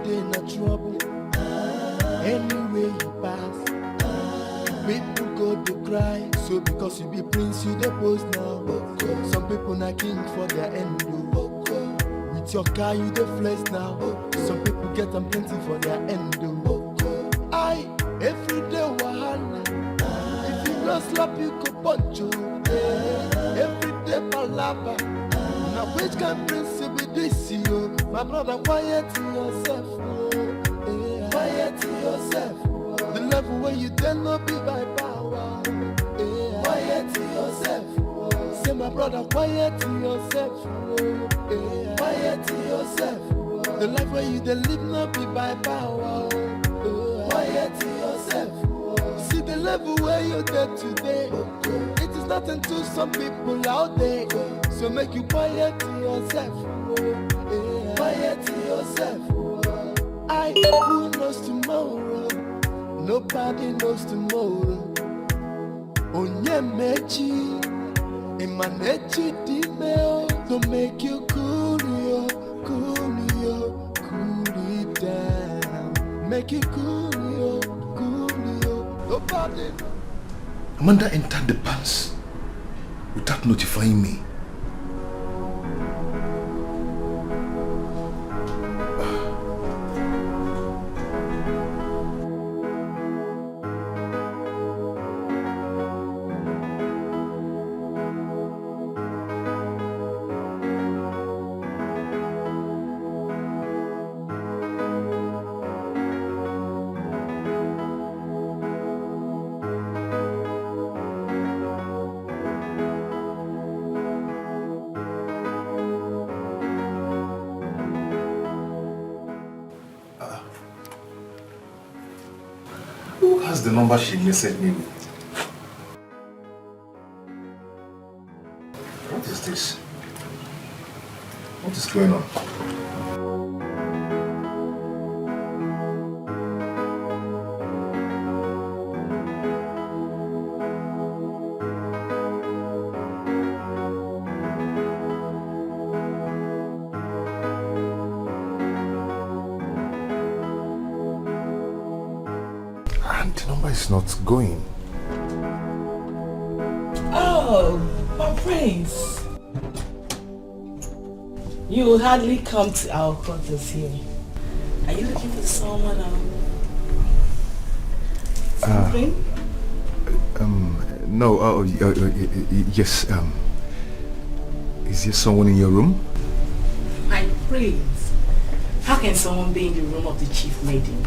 they not trouble. Anyway you pass, people go to cry. So because you be prince, you the post now. Some people not king for their end. With your car, you the flex now. Some people get them plenty for their end. I every day wahala. If you don't slap, you go punch you. Every day palava. Now which can prince be this you? My brother, quiet yourself. Quiet yourself. The level where you dare not be by power. Quiet yourself. Say my brother, quiet yourself. Quiet yourself. The life where you dare live not be by power. Quiet yourself. See the level where you're there today. It is nothing to some people out there. So make you quiet yourself. Quiet yourself. Who knows tomorrow? Nobody knows tomorrow. Onye mechi, emanechi dimeo. To make you cool it down. Make you cool yo. Nobody. Amanda entered the palace without notifying me. That's the number she messaged me with. What is this? What is going on? It's not going. Oh, my prince. You hardly come to our quarters here. Are you looking for someone something? No, yes, is there someone in your room? My prince. How can someone be in the room of the chief maiden?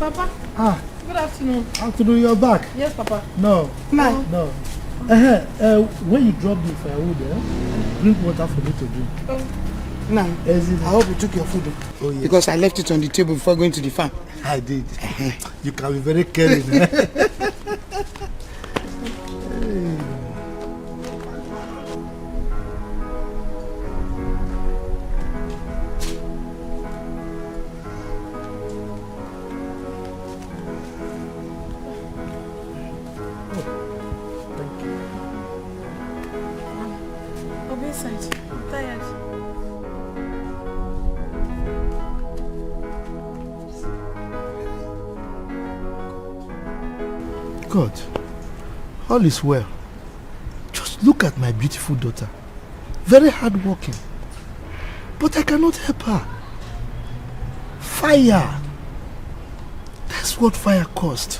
Papa? Ah. Good afternoon. Afternoon, you're back? Yes, Papa. No. No. No. When you drop the firewood, drink water for me to drink. Now, I hope you took your food. Oh, yes. Because I left it on the table before going to the farm. I did. You can be very caring. I'll be inside. I'm tired. God, all is well. Just look at my beautiful daughter. Very hardworking. But I cannot help her. Fire. That's what fire caused.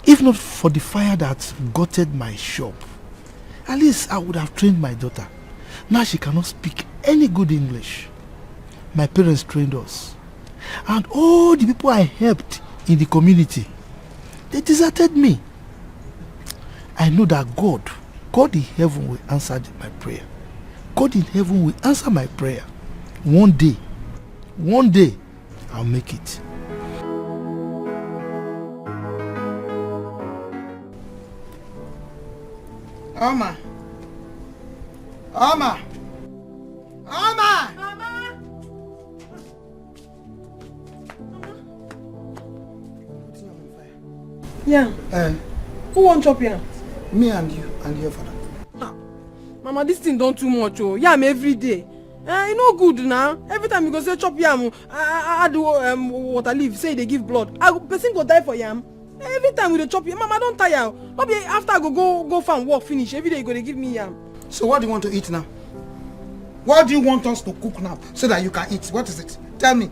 If not for the fire that gutted my shop, at least I would have trained my daughter. Now she cannot speak any good English. My parents trained us. And all the people I helped in the community, they deserted me. I know that God in heaven will answer my prayer. God in heaven will answer my prayer. One day, I'll make it. Oma! Yeah. Who won't chop yam? Me and you and your father. Mama, this thing don't too much. Oh, yam every day. You know good now. Every time you go say chop yam, I do water leaf. Say they give blood. Person go die for yam. Every time we dey chop yam, Mama don't tire. Maybe after I go farm work finish. Every day you go they give me yam. So what do you want to eat now? What do you want us to cook now so that you can eat? What is it? Tell me.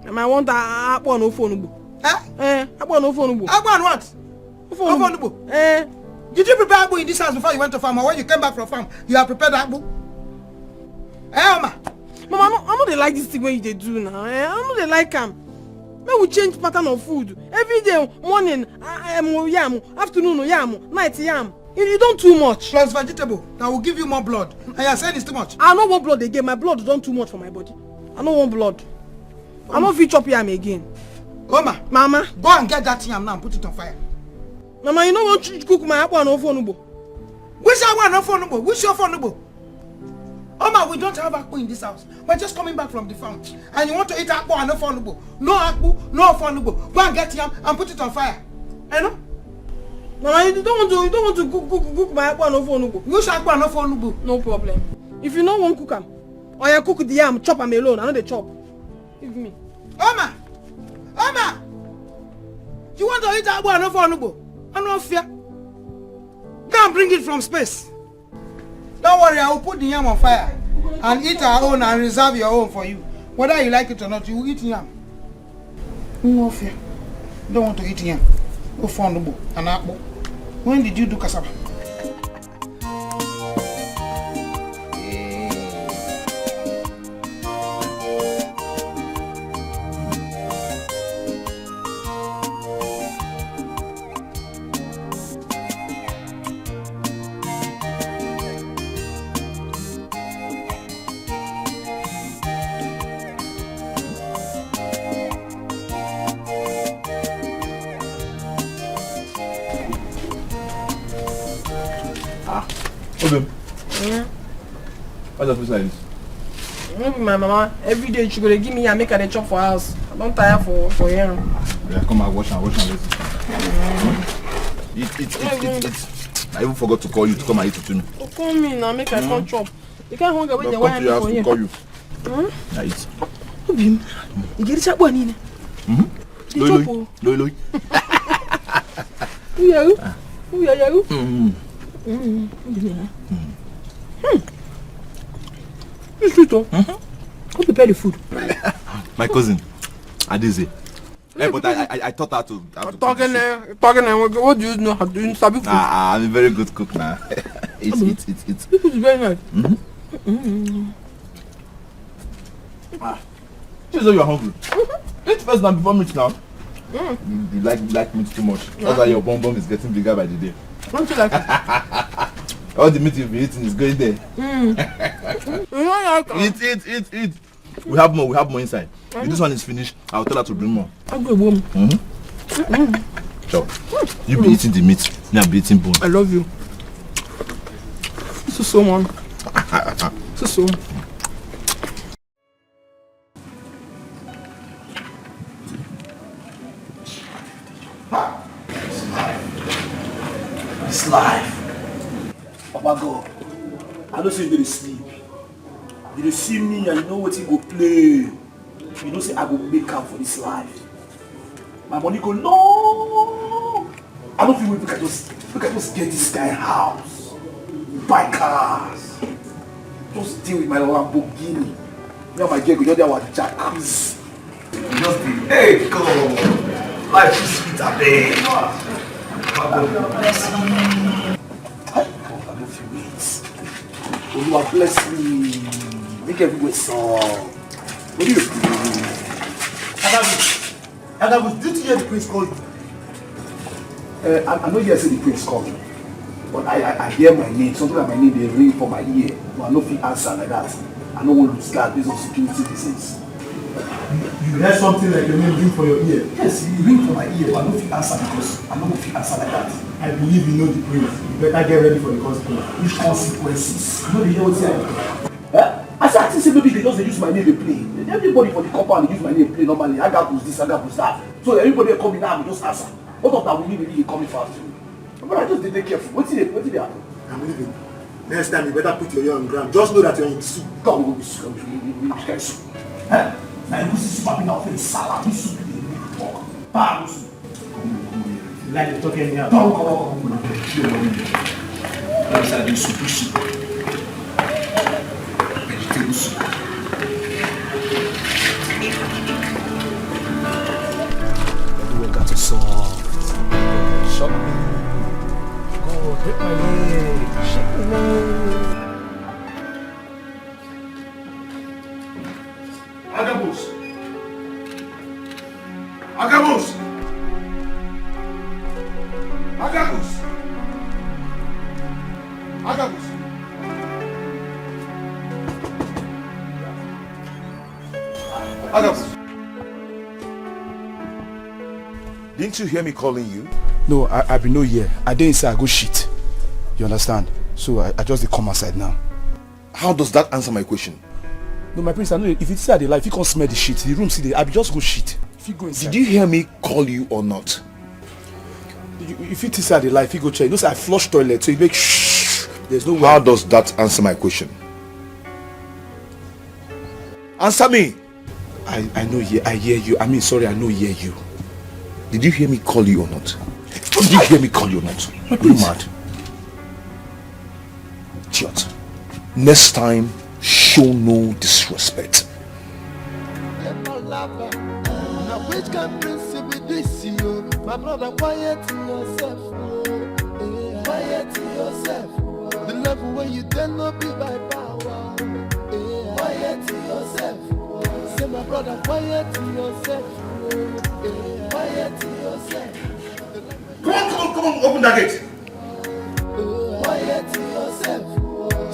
I want akpo no phone. Akpo no phone. Akpo and what? Phone. Did you prepare akpo in this house before you went to farm, or when you came back from farm, you have prepared akpo? Oma? Mama, I know they like this thing when they do now. I know they like them. May we change pattern of food. Every day, morning, yam, afternoon, yam, night, yam. You don't too much. Plus vegetable. That will give you more blood. And you are saying it's too much. I don't want blood again. My blood is not too much for my body. I don't want blood. I don't feel chop yam again. Oma. Mama. Go and get that yam now and put it on fire. Mama, you don't want to cook my apple and ofonubo. Which one ofonubo? Which your ofonubo? Oma, we don't have akpu in this house. We're just coming back from the farm. And you want to eat akpu and ofonubo. No akpu, no ofonubo. Go and get yam and put it on fire. You know? Mama, you don't want to cook my apple and ofonubo. Which akpu and ofonubo? No problem. If you don't want to cook them, or you cook the yam, chop them alone. I know they chop. Give me. Oma! You want to eat akpu and ofonubo? I don't fear. Go and bring it from space. Don't worry, I will put the yam on fire and eat our own and reserve your own for you. Whether you like it or not, you will eat yam. No fear. Don't want to eat yam. Go find and apple. When did you do cassava? What's the food like this? Maybe my mama every day she go to give me and make her the chop for house. I don't tire for here. Yeah, come and wash and later. Eat. I even forgot to call you to come and eat it to me. Oh, call me now, make her come chop. You can't hunger with the Come to your house for to here. call you. Yeah, eat. Obim, you get it one in. Loi. Who are you? It's sweet, oh. Who prepared the food? My cousin, Adize. Hey, but I taught her to. Talking, what do you know how to do? Sabi food. I'm a very good cook now. Eat. This food is very nice. She's you're hungry. Eat first now before meat now. You like meat too much. That's why your bum bum is getting bigger by the day. Don't you like it? All the meat you'll be eating is going there. You don't like it? Eat. We have more inside. If this one is finished, I'll tell her to bring more. I'll go home. So, you be eating the meat, me I'll be eating bone. I love you. So man. So. It's life. Papa God, I don't say you dey sleep. You dey see me and you know what you go play. You know say I go make am for this life. My money go long. I don't feel wait make I just get this guy house, buy cars, just deal with my Lamborghini. Me and my girl go just dey our jacuzzi. Just be hey God, life is sweet abeg. Bless me. I don't feel wait. Oluwa bless me. Make everywhere soft. What do you do? Agabu, did you hear the prince call you? I know you say the prince called me, but I hear my name. Something like my name they ring for my ear. But I no fit answer like that. I no want lose guard based on security reasons. You heard something like your name ring for your ear? Yes, it ring for my ear, but I no fit answer because I no fit answer like that. I believe you know the prince. You better get ready for the consequences. Which consequences? You know the hear what I said, say maybe they just use my name to play. Everybody for the compound use my name to play normally. I got this, I got that. So everybody coming now, I just answer. What of that will really coming fast? But I just did take careful. What's it happen? I'm leaving. Next time you better put your ear on the ground. Just know that you're in soup. God will be soup. Which kind of soup? Now you see soup popping out in salad. This soup is pork. Bam soup. Like the talking here. Come. That's how you soup. Vegetable soup. Everywhere got to soft. Shut me. Go, hit my leg. Shake my leg. Agabus. Didn't you hear me calling you? No, I be no here. I didn't say I go shit. You understand? So I just come outside now. How does that answer my question? No, my prince, I know if you say I dey lie, if you can't smell the shit, the room see the I be just go shit. If you go inside. Did you hear me call you or not? If you say I dey lie, if you go check, you know say I flush toilet, so you make shh. There's no way. How does that answer my question? Answer me! I know I hear you. I mean sorry, I know hear you. Did you hear me call you or not? Did you hear me call you or not? Are you mad? Idiot. Next time, show no disrespect. Now which can principle this you? My brother, quiet yourself. Quiet yourself. The level where you dare not be by power. Quiet yourself. Say my brother, quiet yourself. Quiet yourself. Come on, open that gate. Quiet yourself.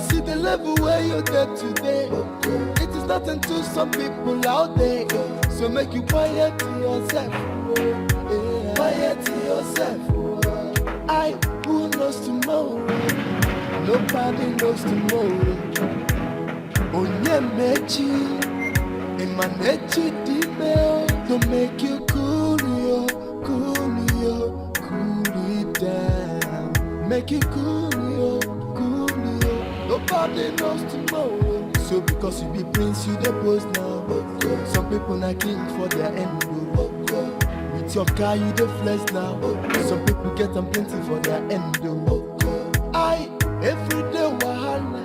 See the level where you get today. It is nothing to some people out there. So make you quiet yourself. Quiet yourself. Who knows tomorrow? Nobody knows tomorrow. Onye mechi, emanechi dime to make you cool it down. Make you cool it. Nobody knows tomorrow. So because you be prince, you the boss now. Some people not king for their end. With your car, you the flex now. Some people get them plenty for their end. Every day wahala.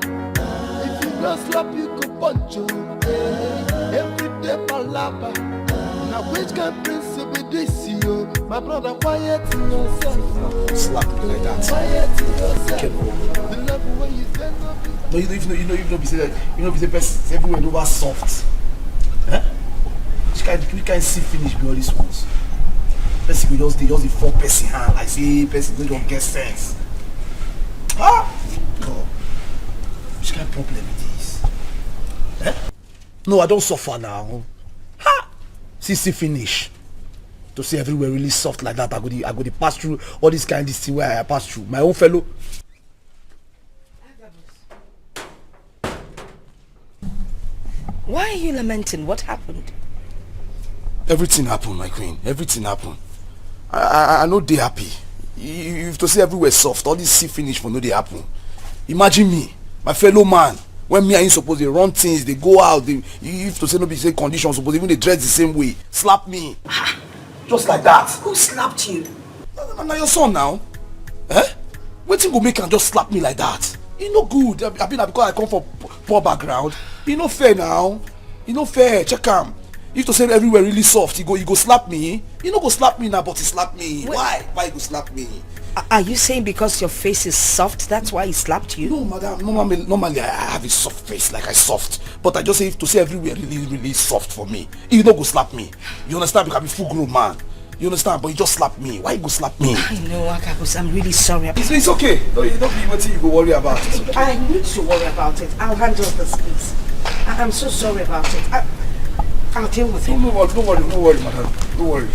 If you don't slap, you go punch you. Every day palapa. Now which can prince be this you? My brother, quiet yourself. Slap it like that. Quiet yourself. The level where you stand up. No, you know, be say person everywhere over soft. Huh? Which kind see finish be all these ones. person will just the 4 person hand. I say person don't just get sense. Ah! God. Which kind of problem it is? Eh? No, I don't suffer now. Ha! See finish. To see everywhere really soft like that, I go to pass through all this kind of thing where I pass through. My own fellow. Why are you lamenting? What happened? Everything happened, my queen. Everything happened. I know they happy. If to see everywhere soft, all this see finish for no they happen. Imagine me, my fellow man. When me and you suppose they run things, they go out, if to say no be say conditions, suppose even they dress the same way. Slap me. Just like that. Who slapped you? Now your son now. Eh? Wetin go make him just slap me like that? E no good. I mean because I come from poor background. E no fair now. E no fair. Check am. If to say everywhere really soft, he go slap me. He no go slap me now, but he slap me. Wait. Why? Why he go slap me? Are you saying because your face is soft, that's why he slapped you? No, madam. Normally I have a soft face, like I soft. But I just say if to say everywhere really soft for me, he no go slap me. You understand? Because I'm a full grown man. You understand? But he just slap me. Why he go slap me? I know, Agabus. I'm really sorry. It's okay. Don't be what you go worry about. Okay. I need to worry about it. I'll handle this, please. I'm so sorry about it. I'll deal with it. No worry, madam. Don't worry.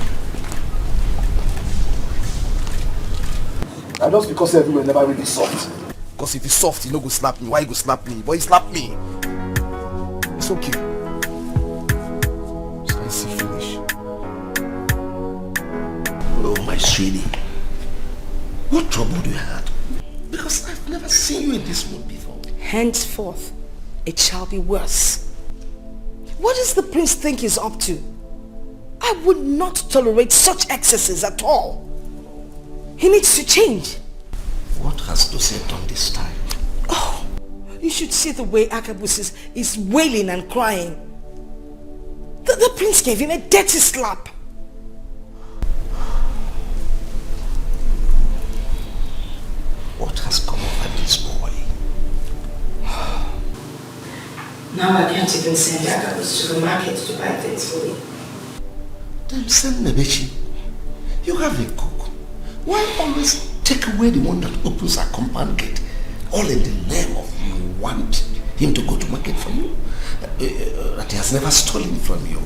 And just because everywhere never really soft. Because if it's soft, he no go slap me. Why he go slap me? But he slap me. It's okay. So I see finish. Oh, my sweetie. What trouble do you have? Because I've never seen you in this mood before. Henceforth, it shall be worse. What does the prince think he's up to? I would not tolerate such excesses at all. He needs to change. What has Dose done this time? Oh, you should see the way Agabus is wailing and crying. The prince gave him a dirty slap. What has come over this boy? Now I can't even send Agabus to the market to buy things for me. Then send Nebechi. You have a cook. Why always take away the one that opens a compound gate? All in the name of you want him to go to market for you? That he has never stolen from you.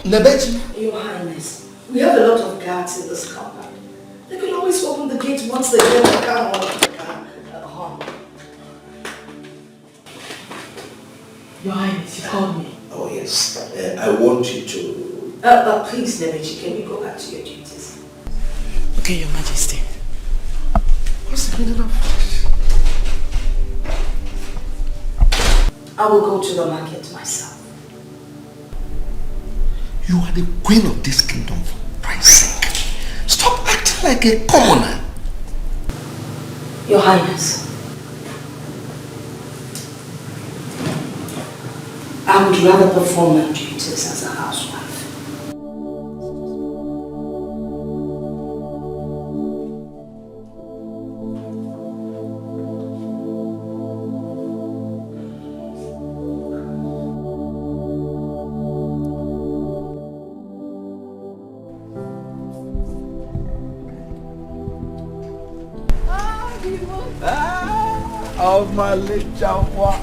Nebechi? Your Highness, we have a lot of guards in this compound. They can always open the gate once they hear the car horn. Your Highness, you called me. Oh yes, I want you to... Please, Nebechi, can you go back to your duties? Okay, Your Majesty. What's the meaning of I will go to the market myself. You are the queen of this kingdom, for Christ's sake. Stop acting like a commoner. Your Highness, I would rather perform my duties as a housewife. Oh my little one.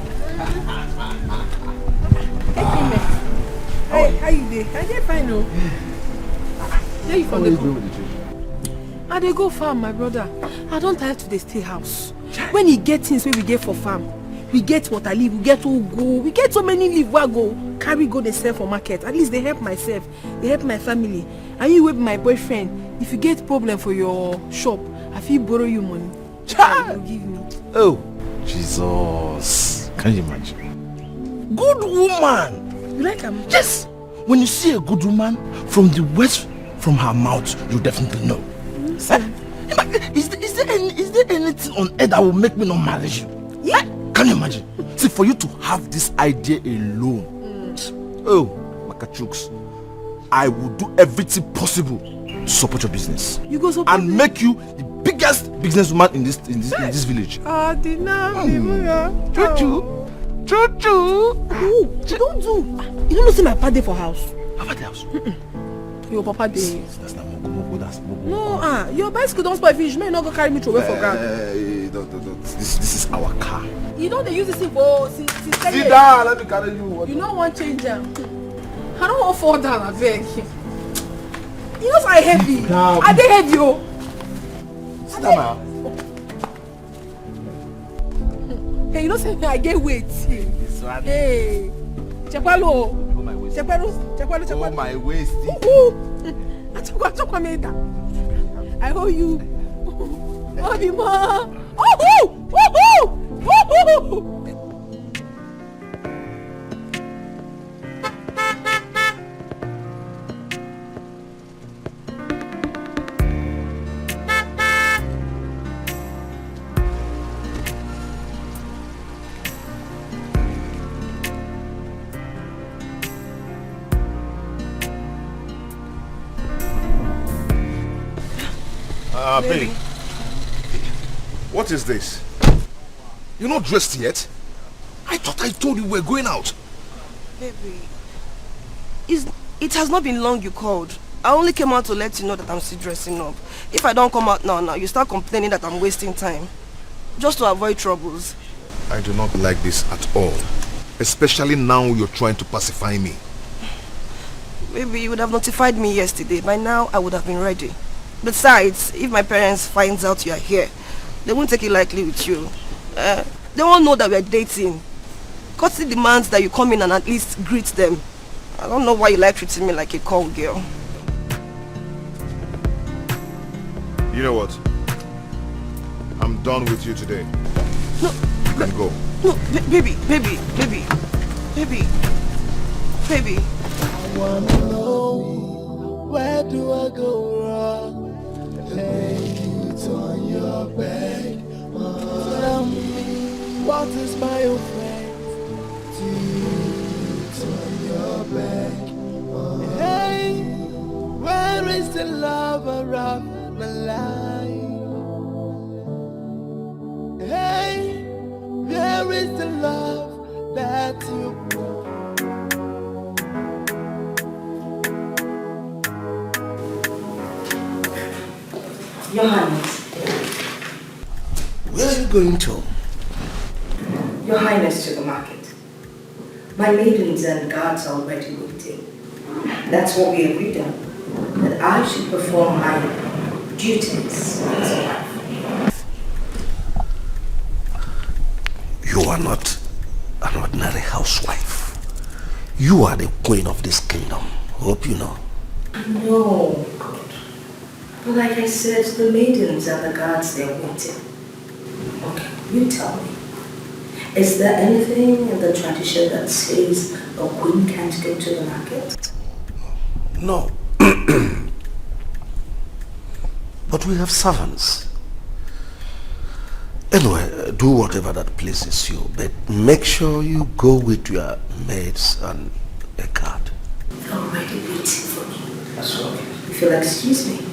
Hey, how you dey? I dey fine o. Where you from? I dey go farm, my brother. I don tire to dey stay house. When you get things wey we get for farm, we get water leaf, we get ugu, we get so many leaf wey I go carry go dey sell for market. At least they help myself, they help my family. And you wey be my boyfriend, if you get problem for your shop, I fit borrow you money. You go give me. Oh, Jesus. Can you imagine? Good woman. You like am? Yes. When you see a good woman, from the words from her mouth, you definitely know. Is there anything on earth that will make me not marry you? Yeah. Can you imagine? See, for you to have this idea alone, oh, Makachooks, I will do everything possible to support your business. You go support and make you the biggest businesswoman in this village. Ah, Choo-choo. Don't do. You don't know see my papa dey for house. How about the house? Your papa dey. That's not Mogo, that's Mogo. No, your bicycle don't spoil finish. May you not go carry me away for ground. This is our car. You know they use this thing for since Sit down, let me carry you. You don't want change them. I don't want fall down, I beg. You know I heavy. I dey heavy, oh. Sit down now. Hey, you know say I get weight. Hey, Chekwalo. Chekwalo. Oh, my waist. I owe you. Obimo. Woohoo! Billy. What is this? You're not dressed yet? I thought I told you we were going out. Baby, it has not been long you called. I only came out to let you know that I'm still dressing up. If I don't come out now, you start complaining that I'm wasting time. Just to avoid troubles. I do not like this at all. Especially now you're trying to pacify me. Maybe you would have notified me yesterday. By now, I would have been ready. Besides, if my parents find out you are here, they won't take it lightly with you. They won't know that we are dating. Courtesy demands that you come in and at least greet them. I don't know why you like treating me like a call girl. You know what? I'm done with you today. No. You can go. No, baby. I wanna know, where do I go wrong? Lay it on your bed. Tell me, what is my offense? Do it on your bed. Hey, where is the lover of my life? Hey, where is the love that you Your Highness. Where are you going to? Your Highness, to the market. My maidens and guards are already waiting. That's what we agreed on. That I should perform my duties as a wife. You are not an ordinary housewife. You are the queen of this kingdom. Hope you know. No, God. But like I said, the maidens and the guards, they're waiting. Okay, you tell me. Is there anything in the tradition that says a queen can't go to the market? No. But we have servants. Anyway, do whatever that pleases you, but make sure you go with your maids and a guard. They're already waiting for me. That's okay. If you'll excuse me.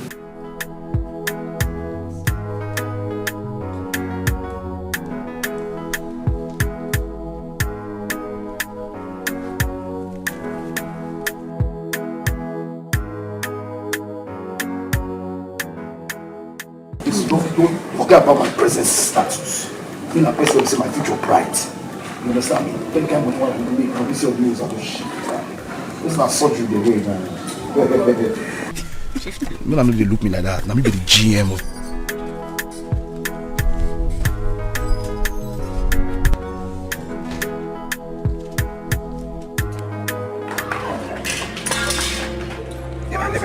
Don't forget about my present status. Being a person is my future pride. You understand me? Any kind of money you make, this your news and shit. This is not surgery the way, man. You don't really look me like that. Now me be the GM of.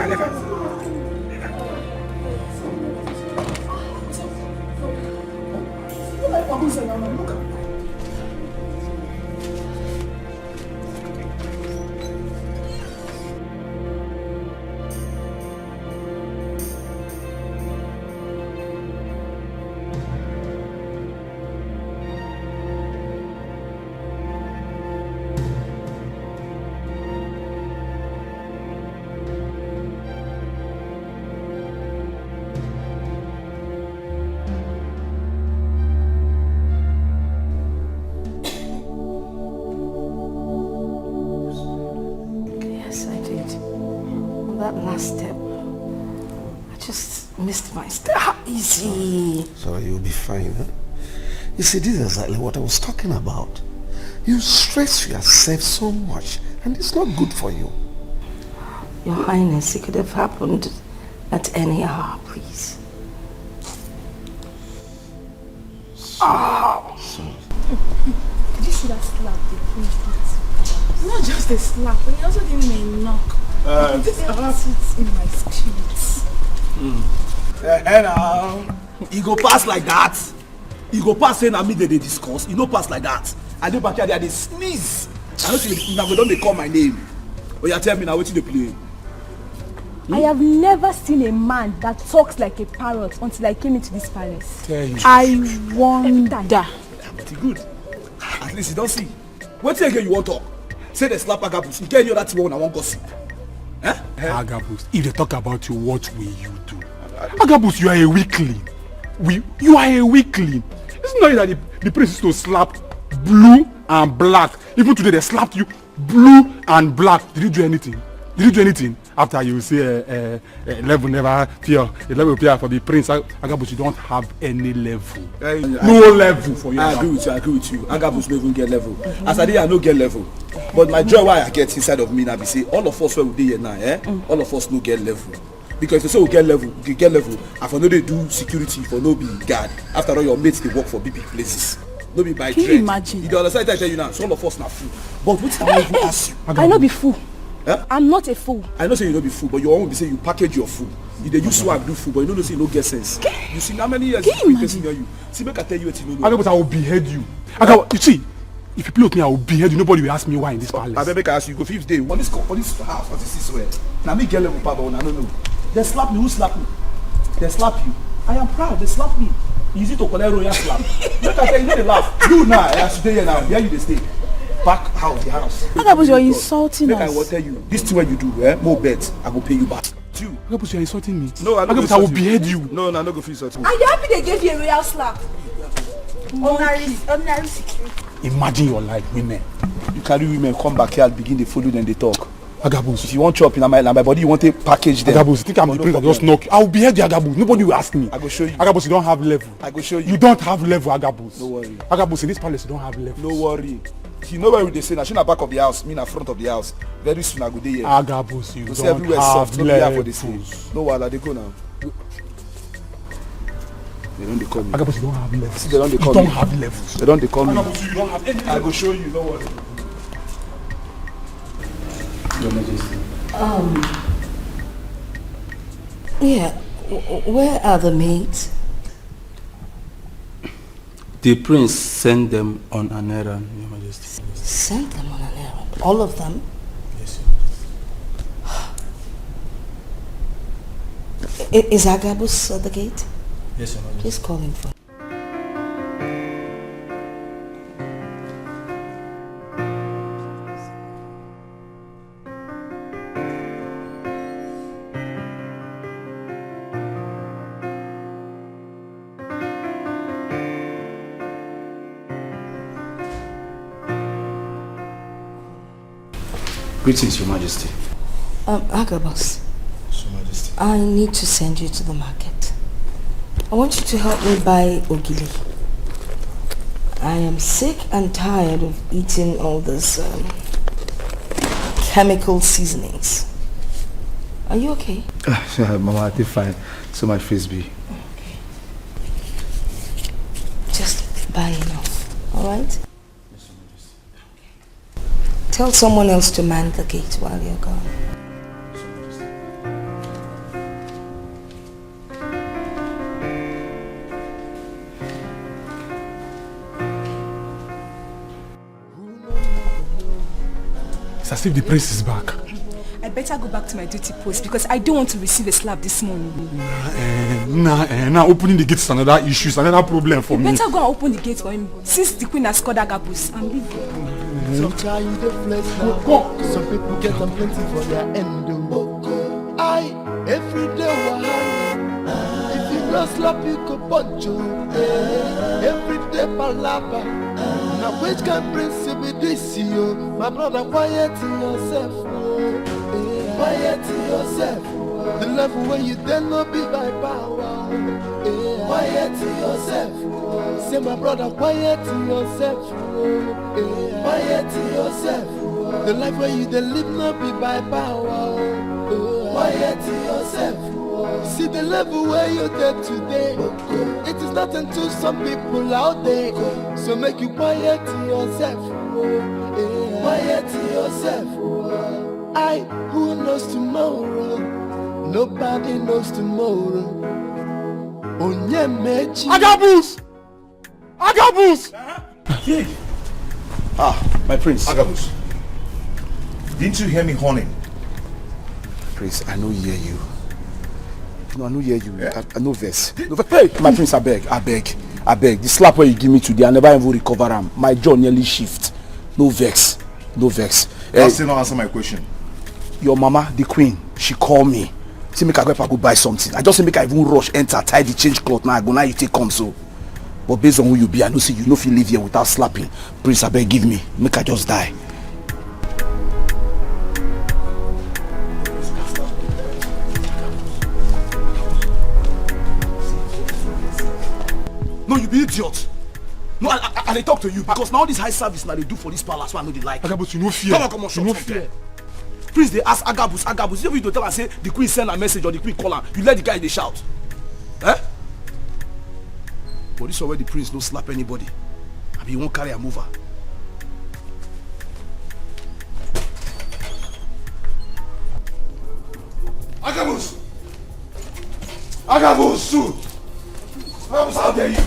Never. last step. I just missed my step. Easy. So you'll be fine, huh? You see, this is exactly what I was talking about. You stress yourself so much, and it's not good for you. Your Highness, it could have happened at any hour, please. Did you see that slap the prince did? Not just a slap, but he also gave me a knock. This hurts in my spirits. He go pass like that. He go pass saying I mean they discuss. He no pass like that. I dey back here they sneeze. I know say now don't they call my name. But you tell me now wetin dey play. I have never seen a man that talks like a parrot until I came into this palace. Tell you. I wonder. But good. At least you don't see. What again you want to talk? Say they slap Agabus. You get any other thing when I want gossip. Huh? Agabus, if they talk about you, what will you do? Agabus, you are a weakling. You are a weakling. It's not that the prince used to slap blue and black. Even today they slapped you blue and black. Did you do anything? Did you do anything? After you say level never fear, the level fear for the prince, Agabus, you don't have any level. No level for you. I agree with you. Agabus no even get level. As I did, I no get level. But my joy why I get inside of me now be say all of us where we dey here now, all of us no get level. Because if you say we get level, I for no they do security for no be guard. After all your mates they work for big places. No be by Can you imagine? You don't understand what I tell you now. So all of us now fool. But which I even ask you? I no be fool. Huh? I'm not a fool. I know say you no be fool, but your own be say you package your food. You dey use swag do food, but you know say you no get sense. You see how many years Can you person hear you? See make I tell you what you know. Agabus, I will behead you. Agabus, you see, if you play with me, I will behead you. Nobody will ask me why in this palace. I bet make I ask you go 5th day. On this house, what is this way? Now me get level power, but I don't know. They slap me. Who slap me? They slap you. I am proud. They slap me. Easy to collect royal slap. Make I tell you, no dey laugh. You now, I stay here now. Where you dey stay? Back house, the house. Agabus, you're insulting Make us. I will tell you. This thing when you do, more bet, I will pay you back. You. Agabus, you are insulting me. No, Agabus, I will behead you. No, no, go feel something. Are you happy they gave you a royal slap? Ordinary security. Imagine your life, women. You carry women come back here and begin to follow them, they talk. Agabus, If you want chop in my body, you want to package them. Agabus, you think I'm the prince that just knock you? I will behead you, Agabus. Nobody will ask me. I go show you. Agabus, you don't have level. I go show you. You don't have level, Agabus. No worry. Agabus, in this palace, you don't have level. No worry. You know where we dey say na she na back of the house, me na front of the house. Very soon I go dey here. Agabus, you You see don't everywhere have soft, no be here for the level. same. No wahala, they go now. They don't dey call me. Agabus, you don't have level. See, they don't dey You call don't me. have levels. They don't dey call me. Agabus, you don't have any I go show you, no worry. Your Majesty. Yeah, where are the maids? The prince sent them on an errand, Your Majesty. Sent them on an errand. All of them? Yes, Is Agabus at the gate? Yes, Your Majesty. Please call him for. Greetings, Your Majesty. Agabus, Your Majesty. I need to send you to the market. I want you to help me buy ogili. I am sick and tired of eating all this chemical seasonings. Are you okay? Mama, I think fine. So my face be. Okay. Just buy enough, alright? Yes, Your Majesty. Tell someone else to man the gate while you're gone. Yes, Your Majesty. It's as if the prince is back. I better go back to my duty post because I don't want to receive a slap this morning. Now opening the gate is another issue, it's another problem for You me. better go and open the gate for him since the queen has called Agabus and leave him. Some try the flesh now. Some people get them plenty for their end. I every day wahala. If you no slap you go punch you. Every day palava. Now which can prince be this you? My brother, quiet yourself. Quiet yourself. The level where you then not be by power. Yeah. Quiet yourself. Say my brother, quiet yourself. Yeah. Quiet yourself. The life where you then live not be by power. Yeah. Quiet yourself. See the level where you're there today. It is nothing to some people out there. So make you quiet yourself. Yeah. Quiet yourself. Who knows tomorrow? Nobody knows tomorrow. Onyemechi. Agabus! Agabus! My prince. Agabus, didn't you hear me horning? Prince, I know hear you. No, I know hear you. I know this. Hey, my prince, I beg. The slap where you give me today, I never even recover them. My jaw nearly shift. No vex. That's still not answer my question. Your mama, the queen, she called me. Say make I go buy something. I just say make I even rush, enter, tie the change cloth. Now I go, now you take come so. But based on who you be, I know see you no fit live here without slapping. Prince, I beg, give me. Make I just die. No, you be idiot. No, I dey talk to you because now this high service now they do for this palace, so I know they like. Agabus, you no fear. Come on, you no fear. Prince, they ask Agabus. You need to tell her say the queen send a message or the queen call her. You let the guy they shout. Eh? But this is where the prince no slap anybody. I mean, he won't carry a mover. Agabus, how dare you?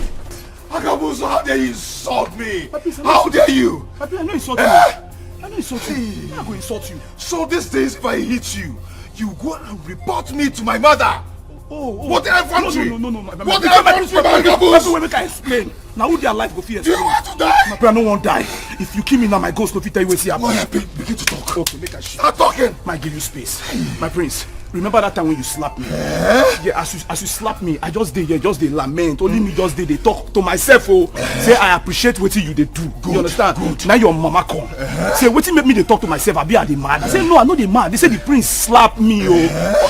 Agabus, how dare you insult me? How dare you? Papi, I'm not insulting you. I'm not insulting you. I'm not going to insult you. So these days, if I hit you, you go and report me to my mother. What did I want to? No. What did I want to, Agabus? Papi, make I explain. Now who their life go fear? You want to die? Papi, I don't want to die. If you kill me now, my ghost no fit tell you where see happen. Begin to talk. Okay, make I shoot. Start talking. Might give you space. My prince, remember that time when you slapped me? Yeah, as you slapped me, I just did lament. Only me just did they talk to myself. Say I appreciate what you they do. Good, you understand? good. Now your mama come. Say what make me they talk to myself? I be at the mad. I say no, I know the mad. They say the prince slapped me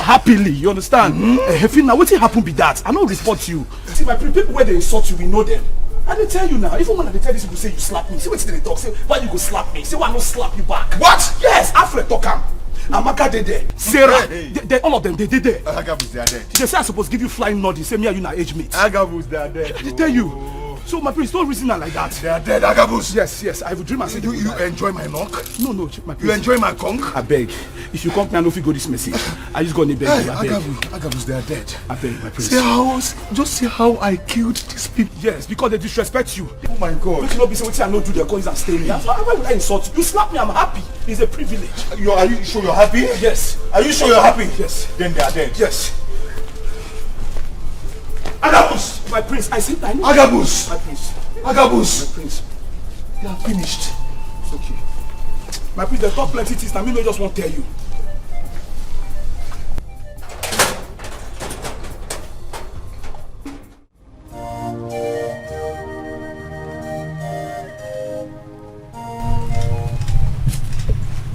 happily. You understand? Now what happen be that? I don't report you. See my people where they insult you, we know them. I didn't tell you now. Even when I tell these people say you slap me, see what they talk. Say why you go slap me? Say why I no slap you back? What? Yes, Alfred talk am. Amaka they there. Sarah, they all of them they there. Agabus, they are dead. They say I supposed to give you flying nod. They say me and you na age mate. Agabus, they are dead. I did tell you. So my prince, don't reason like that. They are dead, Agabus. Yes. I will dream and say You enjoy my knock? No, my prince. You enjoy my conch? I beg. If you come now, no fit go this message. I just gonna beg you. I beg. Agabus, they are dead. I beg, my prince. Just see how I killed these people. Yes, because they disrespect you. Oh my God. Make you not be saying what I know do their coins and stay me. Why would I insult you? You slap me, I'm happy. It's a privilege. Are you sure you're happy? Yes. Are you sure you're happy? Yes. Then they are dead. Yes. Agabus! My prince, I said I know. Agabus! My prince. Agabus! My prince. They are finished. It's okay. My prince, they talk plenty things. Now me no just won't tell you.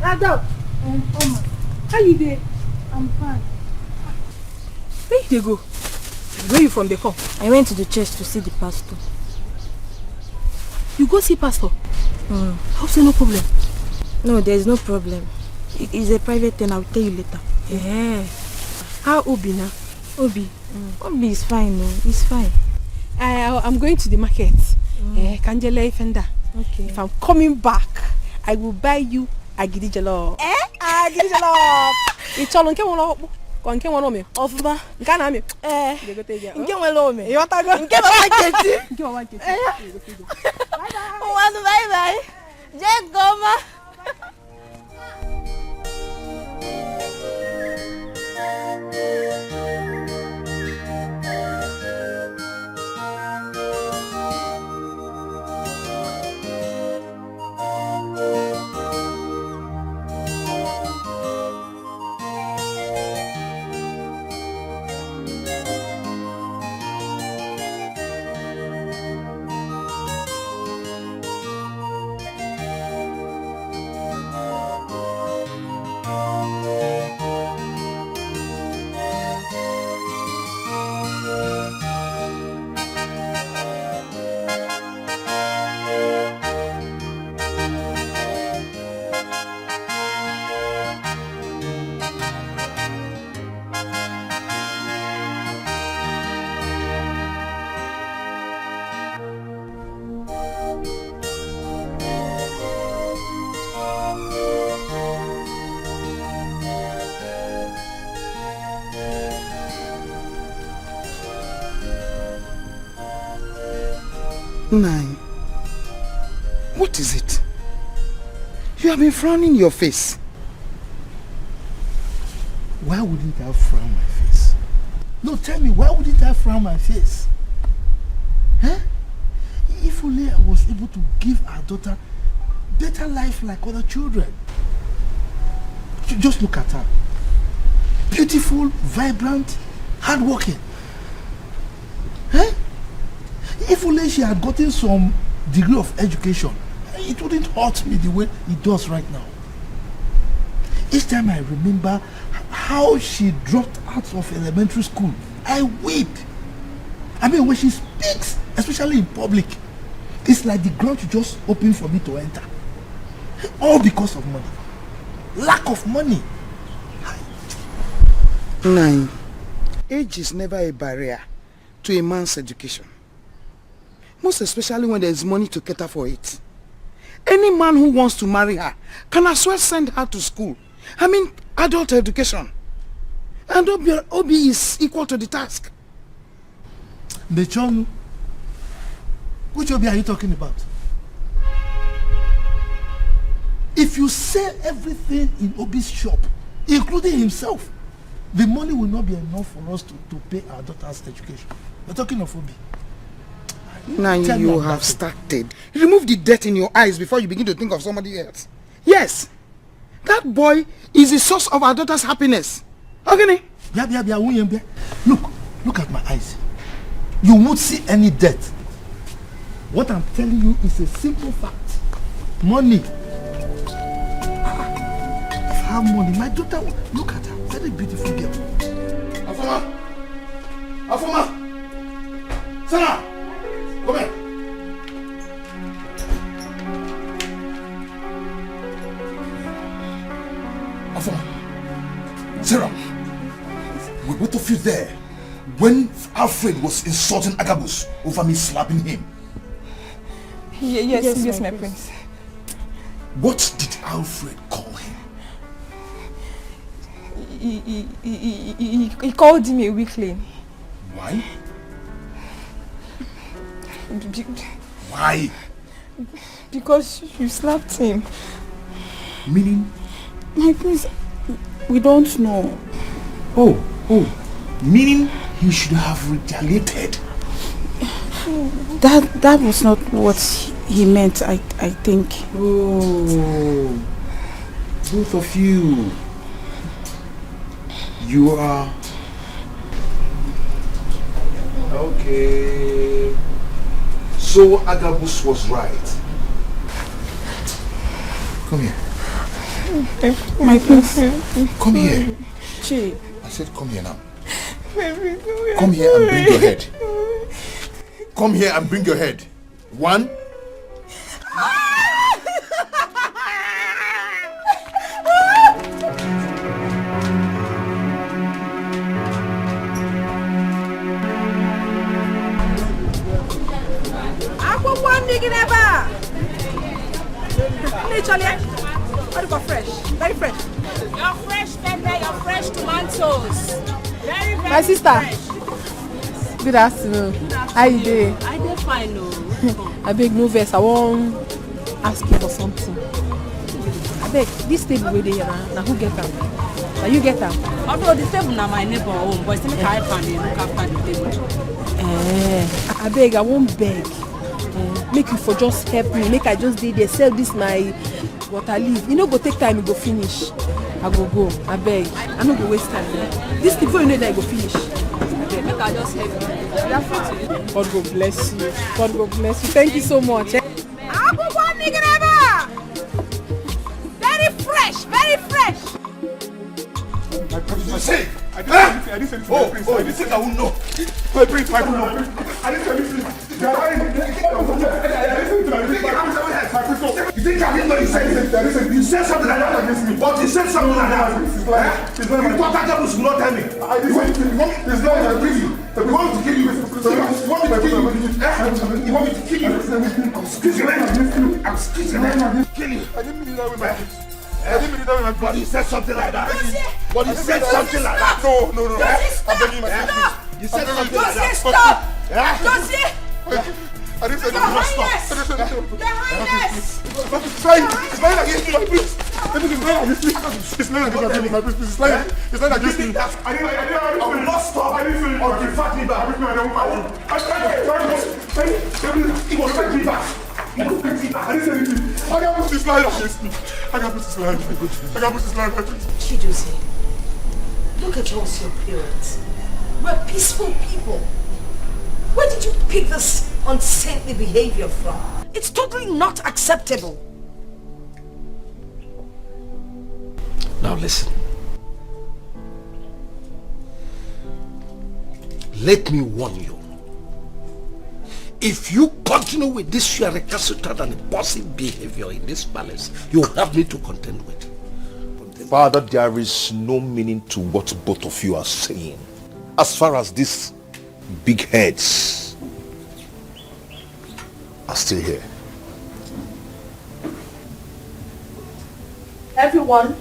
Adam, Oma, how you there? I'm fine. Where you dey go? Where you from dey come? I went to the church to see the pastor. You go see pastor? Hope say no problem. No, there's no problem. It's a private thing. I'll tell you later. Yeah. How Obi now? Obi is fine. No, he's fine. I'm going to the market. Kanjele Fenda. Okay. If I'm coming back, I will buy you agidi jollof. Agidi jollof. Icholo nke won ko nke won me. Ofuma. Nka na me. Nke won lo me. You want to go? Nke ba keti. Nke ba keti. Bye bye. Je goma. Nine. What is it? You have been frowning your face. Why wouldn't I frown my face? No, tell me, why wouldn't I frown my face? Huh? If only I was able to give our daughter better life like other children. Just look at her. Beautiful, vibrant, hardworking. Huh? If only she had gotten some degree of education, it wouldn't hurt me the way it does right now. Each time I remember how she dropped out of elementary school, I weep. I mean, when she speaks, especially in public, it's like the ground should just open for me to enter. All because of money. Lack of money. Nine. Age is never a barrier to a man's education. Most especially when there is money to cater for it. Any man who wants to marry her can as well send her to school. I mean, adult education. And Obi is equal to the task. Bechonu, which Obi are you talking about? If you sell everything in Obi's shop, including himself, the money will not be enough for us to pay our daughter's education. We're talking of Obi. Now you have started. Remove the dirt in your eyes before you begin to think of somebody else. Yes, that boy is the source of our daughter's happiness. Okay? Look at my eyes. You won't see any dirt. What I'm telling you is a simple fact. Money. If I have money, my daughter, look at her, very beautiful girl. Afoma! Sarah! Come here. Afoma. Sarah, we both of you there when Alfred was insulting Agabus over me slapping him. Yes, my prince. What did Alfred call him? He called him a weakling. Why? Why? Because you slapped him. Meaning? My prince, we don't know. Oh. Meaning he should have retaliated. That was not what he meant, I think. Oh, both of you. You are... Okay. So Agabus was right. Come here. My prince. Come here. Chi. I said come here now. Come here and bring your head. Come here and bring your head. 1. What about fresh? Very fresh. Your fresh pepper, your fresh tomatoes. Very My sister. Fresh. Good afternoon. How you doing? I dey fine o. I beg no vex. I wan ask you for something. I beg this table wey dey here na who get am? Na you get am? Although the table na my neighbor own, but still make I help am dey look after the table. I beg, I wan beg. Make you for just help me. Make I just dey there sell this my water leaf. You no go take time, e go finish. I go. I beg. I no go waste time. This thing before you know that I go finish. Okay, make I just help you. You are free to. God go bless you. God go bless you. Thank you so much. Very fresh, very fresh. I say, I didn't say anything. Oh, you think I won't know? My prince, I don't know. I didn't say anything. You think I didn't know you said anything? You said something like that against me. But you said something like that. You thought Agabus would not tell me. It's not that easy. You want me to kill you. You want me to kill you. You want me to kill you. I'm squeezing. Kill you. I didn't mean that with my kids. But you said something like that. But you said something like that. No. I'm begging my kids. You said something like that. Stop! Josie! I didn't say Your Highness! Your Highness! It's lying against me, my priest. It's lying against me. It's lying against me, my priest. It's lying against me. I will not stop. I didn't say or give me back. I don't want He was fight me back. I didn't say anything. I can't put this lying against me. I can't put this lying. I can't put this lying against me. Chidozie, look at us, your parents. We're peaceful people. Where did you pick this unsaintly behavior from? It's totally not acceptable. Now listen. Let me warn you. If you continue with this your recalcitrant and impulsive behavior in this palace, you have me to contend with. Father, there is no meaning to what both of you are saying. As far as these big heads are still here. Everyone,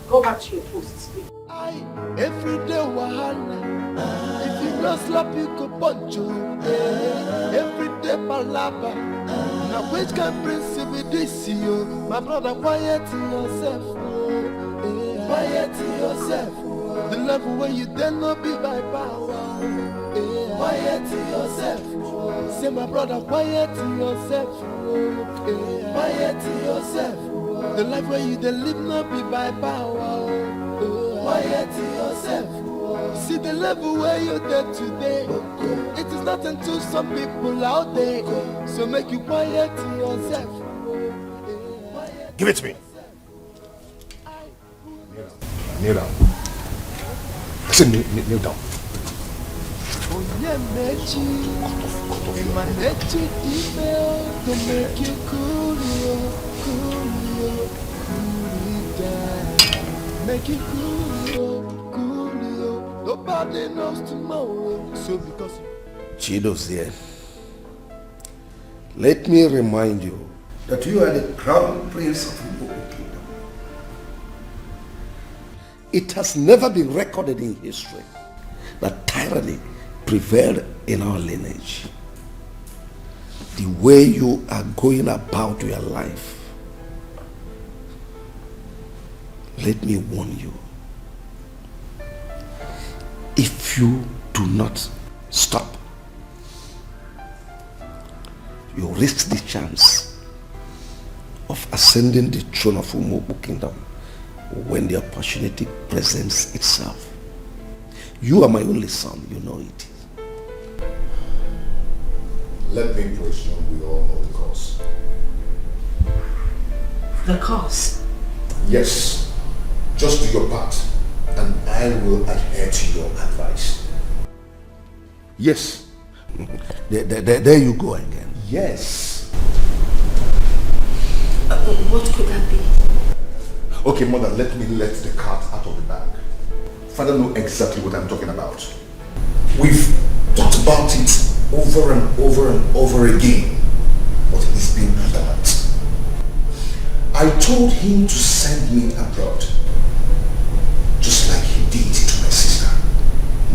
go back to your posts. Every day wahala. If you not slap, you go punch you. Every day palava. Now which can principle be this you? My brother, quiet yourself. Quiet yourself. The level where you dare not be by power. Quiet yourself. Say my brother, quiet yourself. Quiet yourself. The life where you dey live not be by power. Quiet yourself. See the level where you're there today. It is not until some people out there. So make you quiet yourself. Give it to me. Kneel down. I said kneel down. To make you cool down. Make you cool. Nobody knows tomorrow. So because Chidozie, let me remind you that you are the crown prince of Umuopu Kingdom. It has never been recorded in history that tyranny prevailed in our lineage. The way you are going about your life, let me warn you. If you do not stop, you risk the chance of ascending the throne of Umuopu Kingdom when the opportunity presents itself. You are my only son, you know it. Let me presume we all know the cause. The cause? Yes. Just do your part, and I will adhere to your advice. Yes. There you go again. Yes. What could that be? Okay, mother, let me let the cat out of the bag. Father knows exactly what I'm talking about. We've talked about it over and over and over again, but he's been adamant. I told him to send me abroad, just like he did to my sister.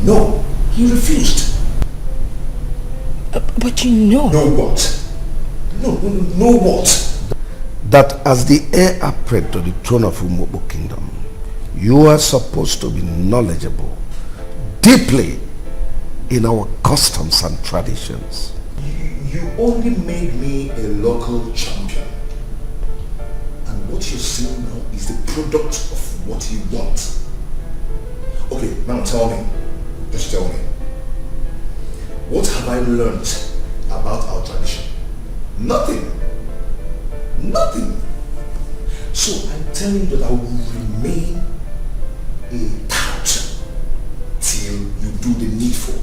No, he refused. But you know... Know what? Know what? That as the heir apparent to the throne of Umuopu Kingdom, you are supposed to be knowledgeable deeply in our customs and traditions. You only made me a local champion. And what you're seeing now is the product of what you want. Okay, now tell me. Just tell me. What have I learned about our tradition? Nothing. Nothing. So I'm telling you that I will remain a tout till you do the needful.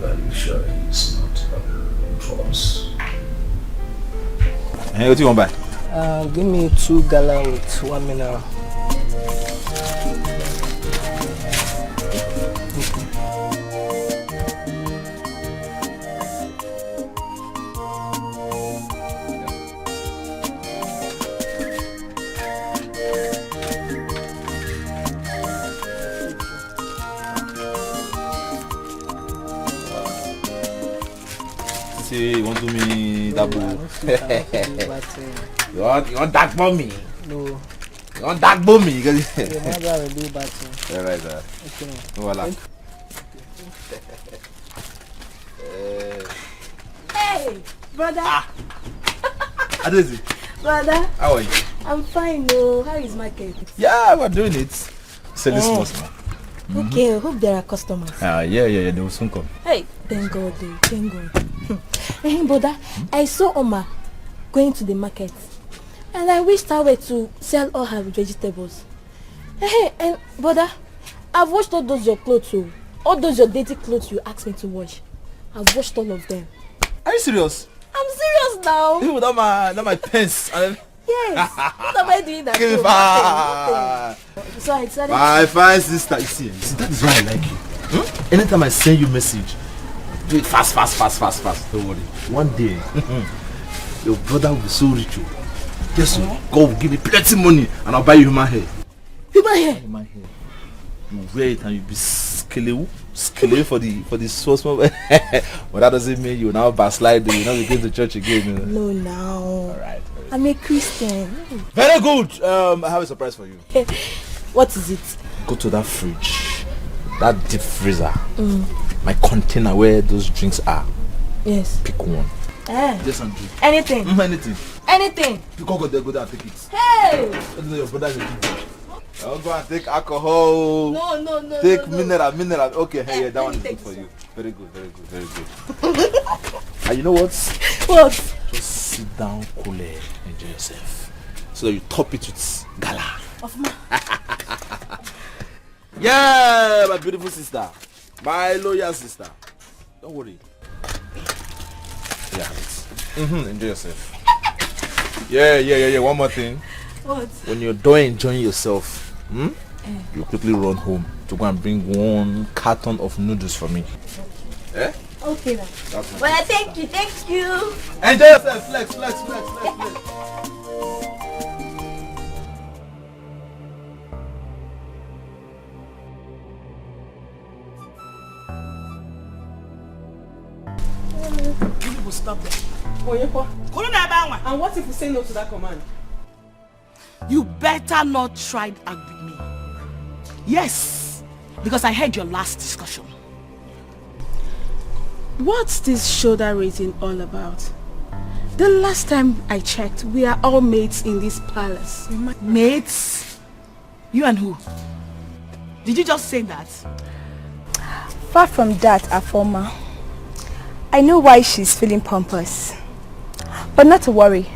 Are you sure he's not drugs? Hey, what do you want back? Give me 2 gala with 1 mineral. say you want to me double. You want dark bomb me? No. You want dark bomb me? Your mother will do batting. Yeah, right there. Okay. No, voilà. Hey, brother. Adesi. Brother. How are you? I'm fine, no. How is market? Yeah, we're doing it. Selling small small. Okay, I hope there are customers. Yeah, they will soon come. Hey, thank God, thank God. Hey, brother, I saw Oma going to the market, and I wished her way to sell all her vegetables. Hey, and brother, I've washed all those your clothes too. All those your dirty clothes you asked me to wash. I've washed all of them. Are you serious? I'm serious now. Even without my pants. Yes. What am I doing that? Give me Nothing. So I decided. My fine sister, you see, that is why I like you. Anytime I send you message, do it fast. Don't worry. One day, your brother will be so rich. Guess what? God will give me plenty money and I'll buy you human hair. Human hair? Human hair. You wear it and you'll be skelew for the small. But that doesn't mean you now backslide. You now begin to church again. No, now. Alright. I'm a Christian. Very good. I have a surprise for you. What is it? Go to that fridge, that deep freezer, my container where those drinks are. Yes. Pick one. Just and drink. Anything. Anything. Anything. You can't go there and take it. Hey! I don't know your brother is a drink. I'll go and take alcohol. No. Take mineral. Okay, hey, yeah, that one is good for you. Very good. And you know what? What? Just sit down, cool, enjoy yourself. So that you top it with gala. Yeah, my beautiful sister. My loyal sister. Don't worry. Yeah. Enjoy yourself. Yeah. One more thing. What? When you're done enjoying yourself, you quickly run home to go and bring one carton of noodles for me. Eh? Okay then. That's my Well, thank you. Enjoy yourself. Flex. You will stop there. And what if we say no to that command? You better not try to argue with me. Yes, because I heard your last discussion. What's this shoulder raising all about? The last time I checked, we are all mates in this palace. Mates? You and who? Did you just say that? Far from that, Afoma. I know why she's feeling pompous. But not to worry,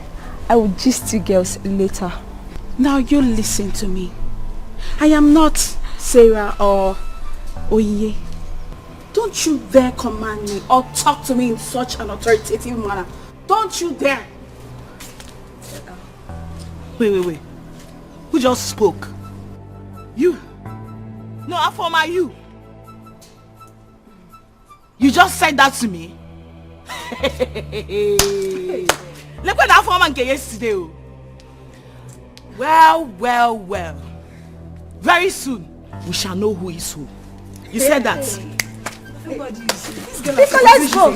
I will gist you girls later. Now you listen to me. I am not Sarah or Oye. Don't you dare command me or talk to me in such an authoritative manner. Don't you dare. Wait. Who just spoke? You? No, Afoma, you. You just said that to me? Look what Afoma get yesterday. Well. Very soon, we shall know who is who. You said that. This girl let's go.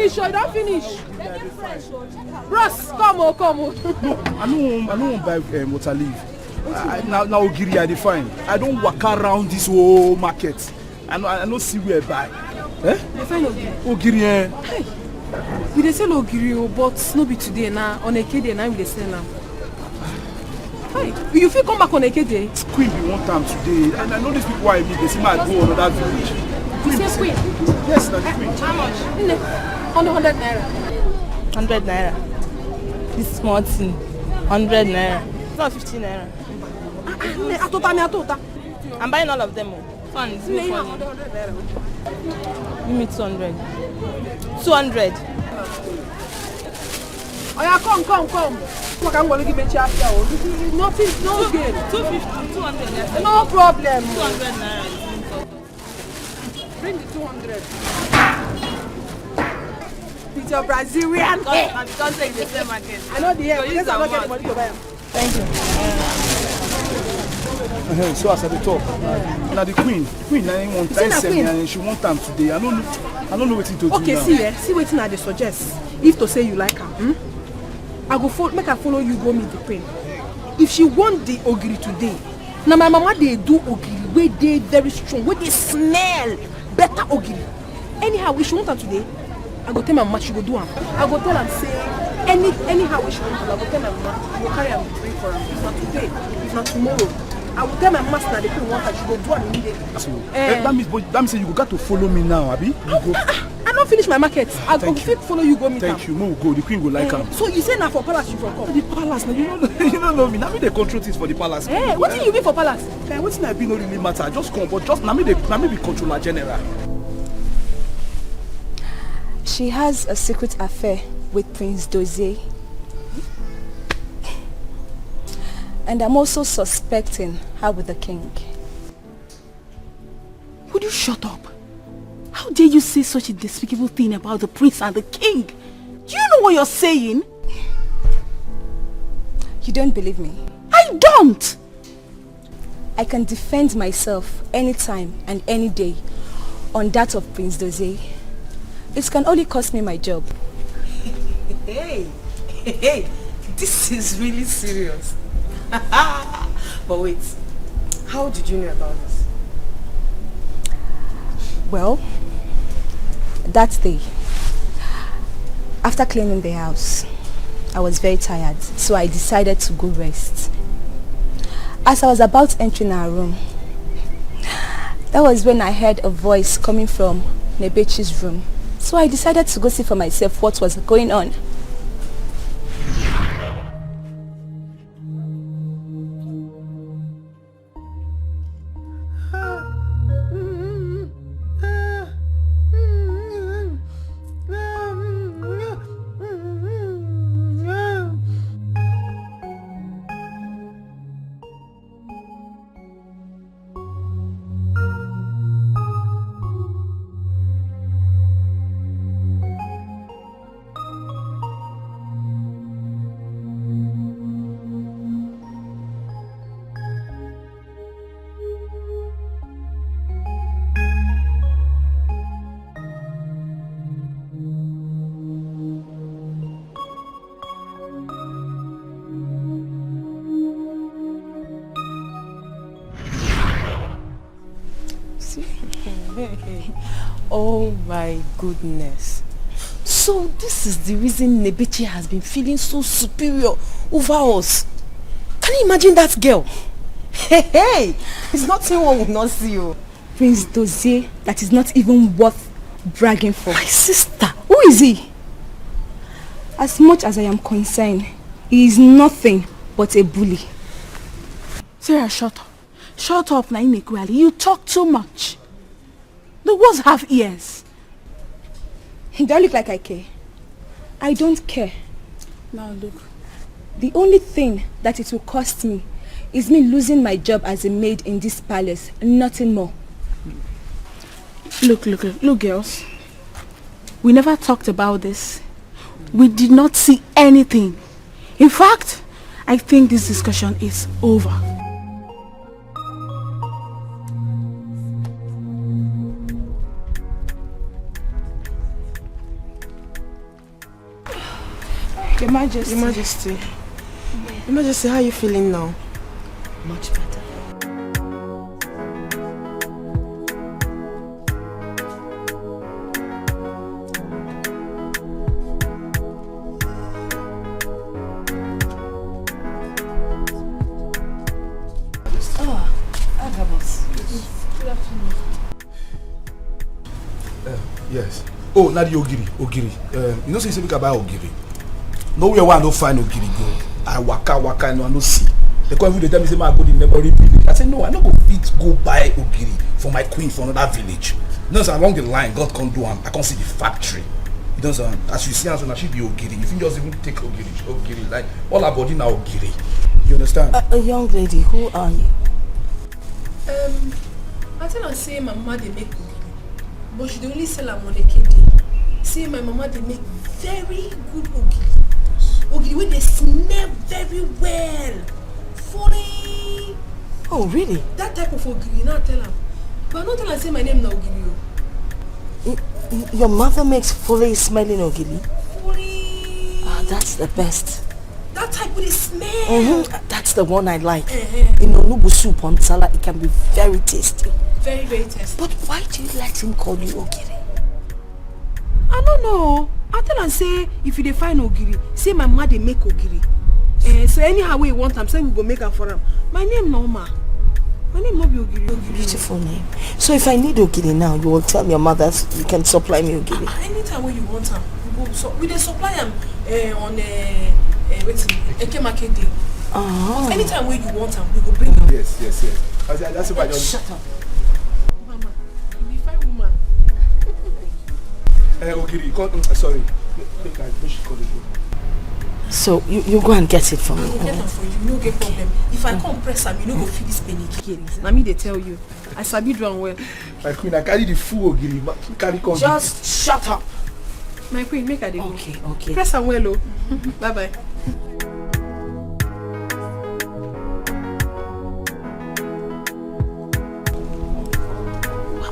You don't finish. Bros, come on. No, I don't want to buy water leaf. Now Ogiri I define. I don't walk around this whole market. I don't see where I buy. Define Ogiri. Hey, we dey sell Ogiri, but no be today now. On Eke day now we dey sell am. Hey, you fit come back on Eke day? Queen be one time today, and I know these people I meet. They see my go on another village. You say Queen? Yes, that's the Queen. How much? 100 naira. 100 naira. This small thing. 100 naira. It's not 50 naira. Atota. I'm buying all of them. Fine, give me 200. 200. Oh yeah, come. What I'm going to give me charge now. Nothing, no gain. 250, 200. No problem. 200 naira. Bring the 200. With your Brazilian. Because they the same market. I know the hair. Because I'm not getting money to buy them. Thank you. So as at the top, now the queen I want time send and she want time today. I don't know what to do. Okay, see what I suggest. If to say you like her, I go make her follow you go meet the queen. If she want the ogiri today, now my mama they do ogiri where they very strong, where they smell better ogiri. Anyhow, if she want her today, I go tell my mama she go do her. I go tell her say anyhow we she want her. I go tell my mama I go carry her drink for her. If not today, if not tomorrow. I will tell my master that the queen want her, she go do her immediately. So, that means you got to follow me now, Abi. I don't finish my market. I go follow you go meet her. Thank you. Mo go. The queen go like her. So you say now for palace you from come? The palace. Now you don't know me. Now me they control things for the palace. Hey, what do you mean for palace? What thing I be no really matter. Just come, but just now me be controller general. She has a secret affair with Prince Dozie. And I'm also suspecting her with the king. Would you shut up? How dare you say such a despicable thing about the prince and the king? Do you know what you're saying? You don't believe me? I don't! I can defend myself anytime and any day on that of Prince Dozie. It can only cost me my job. Hey, this is really serious. But wait, how did you know about this? Well, that day, after cleaning the house, I was very tired, so I decided to go rest. As I was about entering our room, that was when I heard a voice coming from Nebechi's room. So I decided to go see for myself what was going on. Oh my goodness. So this is the reason Nebechi has been feeling so superior over us. Can you imagine that girl? Hey, it's nothing one would not see you. Prince Dozie that is not even worth bragging for. My sister. Who is he? As much as I am concerned, he is nothing but a bully. Sarah, shut up. Shut up, Naime Kwali. You talk too much. The words have ears. Do I look like I care? I don't care. Now look. The only thing that it will cost me is me losing my job as a maid in this palace, nothing more. Look, girls. We never talked about this. We did not see anything. In fact, I think this discussion is over. Your Majesty, how are you feeling now? Much better. Yes. Oh, not the ogiri. You know, say we can buy ogiri. Nowhere where I don't find ogiri go. I waka and I no see. They come every day tell me say I go the neighboring village. I say no, I no go fit go buy ogiri for my queen for another village. You know, so along the line, God can't do I can't see the factory. You know, so as you see, so now she be ogiri. If you just even take ogiri, like all our body now ogiri. You understand? A young lady, who are you? I tell her say my mama they make ogiri, but she dey only sell am on a KD. Say my mama they make very good ogiri. Ogiri wey they smell very well. Funny. Oh really? That type of ogiri, now tell her. But not tell her say my name na ogiri. Your mother makes fully smelling ogiri? Fully. Ah, that's the best. That type with the smell. That's the one I like. In onubu soup on salad, it can be very tasty. Very, very tasty. But why do you let him call you ogiri? I don't know. I tell her say if you dey find ogiri, say my mama dey make ogiri. So anyhow we want am, say we go make am for am. My name no ma. My name no be ogiri. Beautiful name. So if I need ogiri now, you will tell your mother you can supply me ogiri. Anytime when you want am, we go. So we dey supply am on Eke Market Day. Anytime when you want am, we go bring am. Yes. That's why I just shut up. Mama, you be fine woman. ogiri, sorry. Make she call it. So you go and get it for me. I will get am for you, no get problem. If I come press am, you no go feel this penny again. Na me dey tell you. I sabi do am well. My queen, I carry the full ogiri. Carry come. Just shut up. My queen, make I dey go. Okay. Press am well, oh. Bye bye.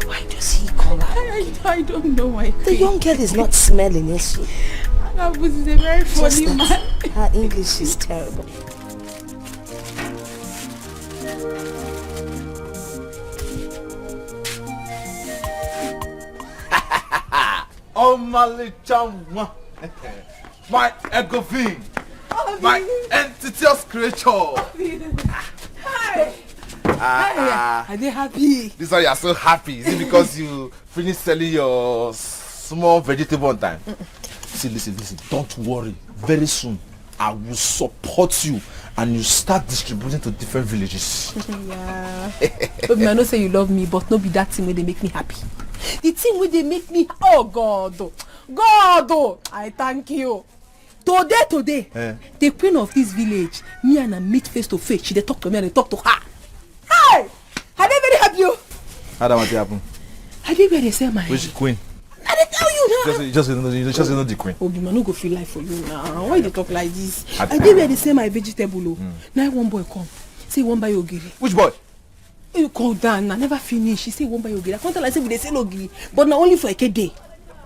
Why does he call her? I don't know why. The young girl is not smelling, is she? But he's a very funny man. Her English is terrible. Oh my chamwa. My Egovin. My entityous creature. Hi. Are they happy? This is why you are so happy. Is it because you finished selling your small vegetable on time? See, listen. Don't worry. Very soon, I will support you and you start distributing to different villages. Yeah. But I know say you love me, but no be that thing where they make me happy. The thing where they make me, oh God, I thank you. Today, the queen of this village, me and her meet face to face. She dey talk to me and I talk to her. Hey, are they very happy? How that want to happen? Are they where they say my? Which queen? I dey tell you now. Just know the queen. Oh, man, no go feel life for you now. Why they talk like this? I dey where they say my vegetable. Now one boy come, say one buy ogiri. Which boy? You call down, I never finish. She say one buy ogiri. I can't tell her say we dey sell ogiri, but now only for a day.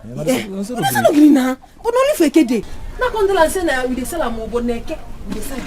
We dey sell ogiri now, but only for a day. Now can't tell her say now we dey sell am but na eke we dey sell.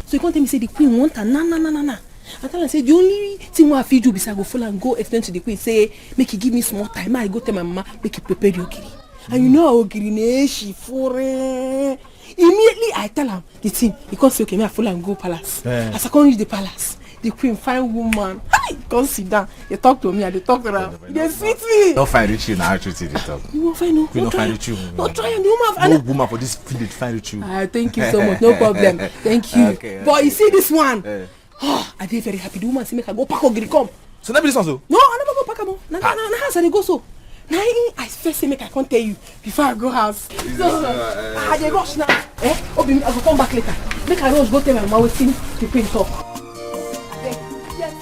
So you can't tell me say the queen want her na. I tell her say the only thing I fit do is I go follow and go explain to the queen say make he give me small time. I go tell my mama make he prepare the ogiri. And you know how ogiri ne she for immediately I tell him the thing. He can't say okay, me I follow and go palace. As I can't reach the palace, the queen fine woman. Hi, come sit down. You talk to me and they talk to her. They sweet me. Don't find rich you now. Actually, they talk. You won't find no. We don't find rich you. Not try and the woman. No woman for this village find rich you. Thank you so much. No problem. Thank you. Okay. But you see this one. I dey very happy. The woman say make I go pack ogiri come. So that be this one so? No, I never go pack am. Na house I dey go so. Now I first say make I can't tell you before I go house. So I dey rush now. Obi, I go come back later. Make I rush go tell my mama wetin the queen talk. Yes.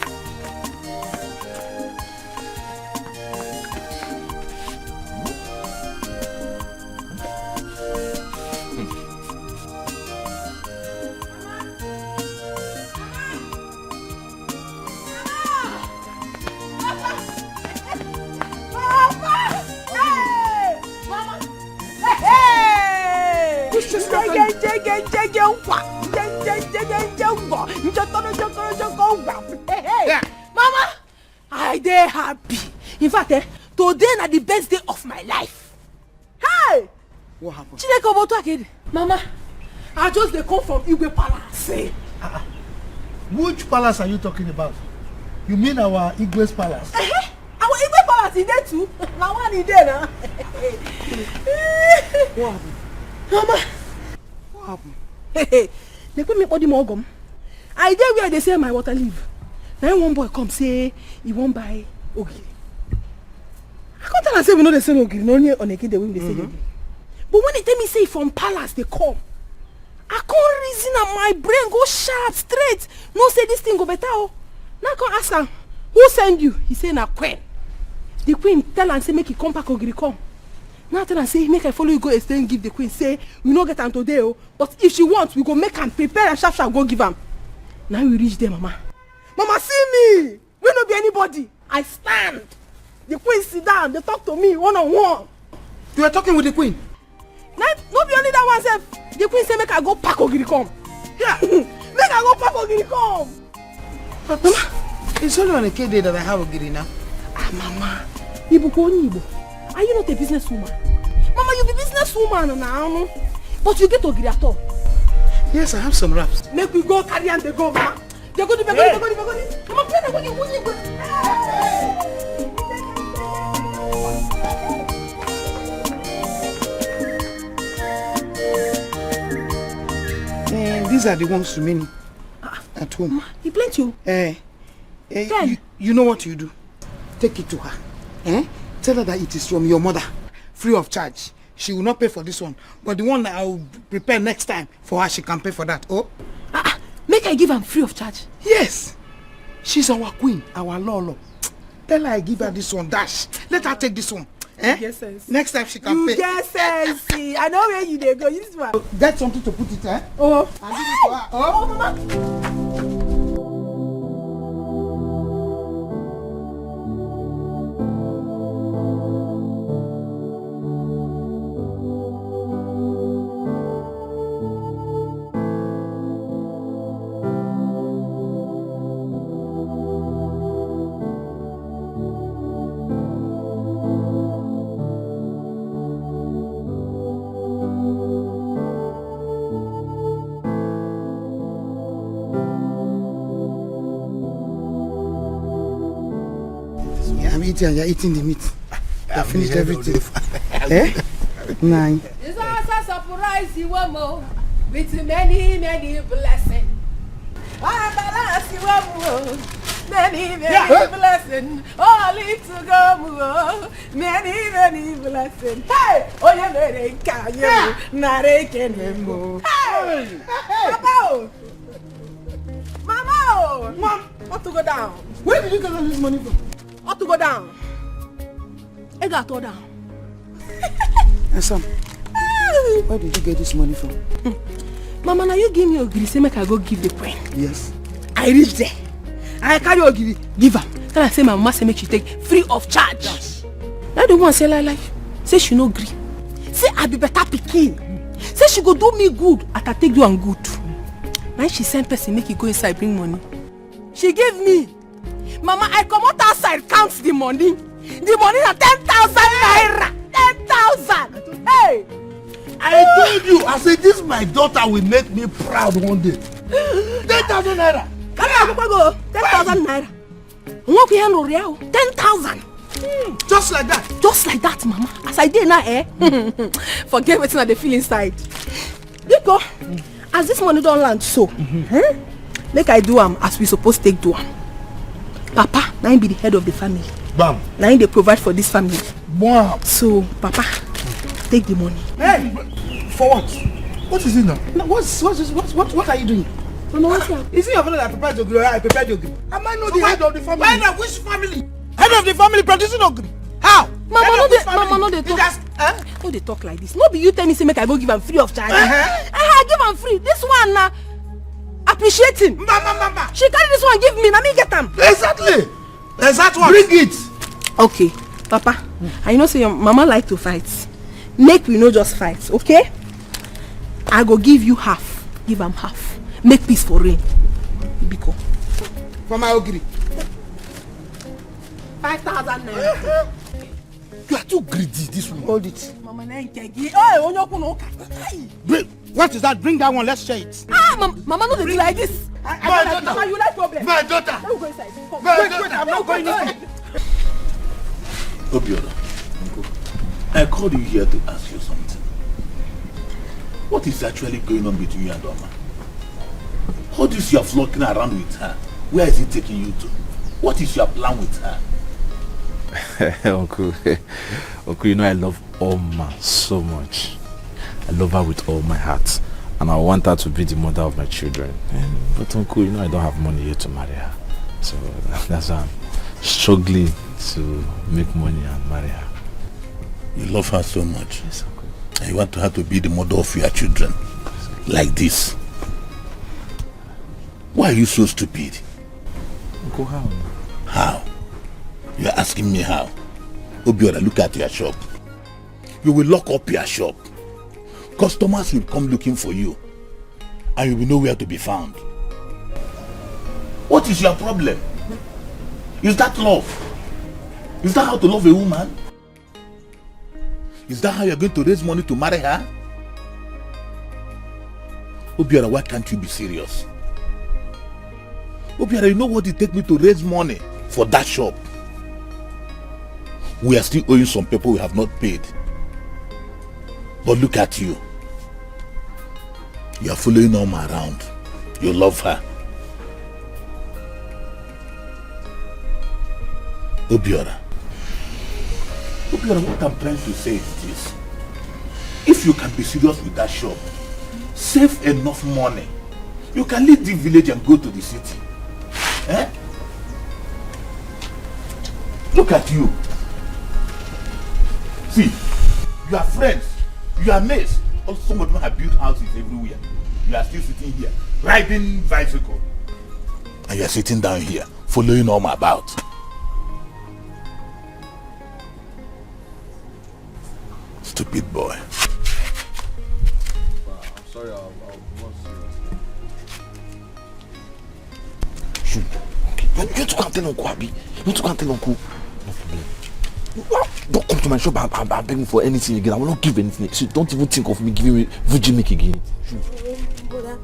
Mama, I dey happy. In fact, today na the best day of my life. Hey! What happened? Chineke obodo akede. Mama, I just dey come from Igwe Palace. Which palace are you talking about? You mean our Igwe's palace? Our Igwe Palace is there too. Na one is there now. What happened? Mama, What happened? they put me body more gum. I dey where they say my water leave. Then one boy come say he won't buy ogiri. I can't tell am say we know they sell ogiri, only on a kid the way they say ogiri. But when they tell me say from palace they come, I can't reason and my brain go sharp straight. No say this thing go better. Oh. Now I can ask am, who send you? He say na queen. The queen tell am say make he come back ogiri come. Now I tell am say make I follow you go explain give the queen say we no get am today oh, but if she wants we go make am prepare and sharp go give am. Now we reach there mama. Mama see me. We no be anybody. I stand. The queen sit down. They talk to me one on one. You are talking with the queen? Now no be only that one sef. The queen say make I go pack ogiri come. Yeah. Make I go pack ogiri come. But mama, it's only on a K day that I have ogiri now. Ah mama, Ibu ko ni Ibu. Are you not a businesswoman? Mama, you be businesswoman now. But you get ogiri at all. Yes, I have some wraps. Make we go carry and they go, mama. They go to begoni. Mama, play the These are the ones remaining at home. Mama, you plenty. You know what you do? Take it to her. Tell her that it is from your mother, free of charge. She will not pay for this one, but the one that I will prepare next time for her, she can pay for that. Oh, make I give her free of charge. Yes, she's our queen, our Lolo. Tell her I give her this one. Dash. Let her take this one. Yes, sense. Next time she can pay. Yes, sense. I know where you go. Use one. Get something to put it. Oh, I give it to her. Oh, mama. And you're eating the meat. I finished everything. Nine. It's also a surprise you want with many blessings. Many blessings. All it to go. Many blessings. Hey! Oh, you made can you? Narekenemo. Hey! Mama! Mom! What to go down? Where did you get all this money from? Ought to go down. I got to down. And Sam, where did you get this money from? Mama, now you give me ogiri, say make I go give the queen. Yes. I reach there. I carry ogiri, give her. Then I say my mama say make she take free of charge. Yes. Now the one say like, say she no agree. Say I be better pikin. Say she go do me good, at I take do am good. Now she send person make you go inside bring money. She gave me. Mama, I come out outside, count the money. The money is 10,000 naira. 10,000. Hey! I told you, I said this my daughter will make me proud one day. 10,000 naira. Come on, go. 10,000 naira. 10,000. Just like that. Just like that, Mama. As I did now, forget everything that they feel inside. Because as this money don't land so, make I do as we supposed to take do am. Papa, now he be the head of the family. Bam. Now he they provide for this family. Wow. So, Papa, take the money. Hey, for what? What is it now? What are you doing? Is it your father that prepared your grill? I prepared your grill. Am I not the head of the family? Head of which family? Head of the family producing your grill. How? Mama, no, they talk. No, they talk like this. No, be you tell me say make I go give him free of charge. I give him free. This one now. Appreciate him. Mama. She carry this one, give me. Let me get them. Exactly. Exactly. Bring it. Okay, Papa. I know say your mama like to fight. Make we no just fight, okay? I go give you half. Give him half. Make peace for rain. Biko. For my ogiri. 5,000 naira. You are too greedy, this one. Hold it. Mama, oh, Bring. What is that? Bring that one. Let's share it. Mama, no, they do like this. Mama, you like problem. My daughter. Let me go inside. Wait, I'm not going inside. Obiora, Uncle, I called you here to ask you something. What is actually going on between you and Oma? All this you are flocking around with her, where is it taking you to? What is your plan with her? Uncle, Uncle, you know I love Oma so much. I love her with all my heart. And I want her to be the mother of my children. But Uncle, you know I don't have money yet to marry her. So that's why I'm struggling to make money and marry her. You love her so much. Yes, Uncle. And you want her to be the mother of your children. Like this. Why are you so stupid? Uncle, how? How? You are asking me how? Obiora, look at your shop. You will lock up your shop. Customers will come looking for you. And you will know where to be found. What is your problem? Is that love? Is that how to love a woman? Is that how you're going to raise money to marry her? Obiora, why can't you be serious? Obiora, you know what it takes me to raise money for that shop? We are still owing some people we have not paid. But look at you. You are following Oma around. You love her. Obiora. Obiora, what I'm trying to say is this. If you can be serious with that shop, save enough money. You can leave the village and go to the city. Eh? Look at you. See, you are friends, you are mates. Also, some of them have built houses everywhere. You are still sitting here, riding bicycle. And you are sitting down here, following Oma about. Stupid boy. I'm sorry, I'll not Shoot. Okay. You want to come tell Uncle Abi? You want to come tell Uncle? No problem. Don't come to my shop and beg me for anything again. I will not give anything. So don't even think of me giving you Vuji milk again. Shoot. Brother,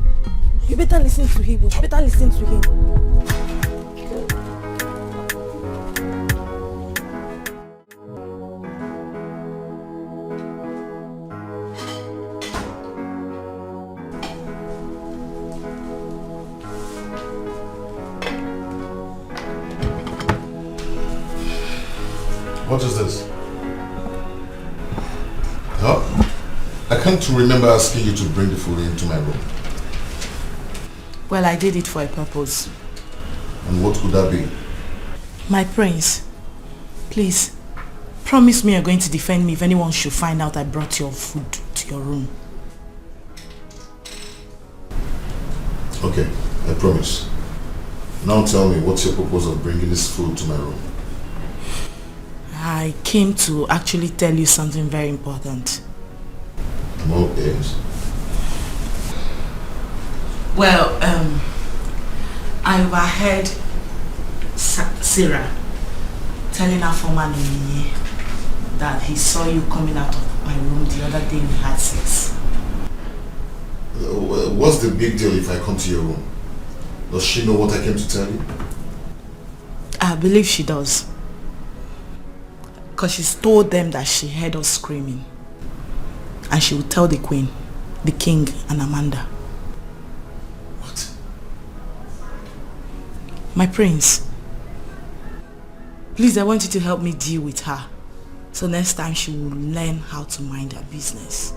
you better listen to him. You better listen to him. What is this? Huh? I can't remember asking you to bring the food into my room. Well, I did it for a purpose. And what could that be? My prince, please, promise me you're going to defend me if anyone should find out I brought your food to your room. Okay, I promise. Now tell me, what's your purpose of bringing this food to my room? I came to actually tell you something very important. I'm all ears. Well, I overheard Sarah telling her former nanny that he saw you coming out of my room the other day we had sex. What's the big deal if I come to your room? Does she know what I came to tell you? I believe she does. Because she's told them that she heard us screaming. And she will tell the queen, the king, and Amanda. What? My prince, please, I want you to help me deal with her. So next time she will learn how to mind her business.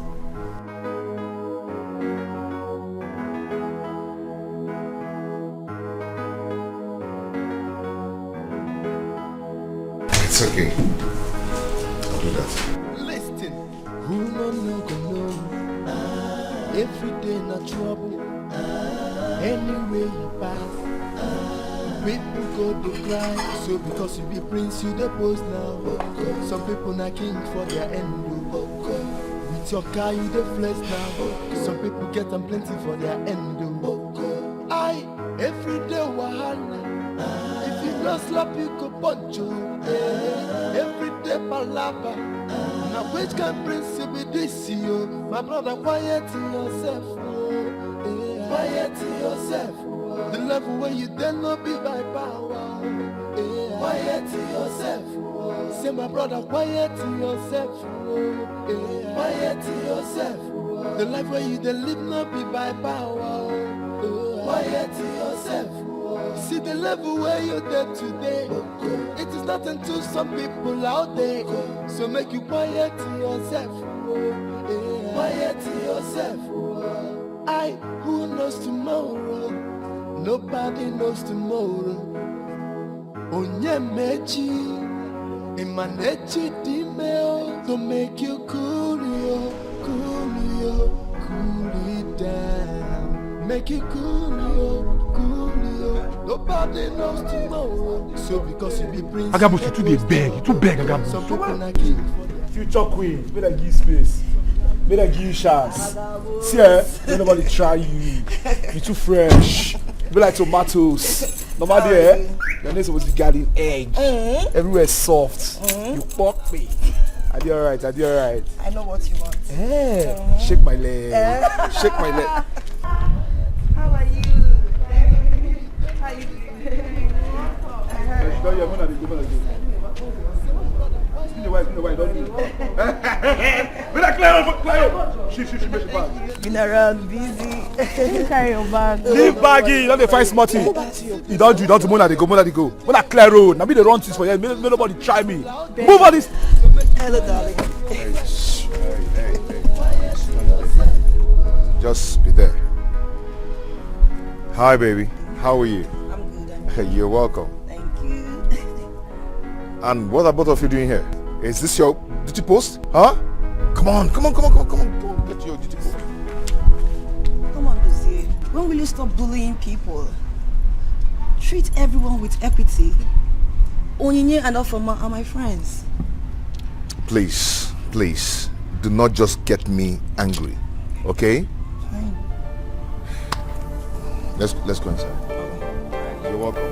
It's okay. I'll do that. Listen, who no go know? Every day na trouble. Anywhere you pass, people go to cry. So because you be prince, you the post now. Some people na king for their end. With your car, you the flex now. Some people get them plenty for their end. I every day wahala. If you no slap, you go punch you. Every day palava. Now which can prince you be this you? My brother, quiet yourself. Quiet yourself. The level where you dare not be by power. Quiet yourself. Say my brother, quiet yourself. Quiet yourself. The life where you dare live not be by power. quiet yourself. See the level where you're there today. It is nothing to some people out there. So make you quiet yourself. Quiet yourself. Who knows tomorrow? Nobody knows tomorrow. Onyemechi, Imanechi Dimeo, to make you cool it down. Make you cool. Nobody knows tomorrow. So because you be prince. Agabus, you too beg, Agabus. Some people are king for their Future queen, may I give you space. May I give you chance. See, may nobody try you. You're too fresh. Be like tomatoes. Nobody your name's supposed to be guarding egg. Everywhere soft. You fuck me. I did alright. I know what you want. Shake my leg. Shake my leg. How are you? How you doing? Been around busy. Carry your bag. Leave baggy, you don't find smarty. You don't do Mona they go. When I clear road, now be the run things for you. May nobody try me. Move on this. Hello, darling. Hey. Just be there. Hi, baby. How are you? I'm good. You're welcome. Thank you. And what are both of you doing here? Is this your duty post? Huh? Come on. Get to your duty post. Come on, Lucy. When will you stop bullying people? Treat everyone with equity. Onyinye and Ofoma are my friends. Please, do not just get me angry, okay? Fine. Let's go inside. You're welcome.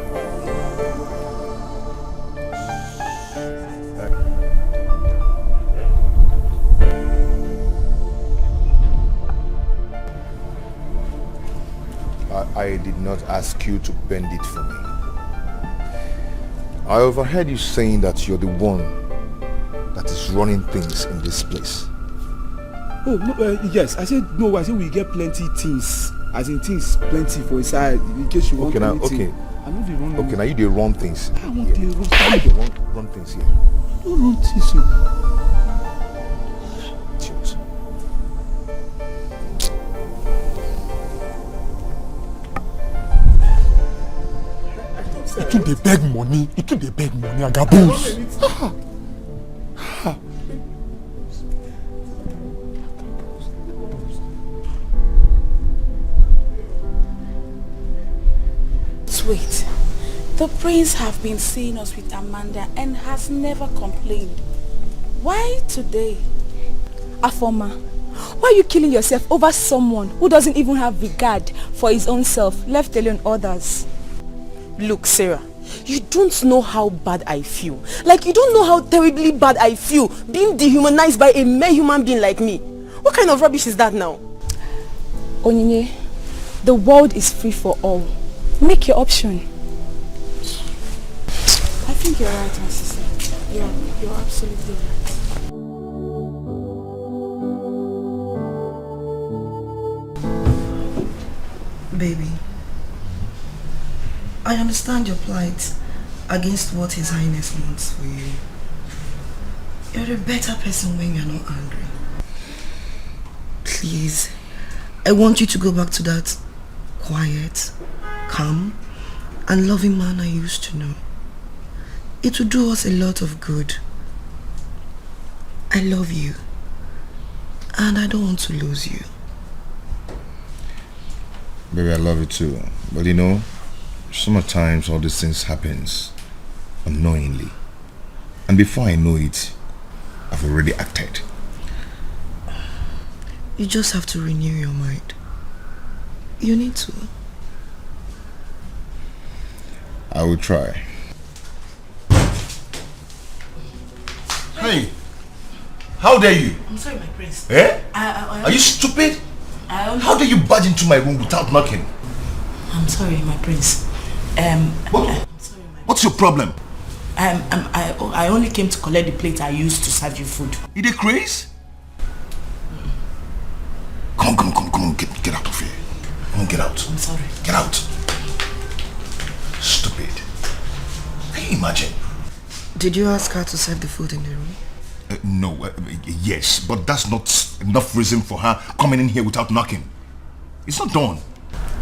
I did not ask you to bend it for me. I overheard you saying that you're the one that is running things in this place. Oh, no, yes. I said no. I said we get plenty things. As in things plenty for inside in case you want anything. I'm not the wrong. Okay, now you the wrong things. I want the wrong. How you the wrong things here? No wrong things. You took the beg money, Agabus. Wait, the prince have been seeing us with Amanda and has never complained. Why today? Afoma, why are you killing yourself over someone who doesn't even have regard for his own self, left alone others? Look, Sarah, you don't know how bad I feel. Like, you don't know how terribly bad I feel being dehumanized by a mere human being like me. What kind of rubbish is that now? Onyinye, the world is free for all. Make your option. I think you're right, my sister. You're absolutely right. Baby, I understand your plight against what His Highness wants for you. You're a better person when you're not angry. Please, I want you to go back to that quiet, calm, and loving man I used to know. It will do us a lot of good. I love you, and I don't want to lose you. Baby, I love you too. But you know, sometimes all these things happens unknowingly. And before I know it, I've already acted. You just have to renew your mind. You need to. I will try. Hey, how dare you? I'm sorry, my prince. Eh? Are you stupid? How dare you barge into my room without knocking? I'm sorry, my prince. What's your problem? I only came to collect the plate I used to serve you food. You dey craze? Come on, get out of here. Come on, get out. I'm sorry. Get out. Stupid. Can you imagine? Did you ask her to serve the food in the room? No, yes, but that's not enough reason for her coming in here without knocking. It's not done.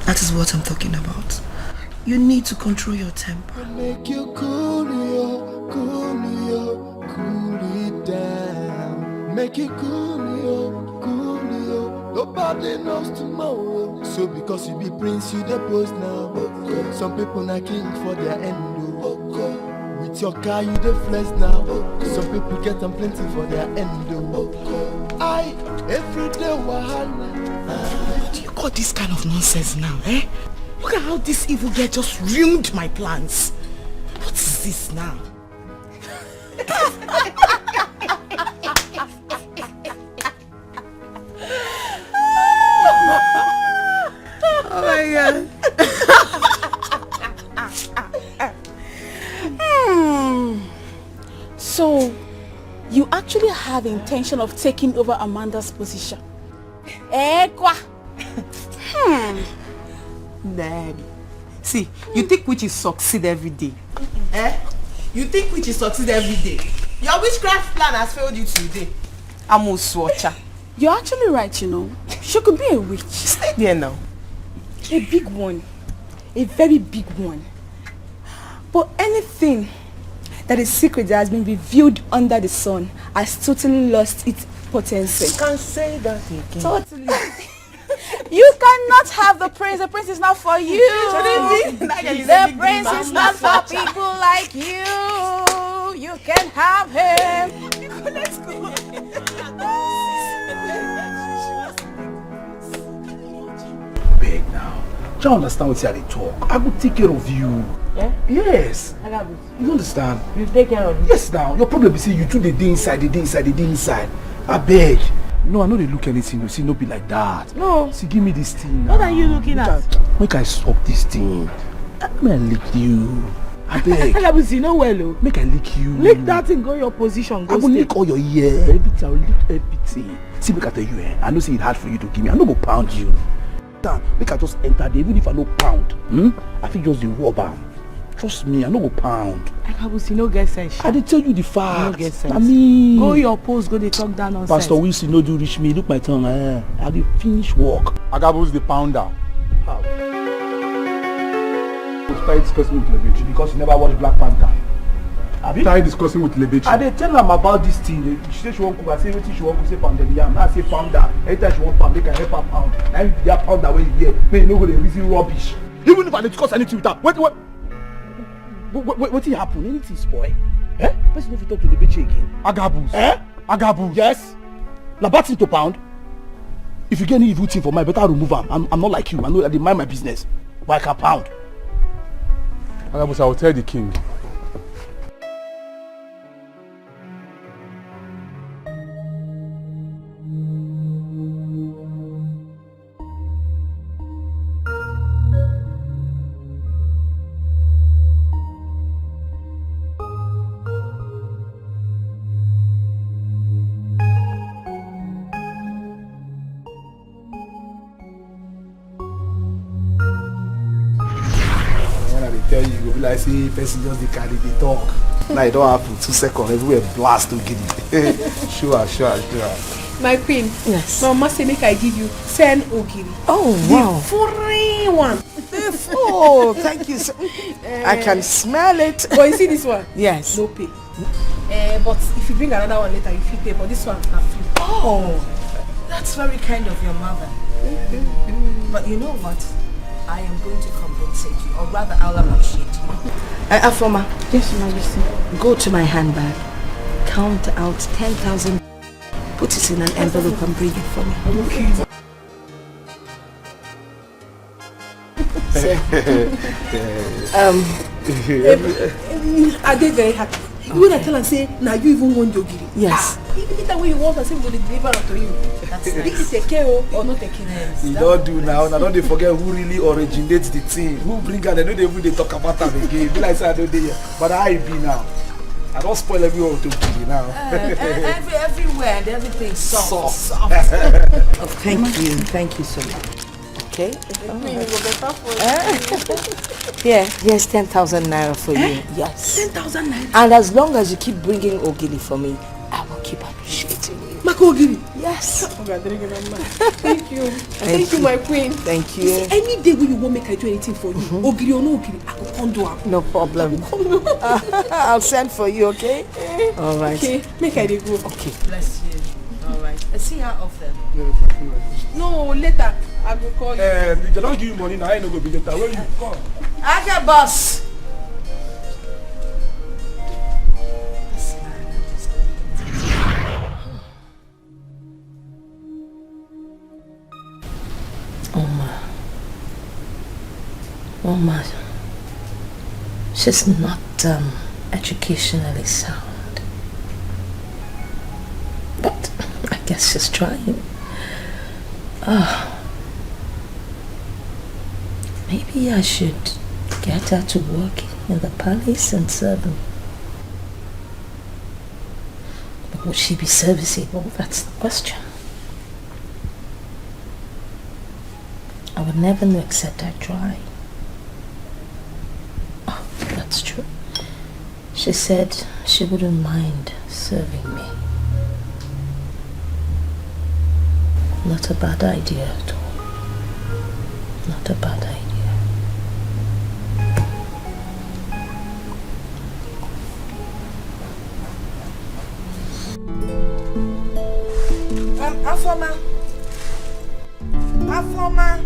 That is what I'm talking about. You need to control your temper. Make you cool it down. Make you cool. Nobody knows tomorrow. So because you be prince, you depose now. Some people not king for their end. With your car, you the flex now. Some people get them plenty for their end. I every day wahala. Do you call this kind of nonsense now, eh? Look at how this evil girl just ruined my plans. What is this now? Oh my God. So, you actually have the intention of taking over Amanda's position? Daddy. See, you think witches succeed every day? Eh? You think witches succeed every day? Your witchcraft plan has failed you today. Amos watcher. You're actually right, you know. She could be a witch. Stay there now. A big one. A very big one. But anything that is secret that has been revealed under the sun has totally lost its potency. You can't say that again. Totally. You cannot have the prince. The prince is not for you. The prince is not for people like you. You can have him. Let's go. Beg now. Do you understand what they talk? I will take care of you. Yeah? Yes. You understand? You take care of me? Yes now. Your problem is you two the day inside. I beg. No, I know they look anything. You see, no be like that. No. See, give me this thing now. What are you looking at? Make I stop this thing. May I lick you. I beg. You know well, make I lick you. Lick that thing, go your position. Go I will lick all your ear. Everything. I will lick everything. See, make I tell you, I know say it's hard for you to give me. I no go pound you. Make I just enter there. Even if I no pound, I think just the rubber. Trust me, I no go pound. You no get sense. I did tell you the fact. You no get sense. I mean, go your post, go they talk down on Pastor Wilson no do reach me. Look my tongue. I did finish work. Agabus the pounder. How? Started discussing with Lebechi because he never watched Black Panther. Started discussing with Lebechi. I did tell him about this thing. She said she won't cook. I say everything she won't cook. Say pounded yam. I say pounder. Anytime she won't pound, they can help her pound. And they are pounder when you hear. Man, you no go dey reason rubbish. Even if I discuss anything with her, what happen? Anything spoil? Eh? Person if you talk to Lebechi again. Agabus. Eh? Agabus. Yes. Labatin to pound. If you get any evil thing for me, better remove am. I'm not like you. I know that they mind my business. But I can pound. Agabus, I will tell the king. Tell you, go be like say person just dey carry the talk. Now it don't happen 2 seconds, everywhere blast to get it. Sure. My queen. Yes. Mama say make I give you 10 ogiri. Oh wow. The free one. Oh, thank you. I can smell it. But you see this one? Yes. No pay. But if you bring another one later, you feel pay. But this one are free. Oh, that's very kind of your mother. But you know what? I am going to compensate you, or rather I'll appreciate you. Afoma. Yes, Majesty. Go to my handbag, count out 10,000, put it in an envelope and bring it for me. Okay. Are they very happy? When I tell and say, now you even want yogiri. Yes. Even that way you want, I say we will deliver it to you. This is a KO or not a KO. You don't do now. Now don't they forget who really originates the thing. Who bring her? They know they even they talk about them again. Be like say I don't dey here. But I be now. I don't spoil everyone to be now. Everywhere and everything soft. Soft. Oh, thank you so much. Okay? Yeah, here's 10,000 naira for you. Yes. 10,000 naira? And as long as you keep bringing Ogili for me, I will keep appreciating you. Mako Ogili? Yes. Thank you. Thank you, my queen. Thank you. See, any day when you won't make I do anything for you, Ogili or no Ogili, I will come do it. No problem. I'll send for you, okay? All right. Okay, make I go. Okay. Bless you. All right. I see how often. No, later. I will call you. They don't give you money now. I ain't no go be later. Where you come? Aga boss. Oma, she's not educationally sound, but I guess she's trying. Maybe I should get her to work in the palace and serve him. But would she be serviceable? That's the question. I would never know except I try. Oh, that's true. She said she wouldn't mind serving me. Not a bad idea at all. Not a bad idea. Afoma. Afoma.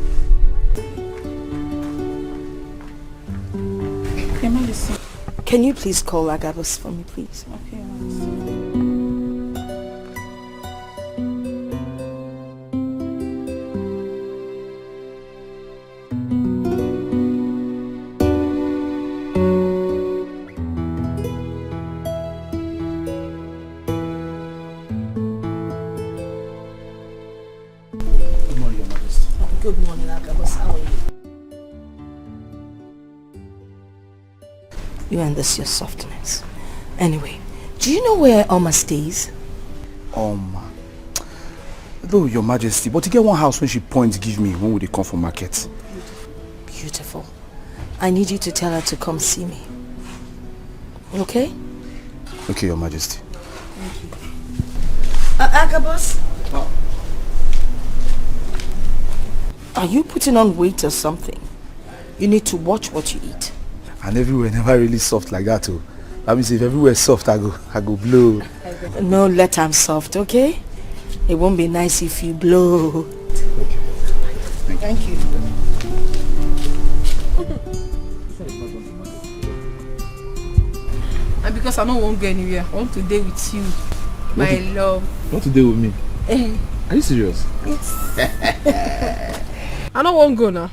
Can you please call Agabus for me, please? Okay, Good morning, Your Majesty. Good morning, Agabus. How are you? You and this your softness. Anyway, do you know where Oma stays? Oma. Though, Your Majesty, but to get one house when she points give me, when would they come for market? Beautiful. I need you to tell her to come see me. Okay? Okay, Your Majesty. Agabus? Are you putting on weight or something? You need to watch what you eat. And everywhere never really soft like that too. That means if everywhere is soft, I go blow. No, let am soft, okay? It won't be nice if you blow. Okay. Thank you. And because I don't want to go anywhere, I want to stay with you, my love. You want to deal with me? Are you serious? Yes. I don't want to go now.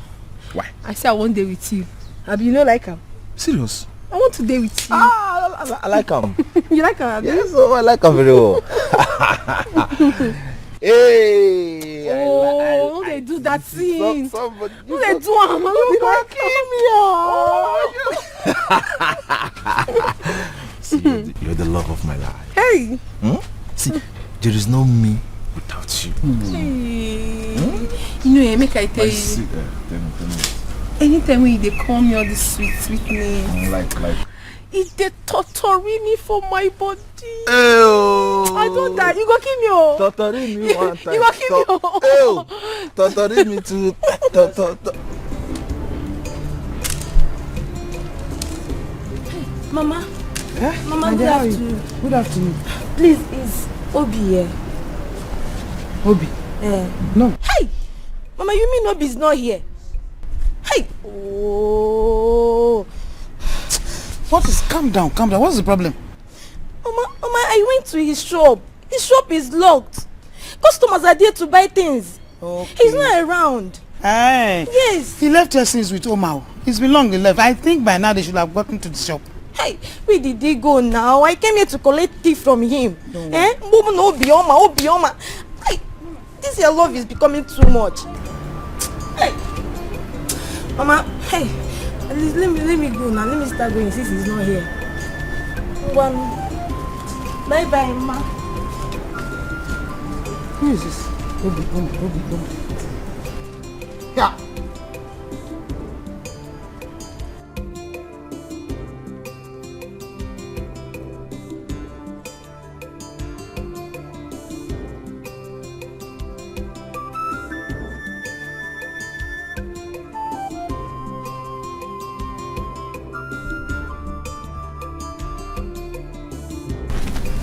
Why? I say I want to stay with you. Abi, you know like him? Serious? I want to stay with you. I like him. You like him? Yes, oh, I like him very well. Hey! Oh, they do that thing. Somebody, No, they do am. See, you're the love of my life. Hey. See, there is no me without you. Hey. You know, make I tell you. Tell me. Anytime when they call me all this sweet name, Like. it they torturing for my body. Ew. I don't die. You go kill me, oh. Torturing me one time. You go kill me, oh. Ew. Torturing me too. Mama. Eh? Mama, good afternoon. Good afternoon. Please, is Obi here? Obi? No. Hey! Mama, you mean Obi is not here? Hey! Oh. What is... Calm down. What's the problem? Mama, I went to his shop. His shop is locked. Customers are there to buy things. Okay. He's not around. Hey. Yes. He left here since with Omar. It's been long he left. I think by now they should have gotten to the shop. Hey, where did he go now? I came here to collect tea from him. Eh? Obioma. Hey, this your love is becoming too much. Hey. Mama, hey. At least let me go now. Let me start going since he's not here. One. Bye, Ma. Who is this? Obi. Yeah.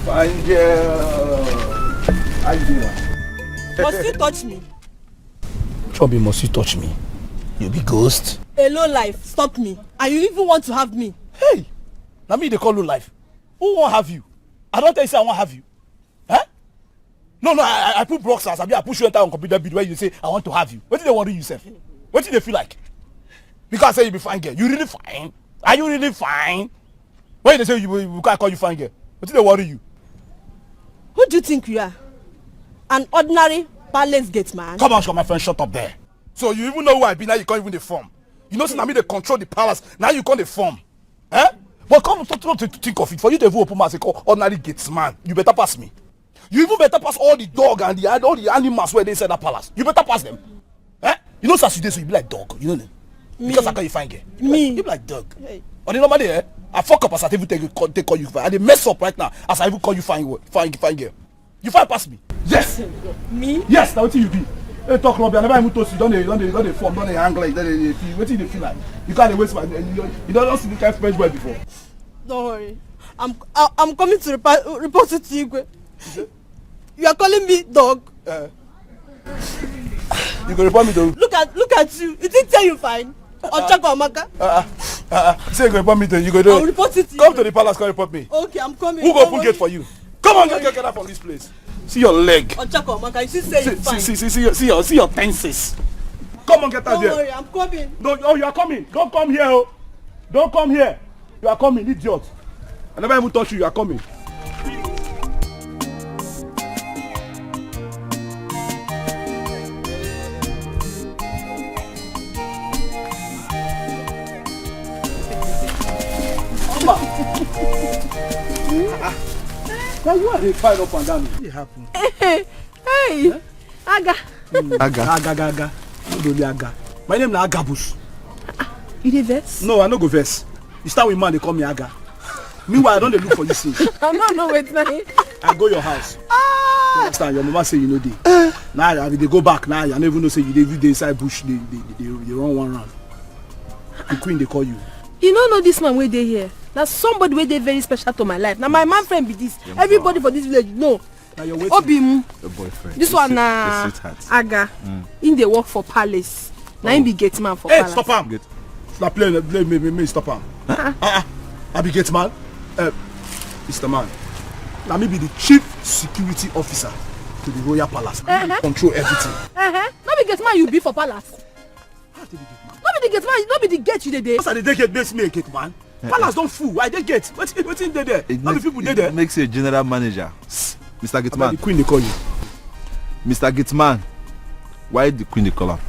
Fine girl. How you doing? Must you touch me? Chubby, must you touch me? You be ghost. A low life, stop me. And you even want to have me. Hey, now me they call low life. Who won't have you? I don't tell you say I won't have you. Huh? No, I put boxers. I push you enter on computer bid where you say I want to have you. What did they worry yourself? What did they feel like? Because I say you be fine girl. You really fine? Are you really fine? Why they say you can't call you fine girl? What did they worry you? Who do you think you are? An ordinary palace gate man? Come on, my friend, shut up there. So you even know who I be now, you can't even the form. You know, since I mean they control the palace, now you can't the form. Eh? But come to think of it, for you to even open mouth and say, ordinary gates man, you better pass me. You even better pass all the dog and all the animals where they inside that palace. You better pass them. Eh? You know, Saturday, so you be like dog, you know them? Because I call you fine girl. You be like dog. Hey. On the normal day, eh? I fuck up as I even take call you fine. I dey mess up right now as I even call you fine girl. You fine pass me? Yes. Me? Yes, now what you be? Hey, talk rubbish. I never even told you. Don't they form, don't they hang like that? What do you feel like? You can't waste my. You don't see the kind of French boy before. Don't worry. I'm coming to report it to you. You are calling me dog. You go report me to. Look at you. You didn't tell you fine. Or check on Maka. Say you go report me to. You go do. I'll report it to you. Come to the palace. Come report me. Okay, I'm coming. Who go open gate for you? Come on, get out from this place. See your leg. Or check on Maka. You should say it's fine. See your tenses. Come on, get out there. Don't worry, I'm coming. No, oh, you are coming. Don't come here, oh. Don't come here. You are coming, idiot. I never even touch you. You are coming. Now you are the fight up and down. What happened? Hey, Aga. Aga. Aga. My name is Agabus. You dey vex? No, I no go vex. You start with man, they call me Aga. Meanwhile, I don't look for you since. I'm not waiting. I go your house. You understand? Your mama say you know dey. Now they go back. Now I don't even know say you dey inside bush. They run one round. The queen they call you. You don't know this man where they here. That's somebody where they very special to my life. Now my man friend be this. Everybody for this village know. Obim. Your boyfriend. This one na Aga. In the work for palace. Now him be gate man for palace. Hey, stop him. Stop playing me stop him. I be gate man. Mr. Man. Now me be the chief security officer to the royal palace. Control everything. Not be gate man you be for palace. Not be the gate man. Not be the gate you dey. Because I dey gate makes me a gate man. Palace don't fool. I dey get. What's in there? How many people there? It makes you a general manager. Mr. Gitman. The queen they call you. Mr. Gitman. Why the queen they call him?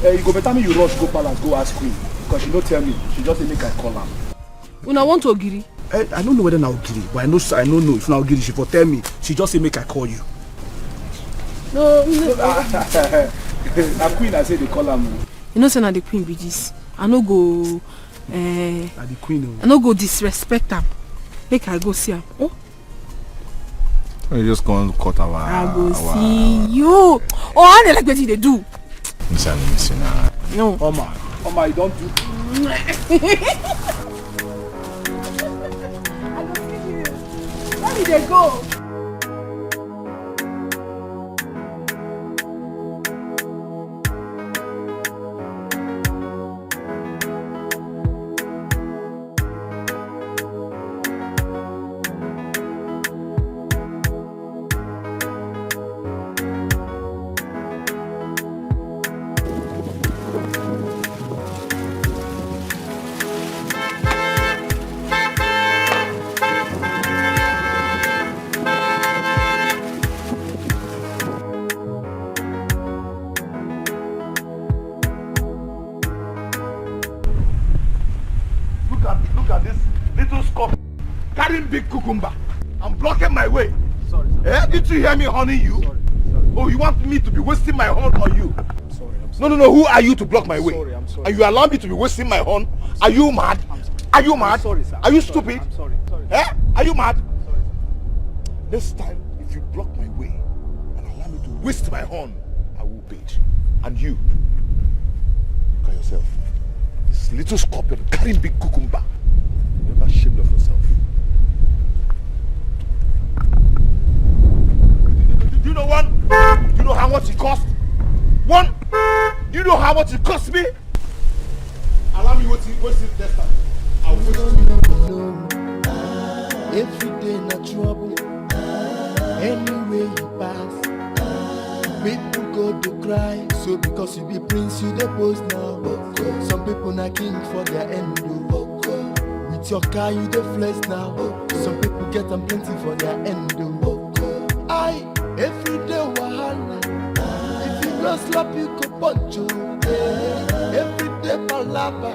You go better me you rush go palace go ask queen because she don't tell me. She just say make I call her. Una want to Ogiri? I don't know whether na Ogiri, but I don't know if na Ogiri. She for tell me. She just say make I call you. No. Na queen I say they call her. You know say na the queen be this. I no go. Na the queen. I no go disrespect am. Make I go see am. Oh. You just go and cut our. I go see you. Oh, I don't like what they do. Listen now. No. Oma, you don't do. I go see you. Where did they go? Big cucumber. I'm blocking my way. Sorry. Did you hear me honey you? Sorry. Oh, you want me to be wasting my horn on you? I'm sorry. No. Who are you to block my way? I'm sorry. And you allow me to be wasting my horn? Are you mad? Are you mad? Sorry, sir. Are you stupid? I'm sorry. Are you mad? Sorry. This time, if you block my way and allow me to waste my horn, I will bait. And you, look at yourself. This little scorpion carrying big cucumber. You're not ashamed of yourself. cost? One, you know how much it cost me? Allow me what's it this time. I'll wait no. Every day na trouble. Anywhere you pass, people go to cry. So because you be prince, you the post now. Some people na king for their end. With your car, you the flex now. Some people get them plenty for their end. I every day wahala. If you no slap, you go punch you. Every day palava.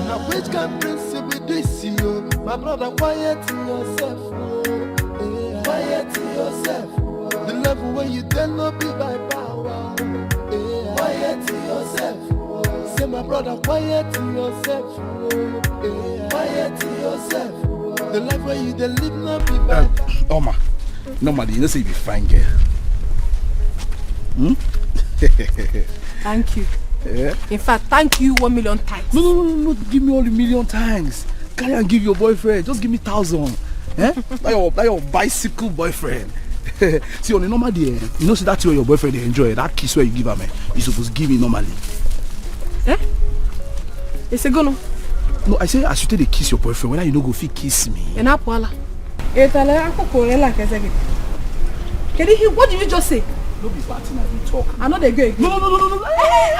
Now which can prince you be this you? My brother, quiet yourself. Quiet yourself. The level where you tell not be by power. Quiet yourself. Say my brother, quiet yourself. Quiet yourself. The life where you live not be by power. Oma, normally you know say you be fine girl. Thank you. Yeah. In fact, thank you 1 million times. No, give me all the million times. Carry and give your boyfriend. Just give me 1,000. Eh? That your bicycle boyfriend. See, on a normal day, you know, see that's where your boyfriend they enjoy. That kiss where you give him, you supposed to give me normally. Eh? It's a go. No, I say I should take the kiss your boyfriend. When you no go fit kiss me. And Apuala. What did you just say? Don't be batting at me talk. I know they go. No. Hey,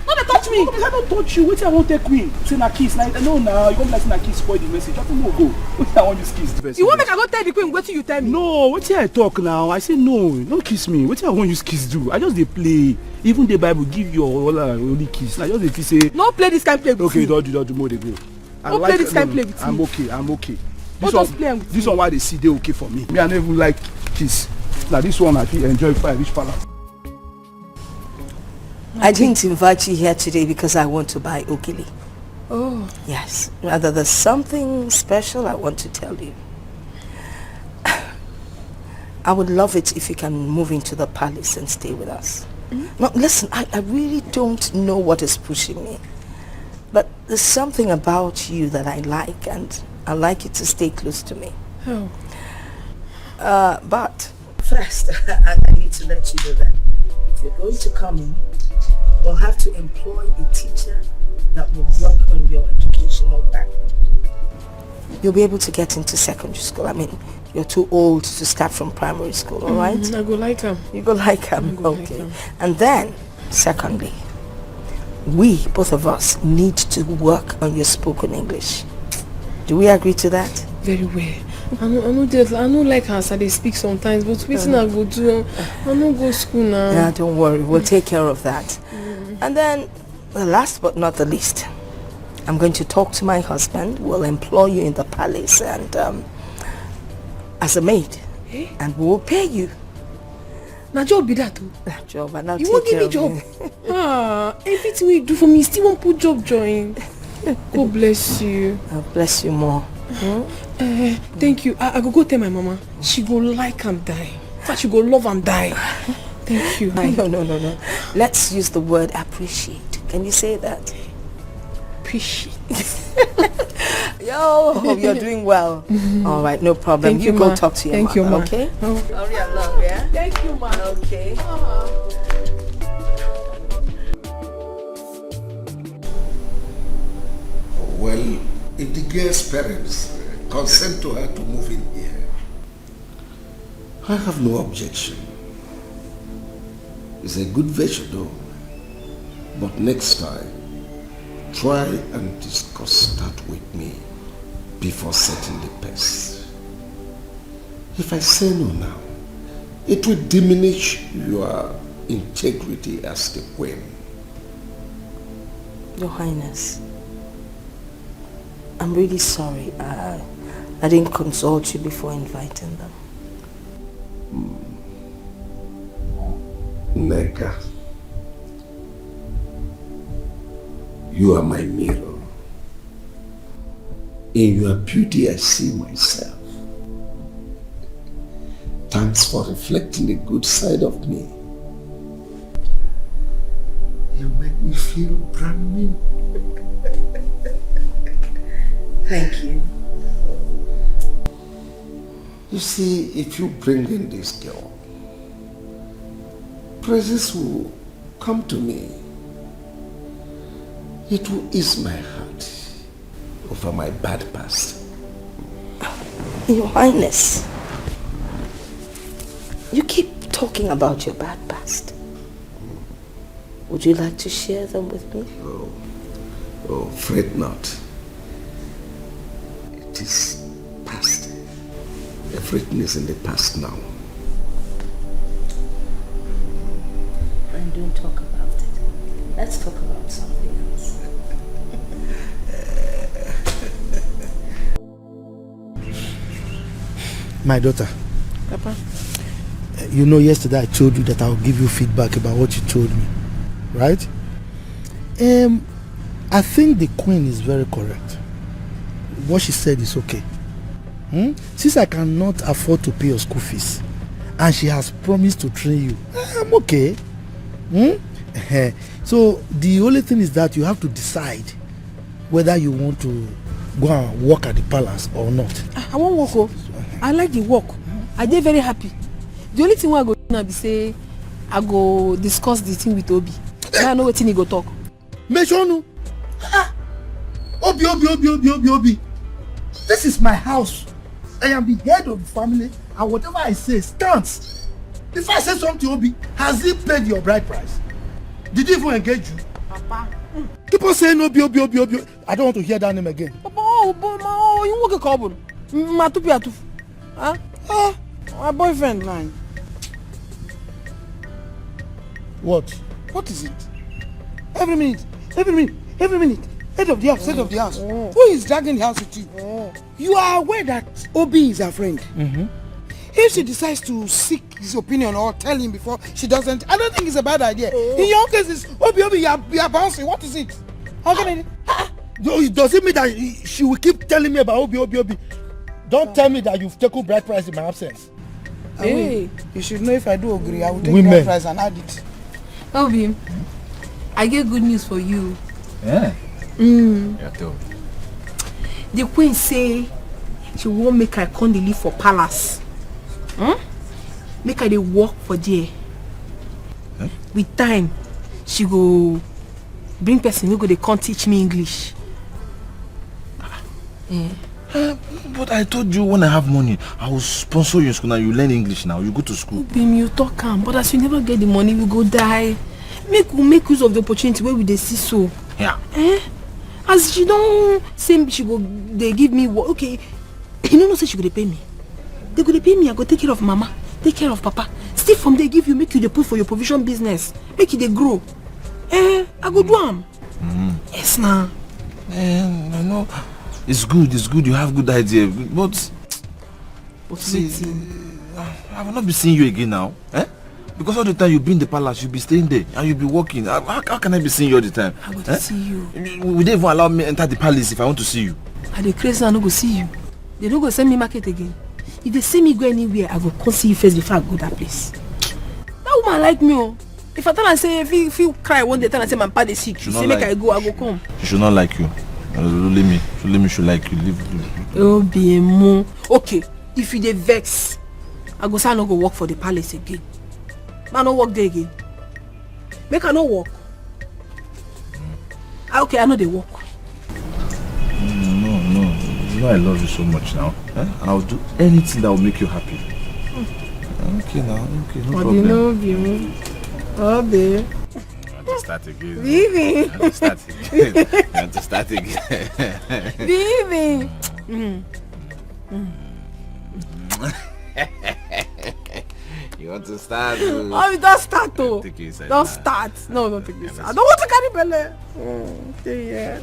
don't touch me. I don't touch you. Wait till I won't take me. Say na kiss. Now you come like say na kiss spoil the message. I don't know go. Wait till I want you kiss first. You want make I go tell the queen? Wait till you tell me. No, wait till I talk now. I say no. Don't kiss me. Wait till I want you kiss do. I just dey play. Even the Bible give you only kiss. Now just dey say. No play this kind of play with okay, me. don't do more. They go. Don't play this kind of play with me. I'm okay. This one why they see they okay for me. Me I don't even like kiss. Now this one I feel enjoy if I reach palace. I didn't invite you here today because I want to buy ogili. Oh. Yes. Rather, there's something special I want to tell you. I would love it if you can move into the palace and stay with us. Mm-hmm. Now, listen, I really don't know what is pushing me. But there's something about you that I like, and I like you to stay close to me. Oh. But first, I need to let you know that if you're going to come in, we'll have to employ a teacher that will work on your educational background. You'll be able to get into secondary school. I mean, you're too old to start from primary school, all right? I go like him. You go like him? Okay. And then, secondly, we, both of us, need to work on your spoken English. Do we agree to that? Very well. I know like how they speak sometimes, but waiting I go do. I no go school now. Yeah, don't worry. We'll take care of that. And then, last but not the least, I'm going to talk to my husband. We'll employ you in the palace and as a maid, and we will pay you. Now job be that too. Job, and I'll you won't give me job. Everything we do for me, still won't put job join. God bless you. I'll bless you more. Thank you. I go tell my mama. She go like and die. In fact, she go love and die. Thank you. No. Let's use the word appreciate. Can you say that? Appreciate. Yo, hope you're doing well. All right, no problem. Thank you, go ma. talk to your Thank you, ma. okay? Oh. Hurry along, yeah? Thank you, ma. Okay. Well, if the girl's parents consent to her to move in here, I have no objection. It's a good venture though. But next time, try and discuss that with me before setting the pace. If I say no now, it will diminish your integrity as the queen. Your Highness, I'm really sorry. I didn't consult you before inviting them. Nneka, you are my mirror. In your beauty I see myself. Thanks for reflecting the good side of me. You make me feel brand new. Thank you. You see, if you bring in this girl, praises will come to me. It will ease my heart over my bad past. Your Highness, you keep talking about your bad past. Would you like to share them with me? Oh, fret not. It is past. Everything is in the past now. And don't talk about it. Let's talk about something else. My daughter, Papa. You know yesterday I told you that I'll give you feedback about what you told me, right? I think the queen is very correct. What she said is okay. Since I cannot afford to pay your school fees and she has promised to train you, I'm okay. So the only thing is that you have to decide whether you want to go and work at the palace or not. I won't work. Oh. I like the work. I dey very happy. The only thing I go do now be say I go discuss the thing with Obi. Now I know wetin he go talk. Meshonu. Obi. This is my house. I am the head of the family, and whatever I say stands. If I say something to Obi, has he paid your bride price? Did he even engage you? Papa. Keep on saying Obi. I don't want to hear that name again. Papa, you work a couple. Matupi atu. Huh? My boyfriend, man. What? What is it? Every minute. Head of the house. Who is dragging the house with you? You are aware that Obi is her friend. If she decides to seek his opinion or tell him before she doesn't, I don't think it's a bad idea. In your case, it's Obi, you are bouncing. What is it? How can I? Does it mean that she will keep telling me about Obi? Don't tell me that you've taken bride price in my absence. Hey, you should know if I do agree, I will take Women. bride price and add it. Obi, I get good news for you. Yeah. Yeah, the queen say she won't make her come dey live for palace. Make her dey work for there. With time, she go bring person who go dey come teach me English. But I told you when I have money, I will sponsor you in school. Now you learn English now. You go to school. Bim, you talk am, but as you never get the money, we go die. Make use of the opportunity where we dey see so. Yeah. As she don't say she go, they give me work. Okay, you know say she go dey pay me. They go dey pay me. I go take care of mama, take care of papa. Still from they give you, make you dey put for your provision business, make you dey grow. I go do am. Yes, now. I know. It's good. You have good idea, but see, I will not be seeing you again now. Because all the time you be in the palace, you'll be staying there and you'll be working. How can I be seeing you all the time? I go to see you. Would they even allow me enter the palace if I want to see you? I dey crazy, I no go see you. They no go send me market again. If they send me go anywhere, I go come see you first before I go that place. That woman like me, oh. If I tell her say if you cry one day, tell her say my papa dey sick, she say make I go come. She should not like you. Let me should like you. Leave. Oh, be mo. Okay, if you dey vex, I go say I no go work for the palace again. I no work there again. Make I no work. Okay, I know they work. No. You know I love you so much now. I'll do anything that will make you happy. Okay now. Okay, no problem. You know, Bimi. Oh, babe. I have to start again. Bimi. I have to start again. Bimi. You want to start? Oh, don't start though. Don't start. No, don't take this. I don't want to carry belly. Okay,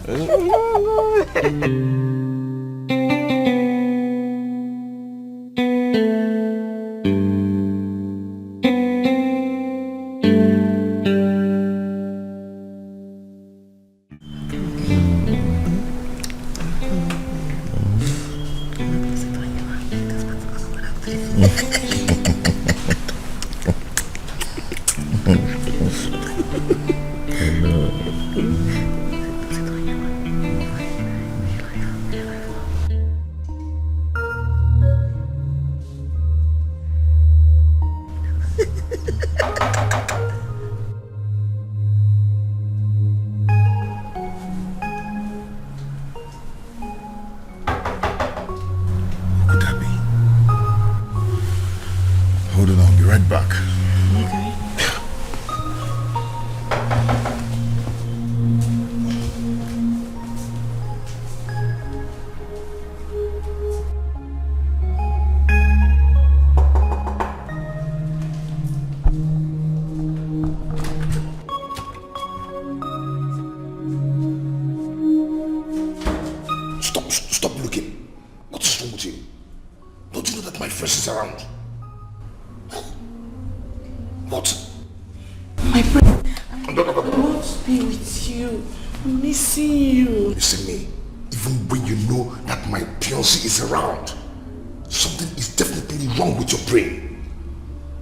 is around. What? My friend, I want to be with you. I'm missing you. Listen me, even when you know that my fiancé is around, something is definitely wrong with your brain.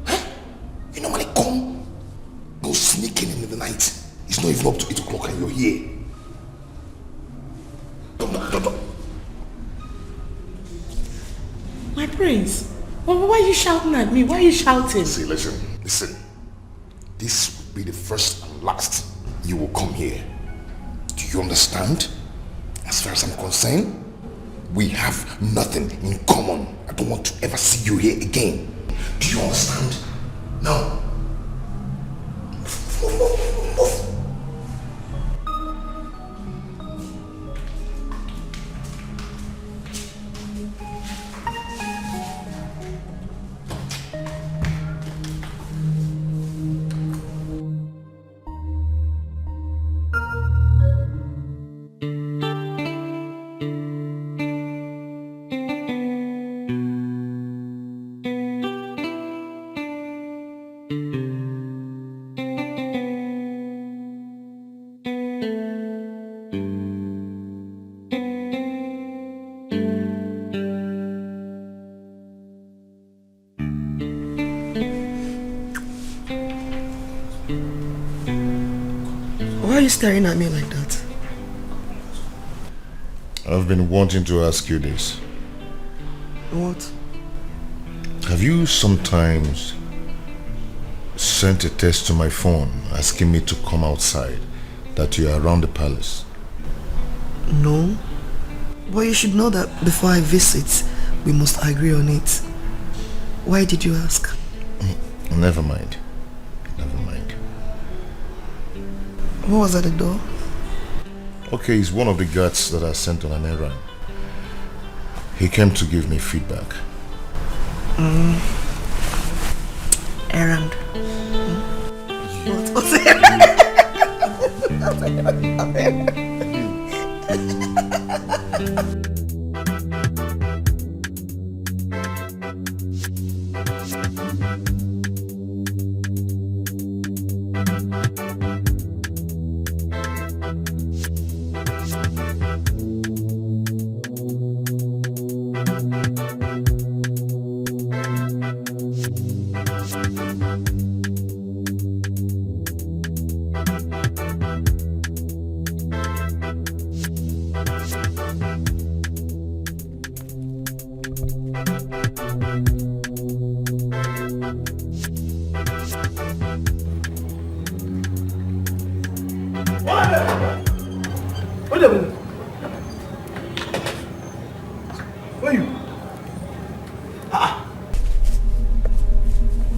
Huh? You normally go sneaking in the night. It's not even up to 8 o'clock and you're here. Don't. My prince, why are you shouting at me? Why are you shouting? See, listen. This will be the first and last you will come here. Do you understand? As far as I'm concerned, we have nothing in common. I don't want to ever see you here again. Do you understand? No. Move. Why are you staring at me like that? I've been wanting to ask you this. What? Have you sometimes sent a text to my phone asking me to come outside, that you are around the palace? No. But you should know that before I visit, we must agree on it. Why did you ask? Never mind. Who was at the door? Okay, he's one of the guards that I sent on an errand. He came to give me feedback. Errand. What's errand?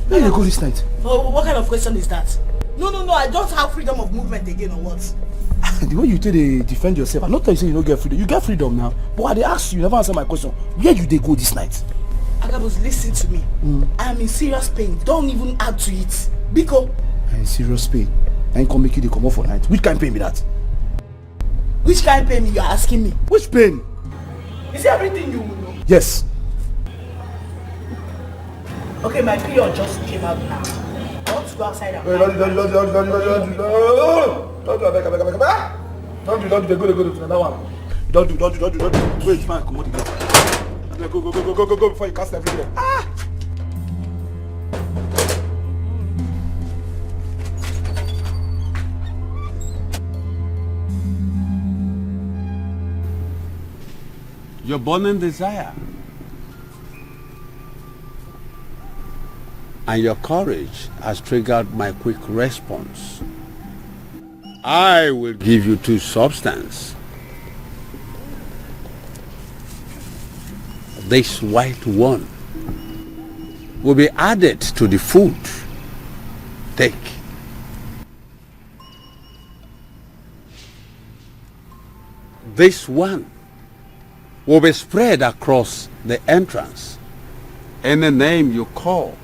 Where you go this night? Oh, what kind of question is that? No, I don't have freedom of movement again or what? The way you tell they defend yourself, I'm not telling you say you don't get freedom. You get freedom now. But I dey ask you, never answer my question. Where you dey go this night? Agabus, listen to me. I am in serious pain. Don't even add to it. Biko. I'm in serious pain. I ain't come make you dey come off for night. Which kind of pain be that? Which kind of pain you are asking me? Which pain? Is it everything you will know? Yes. Okay, my period just came out now. I want to go outside and... Don't do, go to another one. Don't do. Wait, man, come on, go before you cast everywhere. Your burning desire and your courage has triggered my quick response. I will give you 2 substances. This white one will be added to the food. Take. This one will be spread across the entrance. Any name you call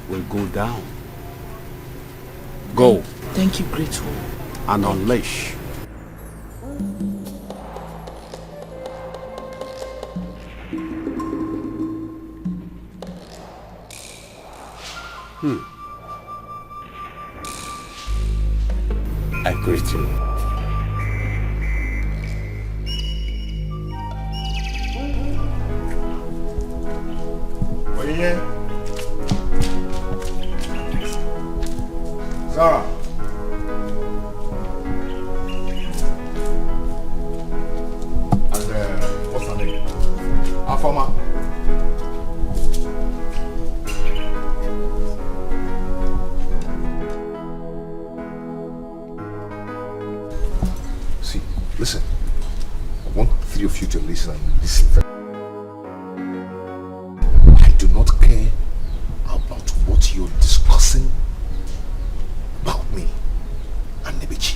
will go down. Go. Thank you, grateful. And unleash. I greet you. Sarah. And what's her name? Afama. See, listen. I want three of you to listen and listen very. I do not care about what you're discussing about me and Nebechi.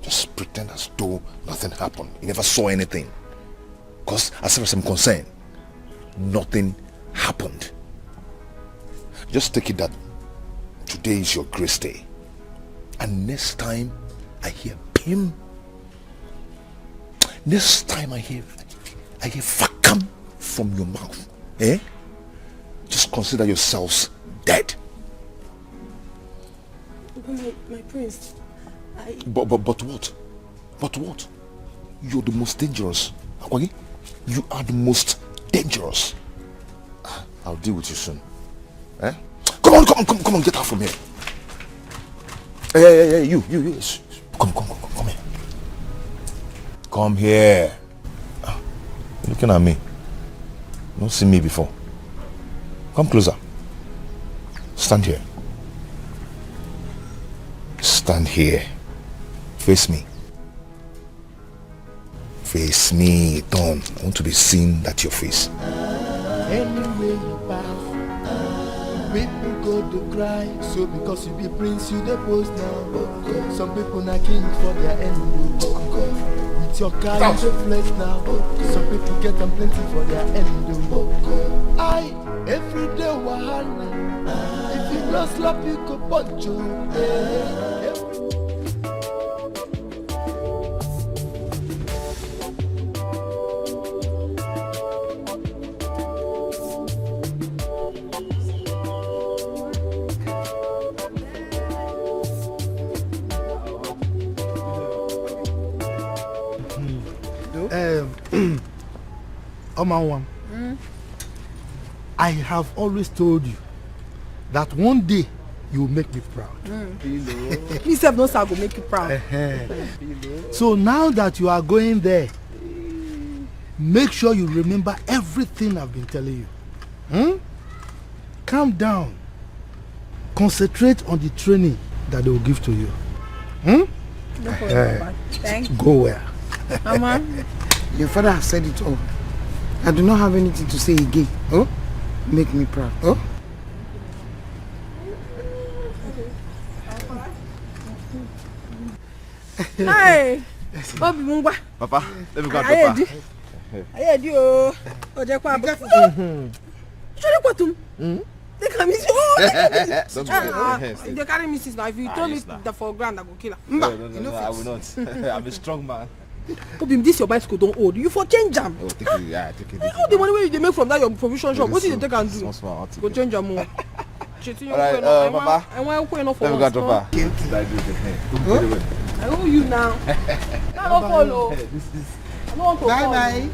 Just pretend as though nothing happened. You never saw anything. Because as far as I'm concerned, nothing happened. Just take it that today is your grace day. And next time I hear Pim, next time I hear Fakam from your mouth, just consider yourselves dead. My prince, But what? But what? You're the most dangerous. Akwagi, you are the most dangerous. I'll deal with you soon. Come on, get out from here. Hey, you. Come here. Come here. You're looking at me. You don't see me before. Come closer. Stand here. Stand here. Face me. Face me, Don. I want to be seen that your face. Anyway you pass, people go to cry. So because you be prince, you the post now. Some people not king for their end. With your car, you the flex now. Some people get them plenty for their end. I every day wahala. If you not slap, you could punch you. Omanwam, I have always told you that one day you will make me proud. Please have no sir go make you proud. So now that you are going there, make sure you remember everything I've been telling you. Calm down. Concentrate on the training that they will give to you. No problem, thank you. Go where? Mama, your father has said it all. I do not have anything to say again. Make me proud. Hi, Bobby Mungwa. Papa, let me go, Papa. I heard you. Oh, Jack, what? They can miss you. They carry Mrs. Now. If you told me the foreground, I go kill her. No, I will not. I'm a strong man. Bobby, this your bicycle don't hold. You for change them. Oh, take it. All the money you make from that your provision shop. What did you take and do? Go change your more. Alright, Papa. I want to go for let me go, Papa. I owe you now. Now don't follow. I don't want to Bye.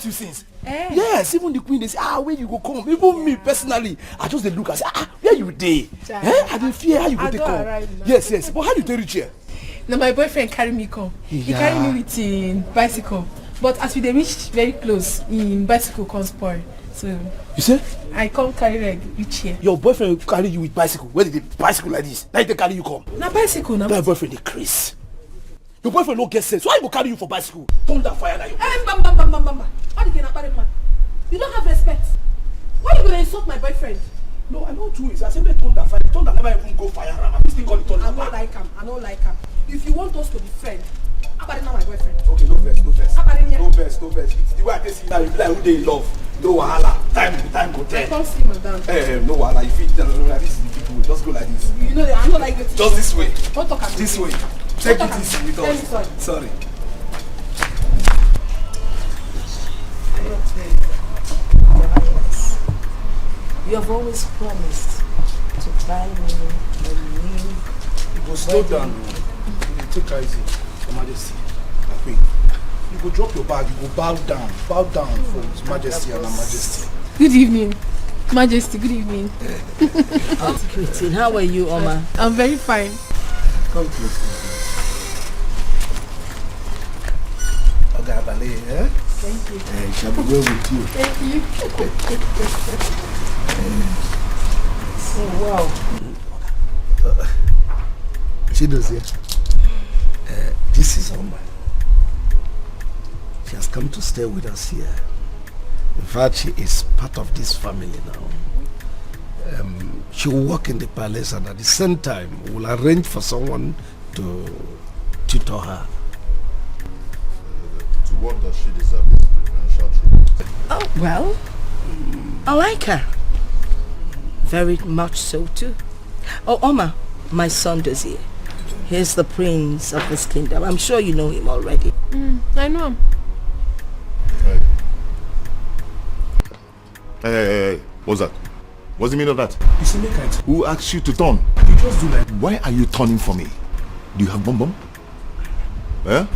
You since. Yes, even the queen they say, where you go come? Even me personally, I just dey look and say, where you dey? I dey fear how you go take come. Yes, but how you take reach here? Now my boyfriend carry me come. He carry me with him bicycle. But as we dey reach very close, him bicycle come spoil. So you say? I come carry reach here. Your boyfriend carry you with bicycle. Where did the bicycle like this? Now they carry you come. Na bicycle na. My boyfriend dey craze. Your boyfriend no get sense. Why he go carry you for bicycle? Turn that fire now. Bam. How the can man? You don't have respect. Why are you gonna insult my boyfriend? No, I know true is. I said they thunder fire. Thunder never even go fire. I'm still calling thunder. I don't like him. I don't like him. If you want us to be friends, Abadi not my boyfriend. Okay, no vex, no vex. Abadi, no vex, no vex. It's the way I can see now. You be like who they love. No wahala. Time go tell. I can't see madam. No wahala. If you like this is the people, just go like this. You know that I'm not like this. Just this way. Don't talk this way. Take it easy with us. Sorry. You have always promised to buy me a new. You go slow down. You take it easy. Your Majesty. You go drop your bag. You go bow down for His Majesty and Her Majesty. Good evening, Majesty. Good evening. Christine, how are you, Oma? I'm very fine. Come close. Okay, Abale, eh? Thank you. Shall we go with you? Thank you. Oh, wow. She knows here. This is Oma. She has come to stay with us here. In fact, she is part of this family now. She will work in the palace, and at the same time, we'll arrange for someone to tutor her. To what does she deserve this preferential treatment? Oh, well, I like her. Very much so, too. Oh, Oma, my son Dozie. He's the prince of this kingdom. I'm sure you know him already. I know him. Hey, what's that? What's the meaning of that? Who asked you to turn? You just do like. Why are you turning for me? Do you have bum? Eh?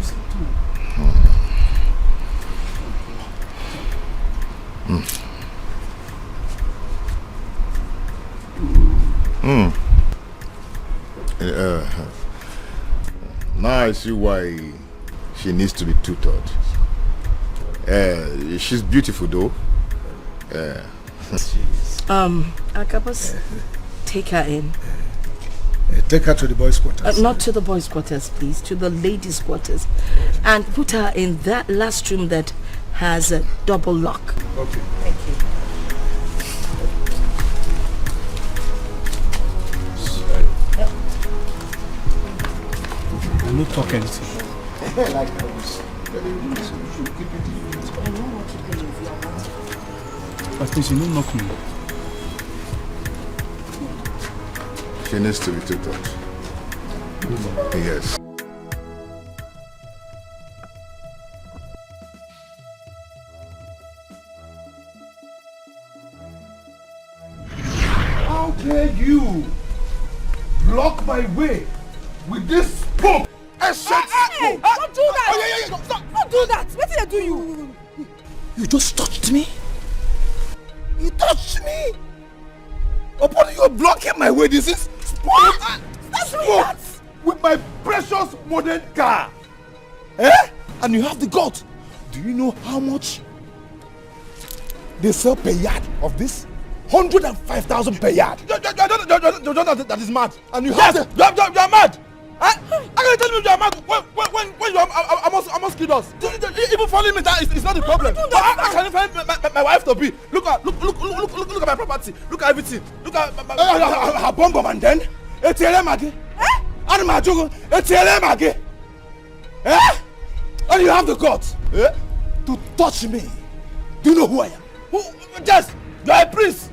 Now I see why she needs to be tutored. She's beautiful though. Agabus, take her in. Take her to the boys' quarters. Not to the boys' quarters, please. To the ladies' quarters. And put her in that last room that has a double lock. Okay. Thank you. I don't talk anything. Like I was telling you, you should keep it in your. I know what to do if you want. But please, you don't knock me. She needs to be tutored. Yes. How dare you block my way with this spook? Don't do that! Don't do that! What did I do you? You just touched me? You touched me? Upon you blocking my way, this is spook! Spook with my precious modern car! Eh? And you have the guts. Do you know how much they sell per yard of this? 105,000 per yard. That is mad. And you have you are mad. I can tell you you are mad when you almost killed us. Even following me, that is not the problem. I can't find my wife to be. Look at my property. Look at everything. Look at her bomb and then ATLM again. And my joke ATLM again. And you have the guts to touch me. Do you know who I am? Yes, you are a priest.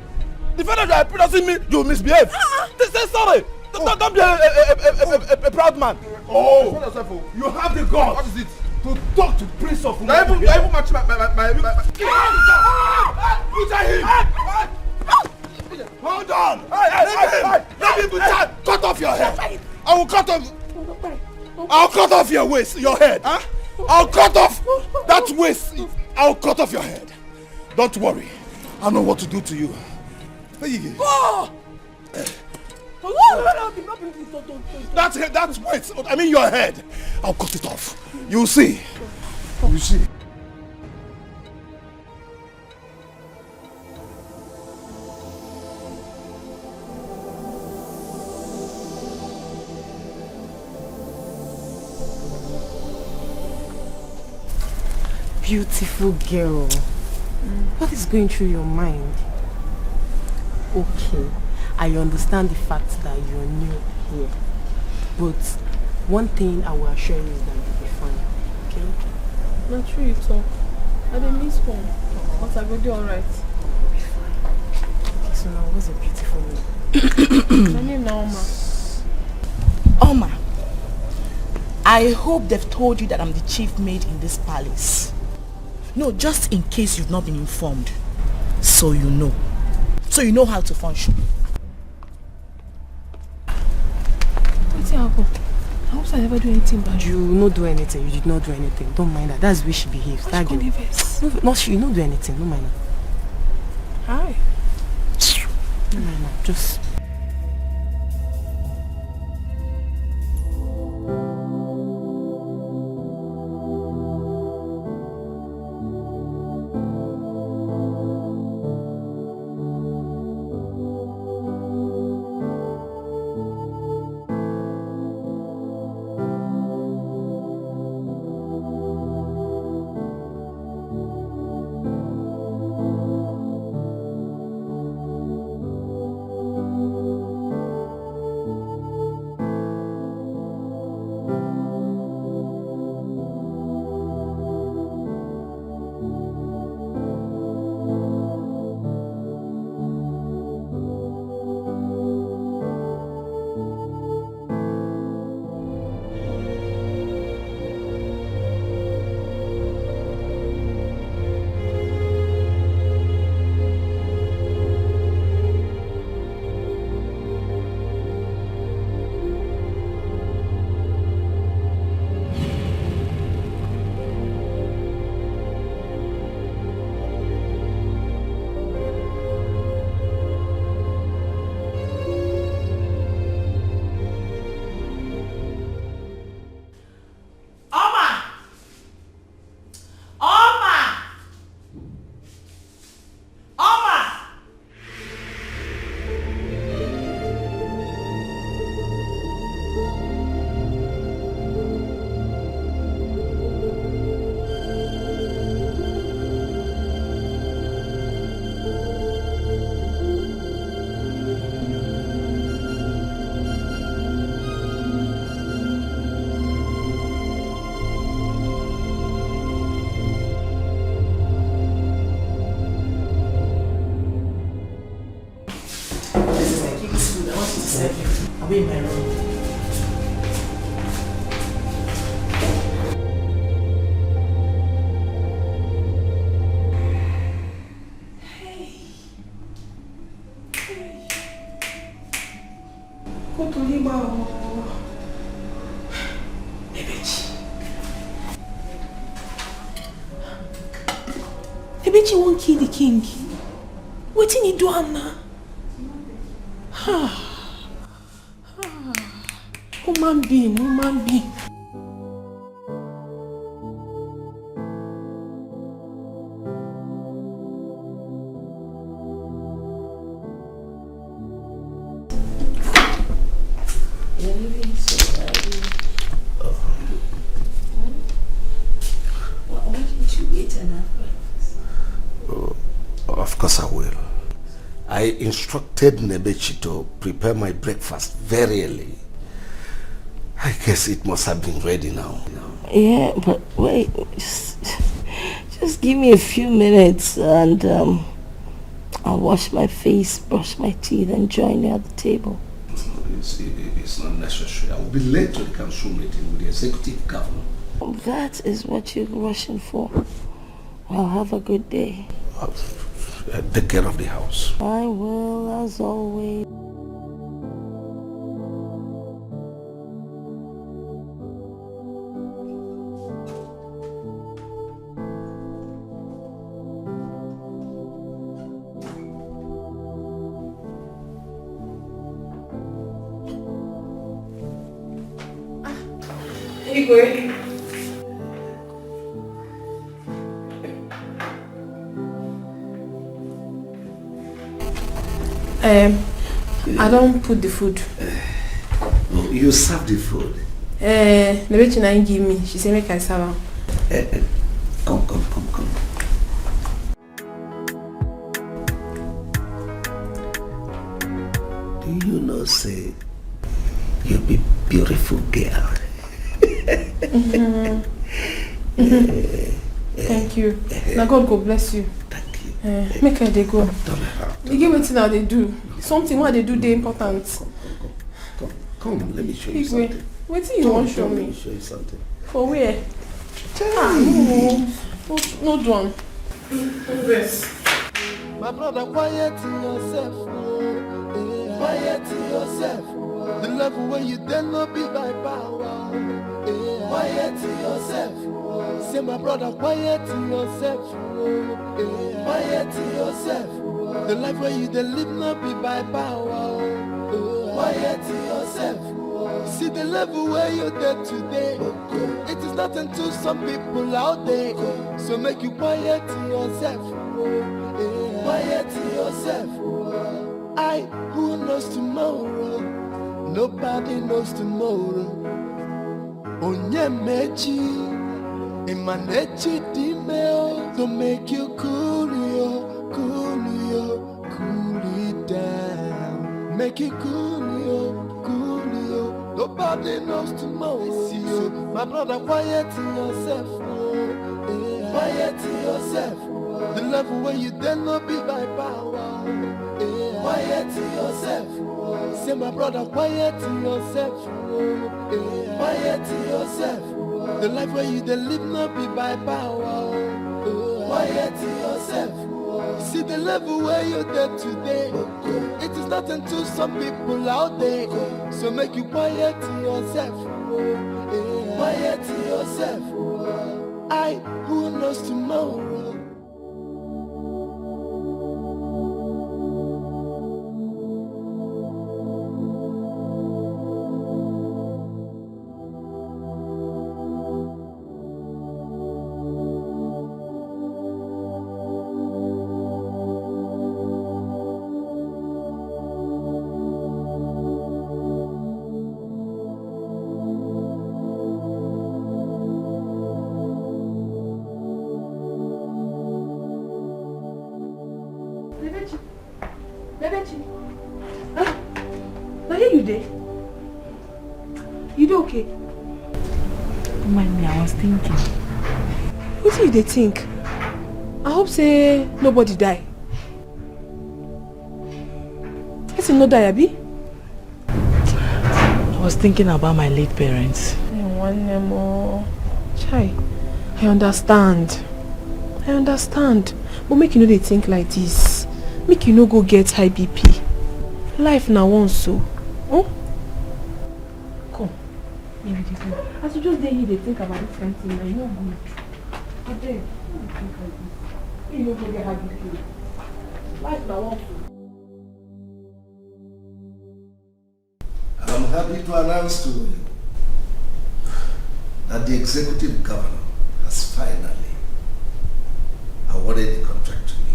The fact that you are a priest doesn't mean you misbehave. Say sorry. Don't be a proud man. Oh, you have the guts. What is it? To talk to Prince of Umu. I even match my Put him. Hold on. Let me cut off your head. I will cut off. I'll cut off your waist, your head. I'll cut off that waist. I'll cut off your head. Don't worry. I know what to do to you. That's waist. I mean your head. I'll cut it off. You'll see. You see. Beautiful girl. What is going through your mind? Okay, I understand the fact that you're new here. But one thing I will assure you is that you'll be fine. Okay? Not true you talk. I didn't miss one. But I will do alright. Okay, so now what's a beautiful name? My name now, Oma. Oma, I hope they've told you that I'm the chief maid in this palace. No, just in case you've not been informed. So you know. So you know how to function. What's happened? I hope I never do anything bad. You not do anything. You did not do anything. Don't mind that. That's the way she behaves. That girl. No, she not do anything. Don't mind her. Hi. Don't mind her. Just... I'll be in my room. Ebechi won't kill the king. Wetin he do am now? Human being. You're leaving so early. Why didn't you eat enough breakfast? Of course I will. I instructed Nebechi to prepare my breakfast very early. I guess it must have been ready now. Yeah, but wait, just give me a few minutes and I'll wash my face, brush my teeth and join you at the table. It's not necessary. I will be late to the council meeting with the executive governor. That is what you're rushing for. Well, have a good day. Take care of the house. I will, as always. Igwe. I don't put the food. You serve the food. Nebechi na give me. She say make I serve am. Come. You know, say, you be beautiful girl. Thank you. Now God go bless you. Thank you. Make her they go. You give me now they do. Something what they do they important. Come, let me show you something. What do you want to show Let me? me show you something. For where? No drum. This. My brother, quiet yourself. Quiet yourself. The level where you dare not be by power. Quiet yourself. Say my brother, quiet yourself. Quiet yourself. The life where you dare live not be by power. Quiet yourself. See the level where you're there today. It is not until some people out there. So make you quiet yourself. Quiet yourself. Who knows tomorrow? Nobody knows tomorrow. Onyemechi, Imanechi Dimeo, to make you cool it down. Make it cool. Nobody knows tomorrow. See you, my brother, quiet yourself. Quiet yourself. The level where you dare not be by power. Quiet yourself. Say my brother, quiet yourself. Quiet yourself. The life where you dare live not be by power. Quiet yourself. See the level where you're there today. It is not until some people out there. So make you quiet yourself. Quiet yourself. Who knows tomorrow? Okay. Don't mind me, I was thinking. What do you think? I hope say nobody die. Yes, no die, Abi? I was thinking about my late parents. Chai, I understand. But make you know they think like this. Make you no go get high BP. Life now once so. Oh? Maybe they go. As you just there here, they think about this kind of thing, and you're good. But then, you think like this. You don't get high BP. Life now once so. I'm happy to announce to you that the executive governor has finally awarded the contract to me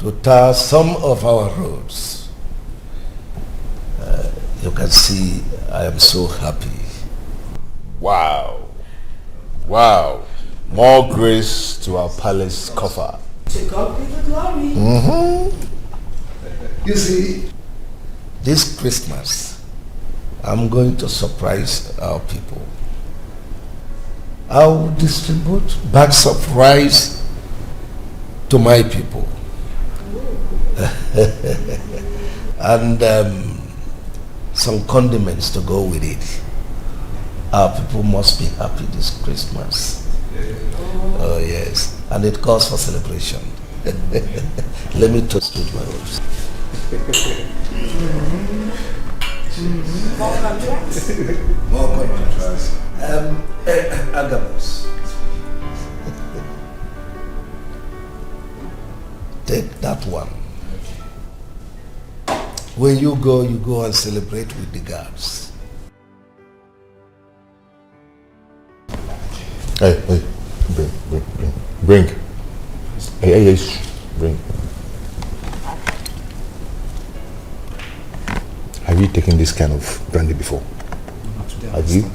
to tar some of our roads. You can see I am so happy. Wow. Wow. More grace to our palace coffer. To God be the glory. You see, this Christmas, I'm going to surprise our people. I will distribute bags of rice to my people. And some condiments to go with it. Our people must be happy this Christmas. Oh yes, and it calls for celebration. Let me toast with my lips. More contracts? More contracts. Agabus. Take that one. When you go and celebrate with the guards. Hey, bring. Hey, bring. Have you taken this kind of brandy before? Have you?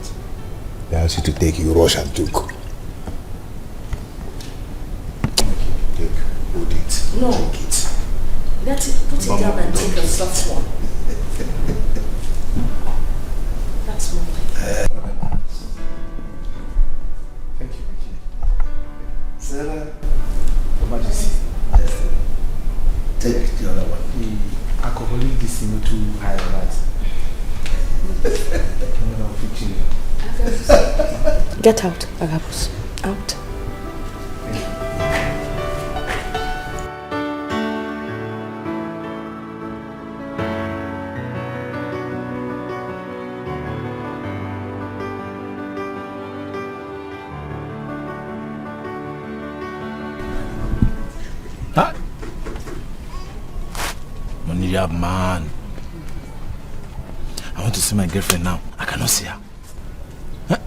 They asked you to take, you rush and took. Take, hold it. No. Take it. Let it, put it down and take a soft one. take the other one. The alcoholic is too high for that. Get out, Agabus. Out. Monira, man. I want to see my girlfriend now. I cannot see her. Huh?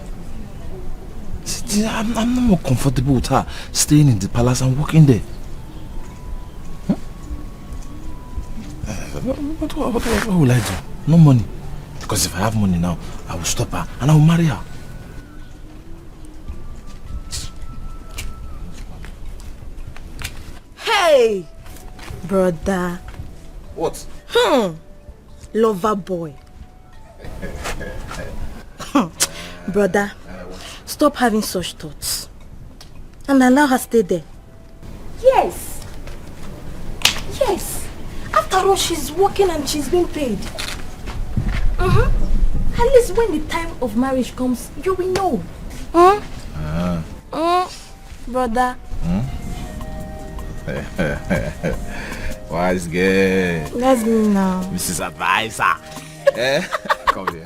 See, I'm not more comfortable with her staying in the palace and working there. Huh? What will I do? No money. Because if I have money now, I will stop her and I will marry her. Hey, brother. What? Lover boy. Brother, stop having such thoughts and allow her stay there. Yes. Yes. After all, she's working and she's being paid. At least when the time of marriage comes, you will know. Brother. Wise girl. That's me now. Mrs. Advisor. Come here.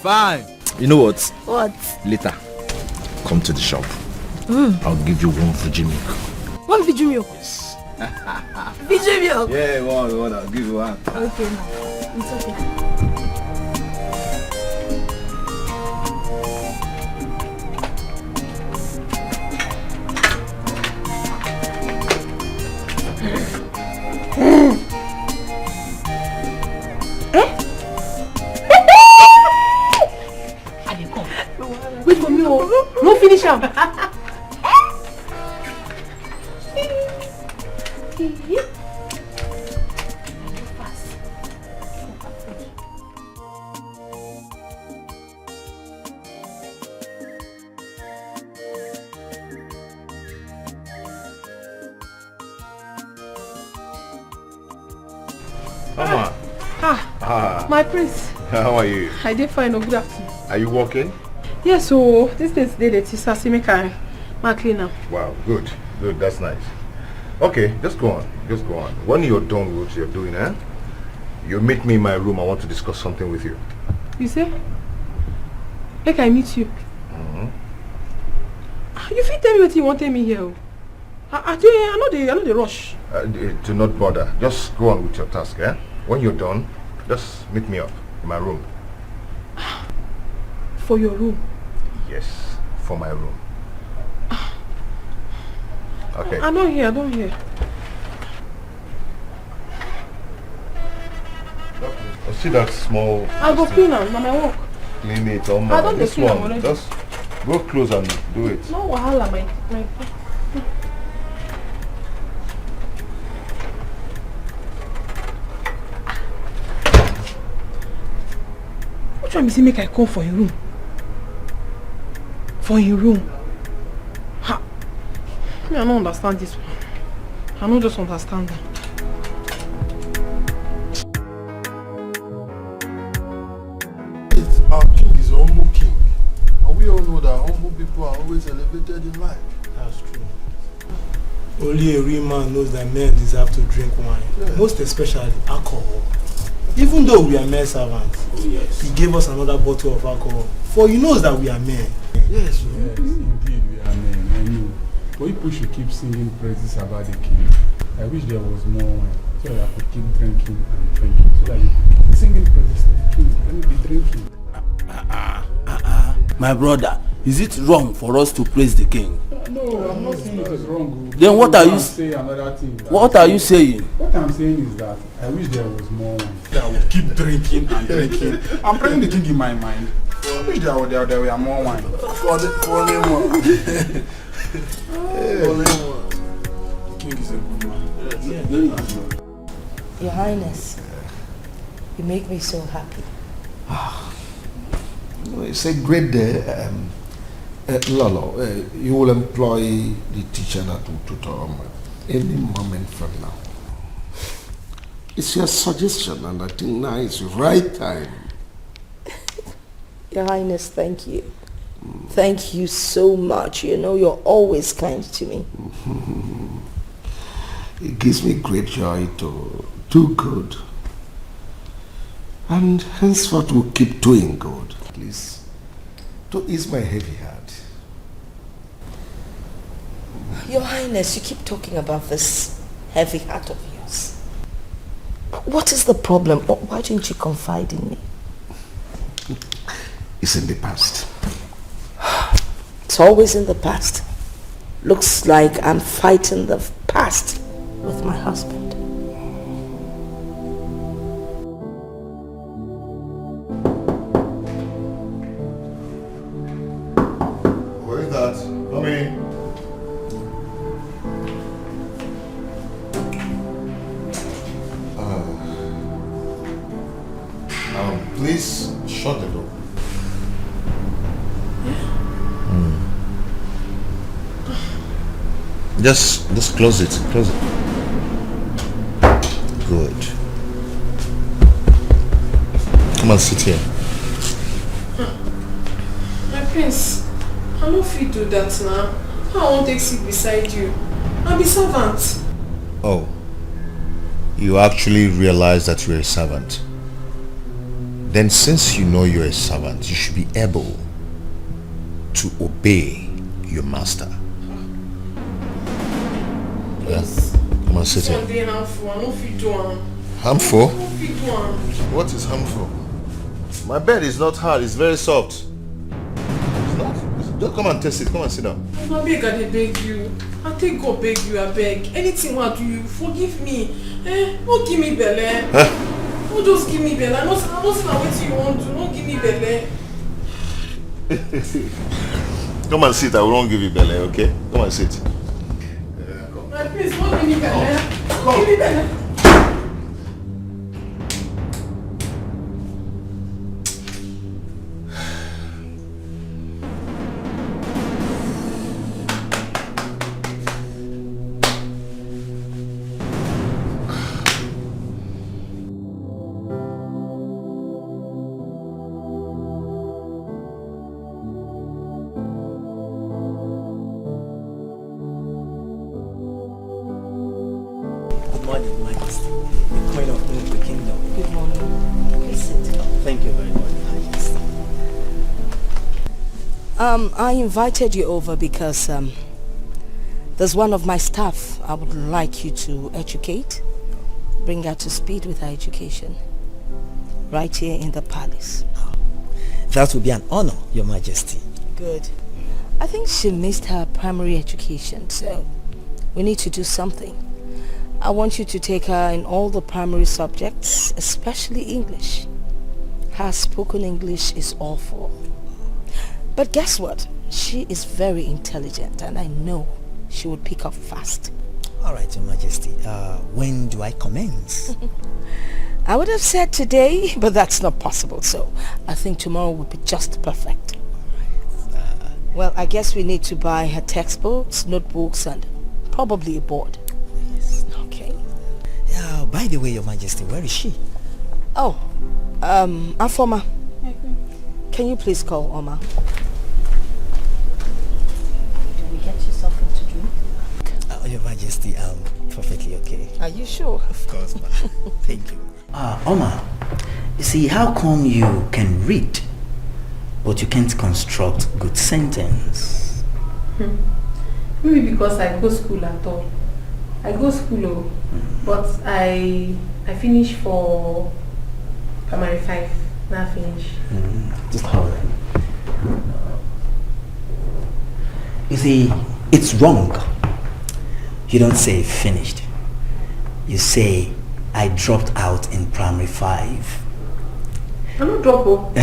Fine. You know what? What? Later, come to the shop. I'll give you one Fiji milk. One Fiji milk? Fiji milk? Yeah, one. I'll give you one. Okay, now. It's okay. Wait for me, oh. No finish am. Mama. My prince. How are you? I did fine. Good afternoon. Are you working? Yes, so this is the teacher see me carry my cleaner. Wow, good. That's nice. Okay, just go on. When you're done with what you're doing, you meet me in my room. I want to discuss something with you. You say? Like I meet you. You fit tell me what you want to tell me here. I know the rush. Do not bother. Just go on with your task, When you're done, just meet me up in my room. For your room? Yes, for my room. Okay. I don't hear. See that small... I'll go clean am, na my work. Clean it, oh my. I don't This clean am one, already. just go close and do it. No wahala, my. What try me say make I come for your room? For your room? Ha! Me, I don't understand this one. I don't just understand that. Our king is a humble king. And we all know that humble people are always elevated in life. That's true. Only a real man knows that men deserve to drink wine. Yeah. Most especially alcohol. Even though we are men servants, he gave us another bottle of alcohol. For he knows that we are men. Yes, indeed we are men. I know. But people should keep singing praises about the king. I wish there was more wine, so that I could keep drinking and drinking, so that you could keep singing praises to the king and be drinking. My brother, is it wrong for us to praise the king? No, I'm not saying it is wrong. Then what are you saying? Another thing. What are you saying? What I'm saying is that I wish there was more wine. That I would keep drinking and drinking. I'm praying the king in my mind. I wish there were more wine. For the one. The king is a good man. Yeah, very good. Your Highness, you make me so happy. It's a great day. Lolo, you will employ the teacher that will tutor any moment from now. It's your suggestion, and I think now is the right time. Your Highness, thank you. Thank you so much. You know, you're always kind to me. It gives me great joy to do good. And henceforth we'll keep doing good. Please, to ease my heavy heart. Your Highness, you keep talking about this heavy heart of yours. What is the problem? Why didn't you confide in me? It's in the past. It's always in the past. Looks like I'm fighting the past with my husband. Who is that? Come in. Please shut the door. Just close it. Close it. Good. Come and sit here. My prince, I no fit do that now. How I won't take seat beside you? I'm a servant. Oh. You actually realize that you're a servant. Then since you know you're a servant, you should be able to obey your master. Yes. Come on, sit here. Sunday harmful. I no fit do am. Harmful? I no fit do am. What is harmful? My bed is not hard, it's very soft. It's not? Just come and test it. Come and sit down. I beg, I dey beg you. I take God beg you, I beg. Anything I do you, forgive me. Don't give me belle. Don't just give me belle. I know say na wetin you want to. Don't give me belle. Come and sit, I won't give you belly, okay? Come and sit. My prince, don't give me belle. Give me belle. I invited you over because there's one of my staff I would like you to educate, bring her to speed with her education, right here in the palace. That would be an honor, Your Majesty. Good. I think she missed her primary education, so we need to do something. I want you to take her in all the primary subjects, especially English. Her spoken English is awful. But guess what? She is very intelligent and I know she would pick up fast. All right, Your Majesty. When do I commence? I would have said today, but that's not possible. So I think tomorrow will be just perfect. Well, I guess we need to buy her textbooks, notebooks, and probably a board. Yes. Okay. By the way, Your Majesty, where is she? Oh, Afoma. Can you please call Oma? Do we get you something to drink? Your Majesty, perfectly okay. Are you sure? Of course, ma. Thank you. Oma, you see, how come you can read, but you can't construct good sentence? Maybe because I go school at all. I go school, but I finish for primary 5. Now finish. Just hold on. You see, it's wrong. You don't say finished. You say, I dropped out in primary 5. I'm not drop.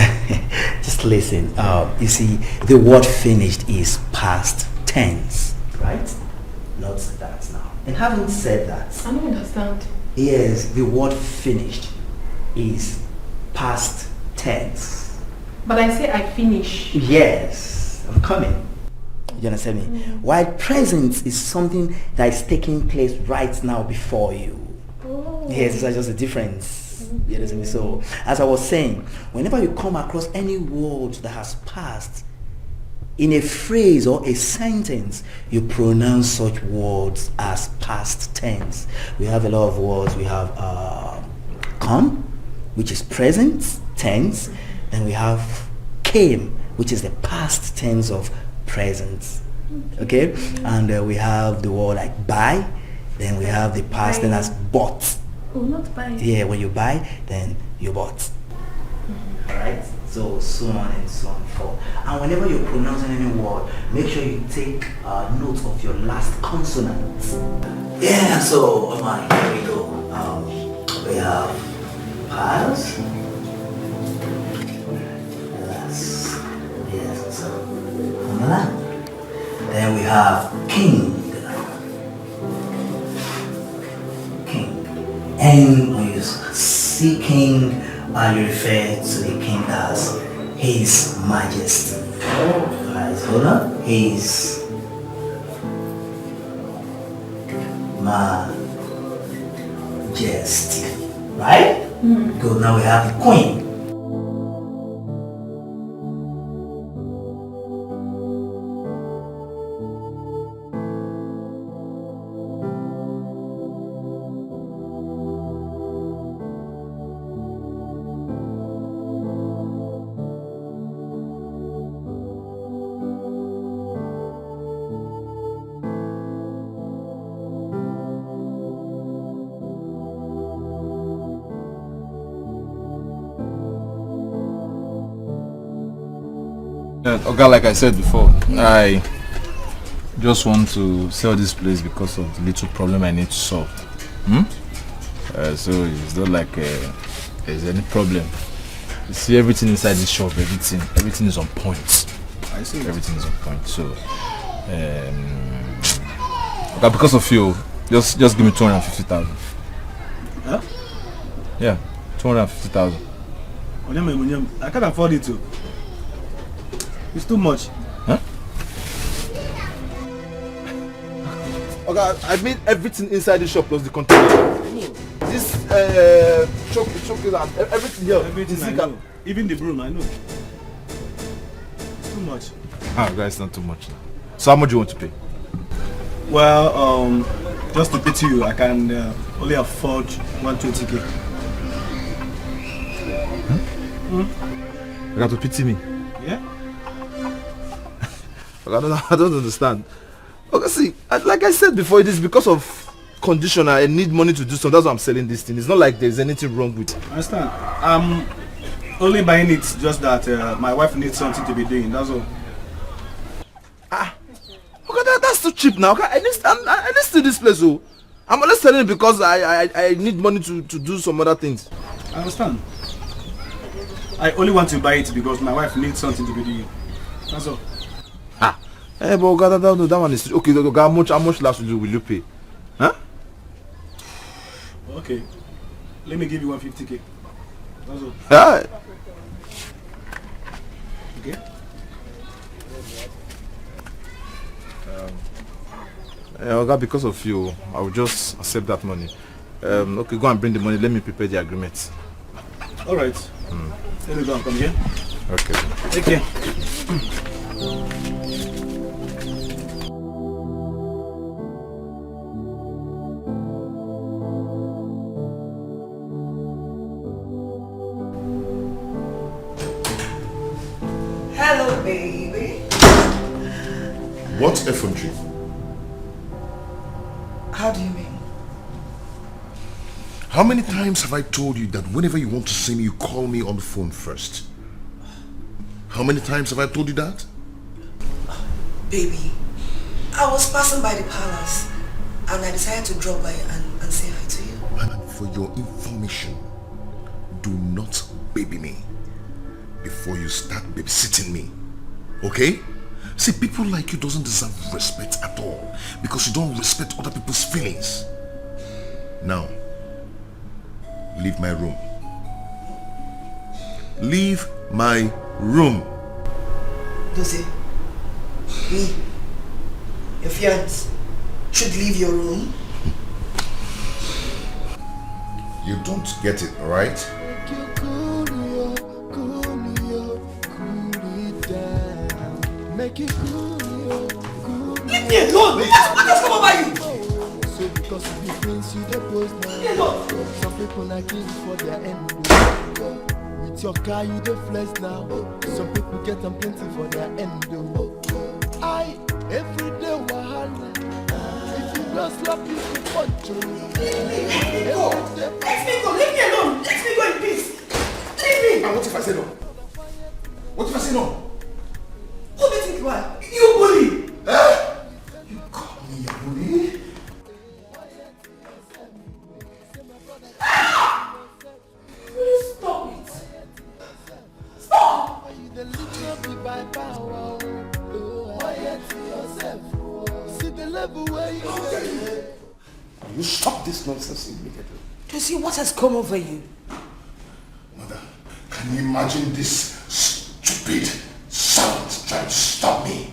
Just listen. You see, the word finished is past tense, right? Not that now. And having said that, I don't understand. yes, the word finished is past tense. But I say I finish. Yes, I'm coming. You understand me? While present is something that is taking place right now before you. Yes, that's just a difference. You understand me? So, as I was saying, whenever you come across any word that has passed in a phrase or a sentence, you pronounce such words as past tense. We have a lot of words. We have come, which is present tense. Then we have came, which is the past tense of present. Okay? And we have the word like buy. Then we have the past tense as bought. Oh, not buy. Yeah, when you buy, then you bought. Alright? So on and so on forth. And whenever you're pronouncing any word, make sure you take note of your last consonant. Yeah, so here we go. We have past. Yes, so then we have king. And when you see king, you refer to the king as His Majesty. Alright, hold on. His Majesty. Right? Good. Now we have the queen. Okay, like I said before, I just want to sell this place because of the little problem I need to solve. So it's not like there's any problem. You see everything inside this shop, everything is on point. I see. Everything is on point. So, okay, because of you, just give me 250,000. Huh? Yeah, 250,000. I can't afford it too. It's too much. Huh? Okay, I made everything inside the shop plus the container. This chocolate, everything here. Everything I know. Even the broom, I know. It's too much. Ah, guys, not too much. So how much do you want to pay? Well, just to pity you, I can only afford 120k. You got to pity me? Yeah. I don't understand. Okay, see, like I said before, it is because of condition. I need money to do something. That's why I'm selling this thing. It's not like there's anything wrong with it. I understand. I'm only buying it just that my wife needs something to be doing. That's all. Okay, that's too cheap now. Okay, I need to do this place. Oh, I'm only selling it because I need money to do some other things. I understand. I only want to buy it because my wife needs something to be doing. That's all. Hey, but God, that one is okay. How much last will you pay? Huh? Okay. Let me give you 150k. That's all. Yeah. Okay. God, because of you, I will just accept that money. Okay, go and bring the money. Let me prepare the agreement. All right. Let me go and come here. Okay. Take care. Hello, baby. What effrontery? How do you mean? How many times have I told you that whenever you want to see me, you call me on the phone first? How many times have I told you that? Baby, I was passing by the palace and I decided to drop by and say hi to you. And for your information, do not baby me before you start babysitting me. Okay? See, people like you doesn't deserve respect at all because you don't respect other people's feelings. Now, leave my room. Leave my room. Dozie, me, Your fiance should leave your room? You don't get it, right? Make it cool, Leave me alone! What has come over you? So because of the prince you depose now. Some people not king for their end. With your car you the flex now. Some people get them plenty for their end. I every day wahala. If you don't slap you to punch you. Let me go! Leave me alone! Let me go in peace! Leave me! And what if I say no? What if I say no? Who do you think you are? You bully! You call me a bully? Stop it! Stop! See the level where you You stop this nonsense immediately. Do you see what has come over you? Mother, can you imagine this stupid servant trying to stop me?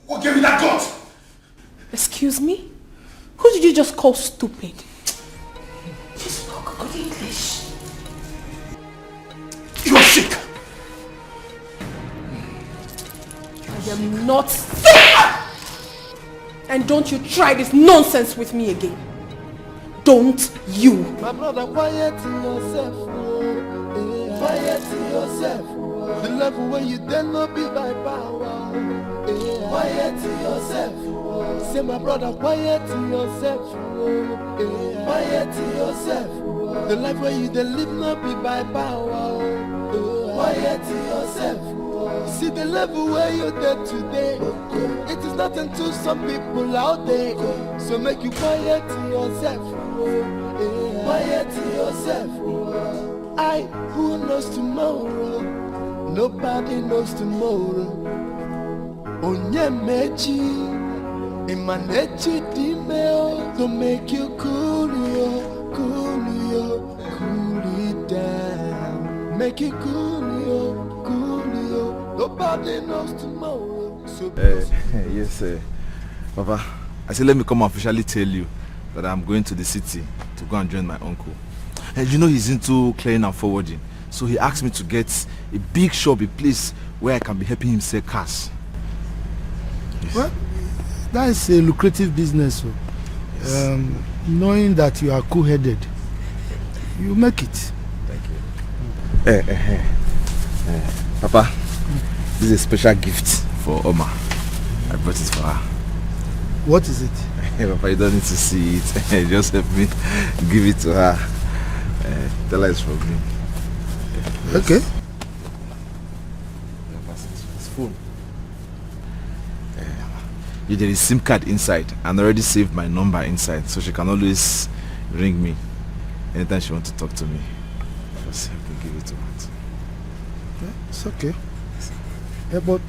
What gave you that gun? Excuse me? Who did you just call stupid? Just talk good English. You are sick. I am not sick! And don't you try this nonsense with me again. Don't you. My brother, quiet yourself. Quiet yourself. The level where you dare not be by power. Quiet yourself. Say my brother, quiet yourself. Quiet yourself. The life where you dare live not be by power. Quiet yourself. See the level where you're there today. It is nothing to some people out there. So make you quiet yourself. Quiet yourself. I who knows tomorrow? Nobody knows tomorrow. Onyemechi, Imanechi Dimeo, to make you cool it down. Make you cool it. Nobody knows tomorrow. So yes, Papa. I said, let me come officially tell you that I'm going to the city to go and join my uncle. And you know he's into clearing and forwarding. So he asked me to get a big shop, a place where I can be helping him sell cars. Yes. Well, that is a lucrative business. So. Yes. Knowing that you are cool-headed, you make it. Thank you. Papa, this is a special gift for Oma. I brought it for her. What is it? Papa, you don't need to see it. Just help me give it to her. Tell her it's from me. Yes. Okay. It's full. There is SIM card inside and I already saved my number inside, so she can always ring me anytime she wants to talk to me. Just help me give it to her. Yeah, it's okay. Yeah, but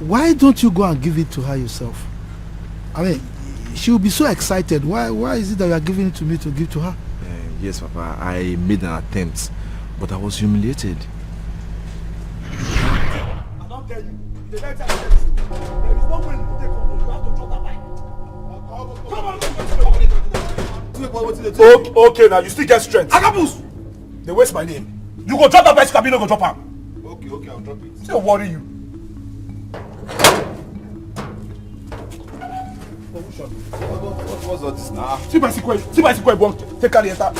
why don't you go and give it to her yourself? I mean, she'll be so excited. Why is it that you are giving it to me to give to her? Yes, Papa. I made an attempt, but I was humiliated. I don't tell you. The next time I tell you, there is no way you take control. You have to drop that bike. Come on. Okay, now you still get strength. Agabus! They waste my name. You go drop that bicycle, you no go drop am. Okay, I'll drop it. Still worry you. What's all this now? See bicycle, you won't take carry enter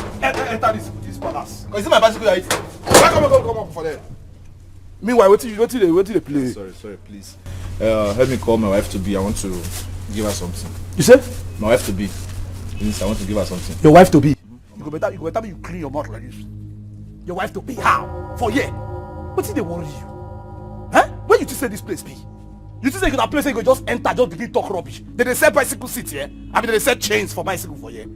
this palace. Is it my bicycle that Come on for there. Meanwhile, what do they play? Sorry, please. Help me call my wife to be. I want to give her something. You say? My wife to be. Please, I want to give her something. Your wife to be? You go better you clean your mouth like this. Your wife to be how? For yeah. What did they worry you? Huh? Where you just say this place be? You just say you that place where you go just enter, just begin talk rubbish. They sell bicycle seats here. I mean they sell chains for bicycle for here.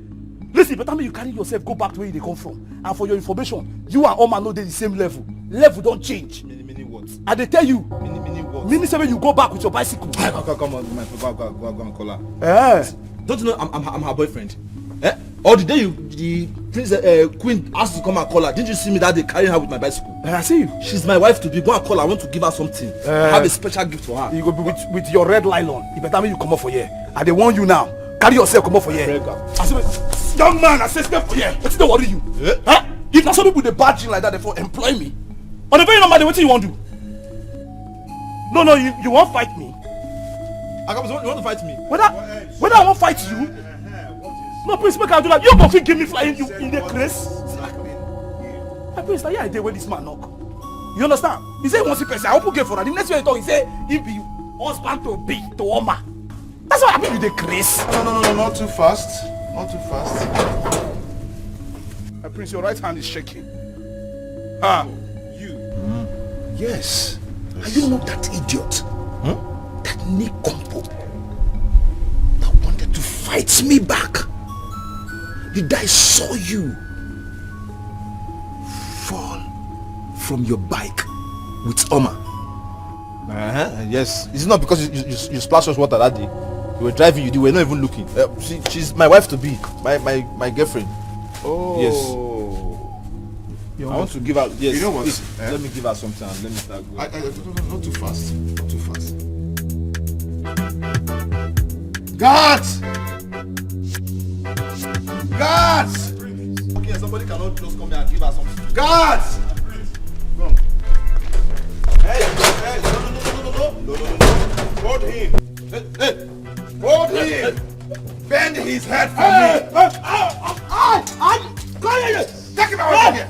Listen, better me you carry yourself, go back to where they come from. And for your information, you and Oma know they the same level. Level don't change. Mini what? And they tell you. Mini what? Mini say when you go back with your bicycle. Come on, my go and call her. Eh. Don't you know I'm her boyfriend? Eh? Or the day the queen asked to come and call her, didn't you see me that day carrying her with my bicycle? I see you. She's my wife to be. Go and call her. I want to give her something. I have a special gift for her. You go be with your red nylon. You better make you come up for here. I dey warn you now. Carry yourself come up for here. I say, young man, I say step for here. What's the worry you? Huh? If na some people dey bad thing like that, therefore employ me. On a very normal day, what you want to do? No, you won't fight me. Agabus, you want to fight me? Whether I won't fight you? No, please make I do that. You go fit give me flying you in the grace. My prince, now here I dey where this man knock. You understand? He say he wants to person. I open gate for her. The next way he talk, he say he be husband to be to Oma. That's what happen with the grace. No, not too fast. Not too fast. My prince, your right hand is shaking. Yes. Are you not that idiot? That Nick Compo that wanted to fight me back? The day I saw you fall from your bike with Oma. Yes. It's not because you splashed us water that day. You were driving, you were not even looking. She's my wife to be, my girlfriend. Oh. Yes. I want to give her. Yes. You know what? Please, let me give her something and let me start going. Not too fast. Not too fast. Guards! Guards! Okay, somebody cannot just come here and give her something. Guards! Come. Hey, no. Hold him. Hey. Hold him. Bend his head for me. Come here. Take him out of here.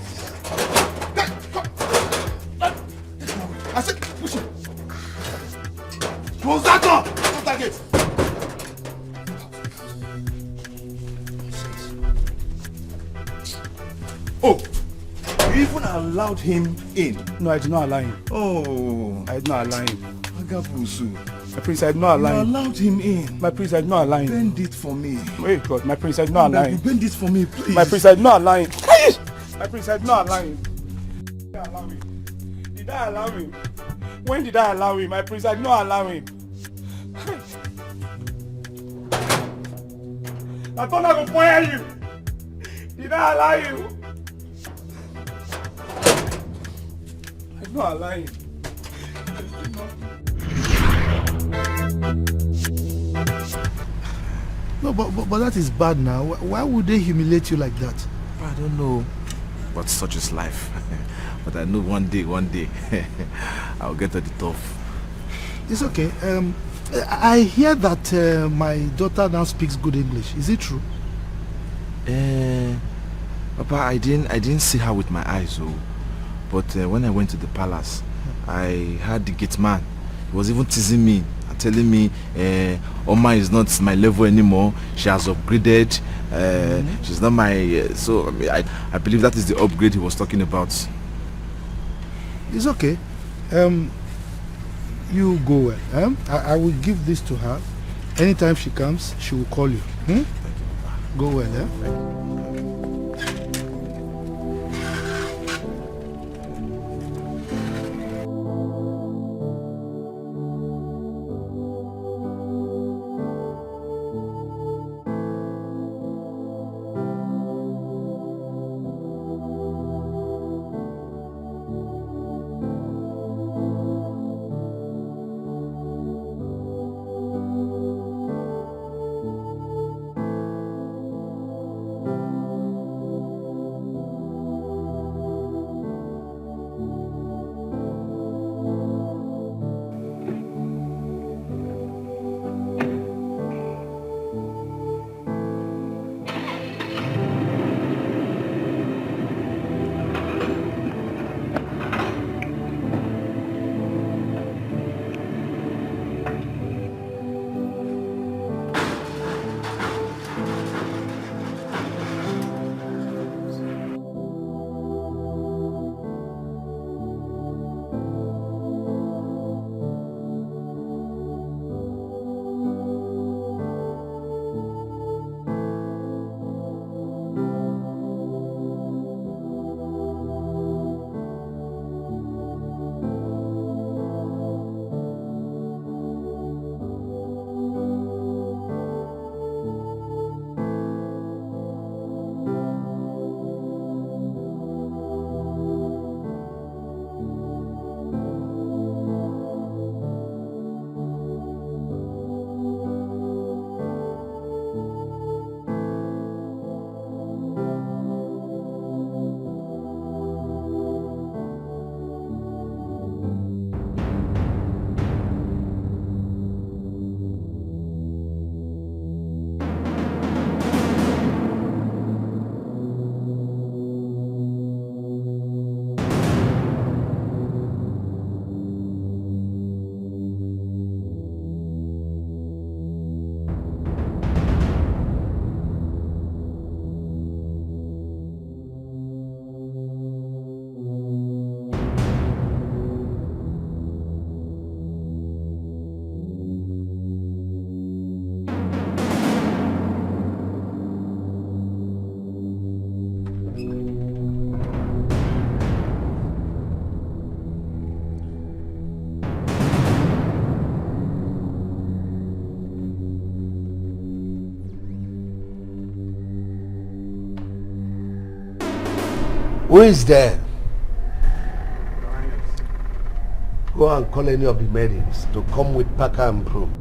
I said, push him. Close that door. Close that gate. Oh, you even allowed him in? No, I did not allow him. Oh, I did not allow him. Agabusu. My prince, I did not allow him. You allowed him in. My prince, I did not allow him. Bend it for me. Wait, God, my prince, I did not allow him. Bend it for me, please. My prince, I did not allow him. My prince, I did not allow him. Did I allow him? When did I allow him? My prince, I did not allow him. I thought I could point at you. Did I allow you? I did not allow him. No, but that is bad now. Why would they humiliate you like that? I don't know, but such is life. But I know one day, I'll get to the top. It's okay. I hear that my daughter now speaks good English. Is it true? Papa, I didn't see her with my eyes, but when I went to the palace, I heard the gate man. He was even teasing me and telling me Oma is not my level anymore. She has upgraded. She's not my... so I believe that is the upgrade he was talking about. It's okay. You go well. I will give this to her. Anytime she comes, she will call you. Go well, Who is there? Go and call any of the maidens to come with packer and broom.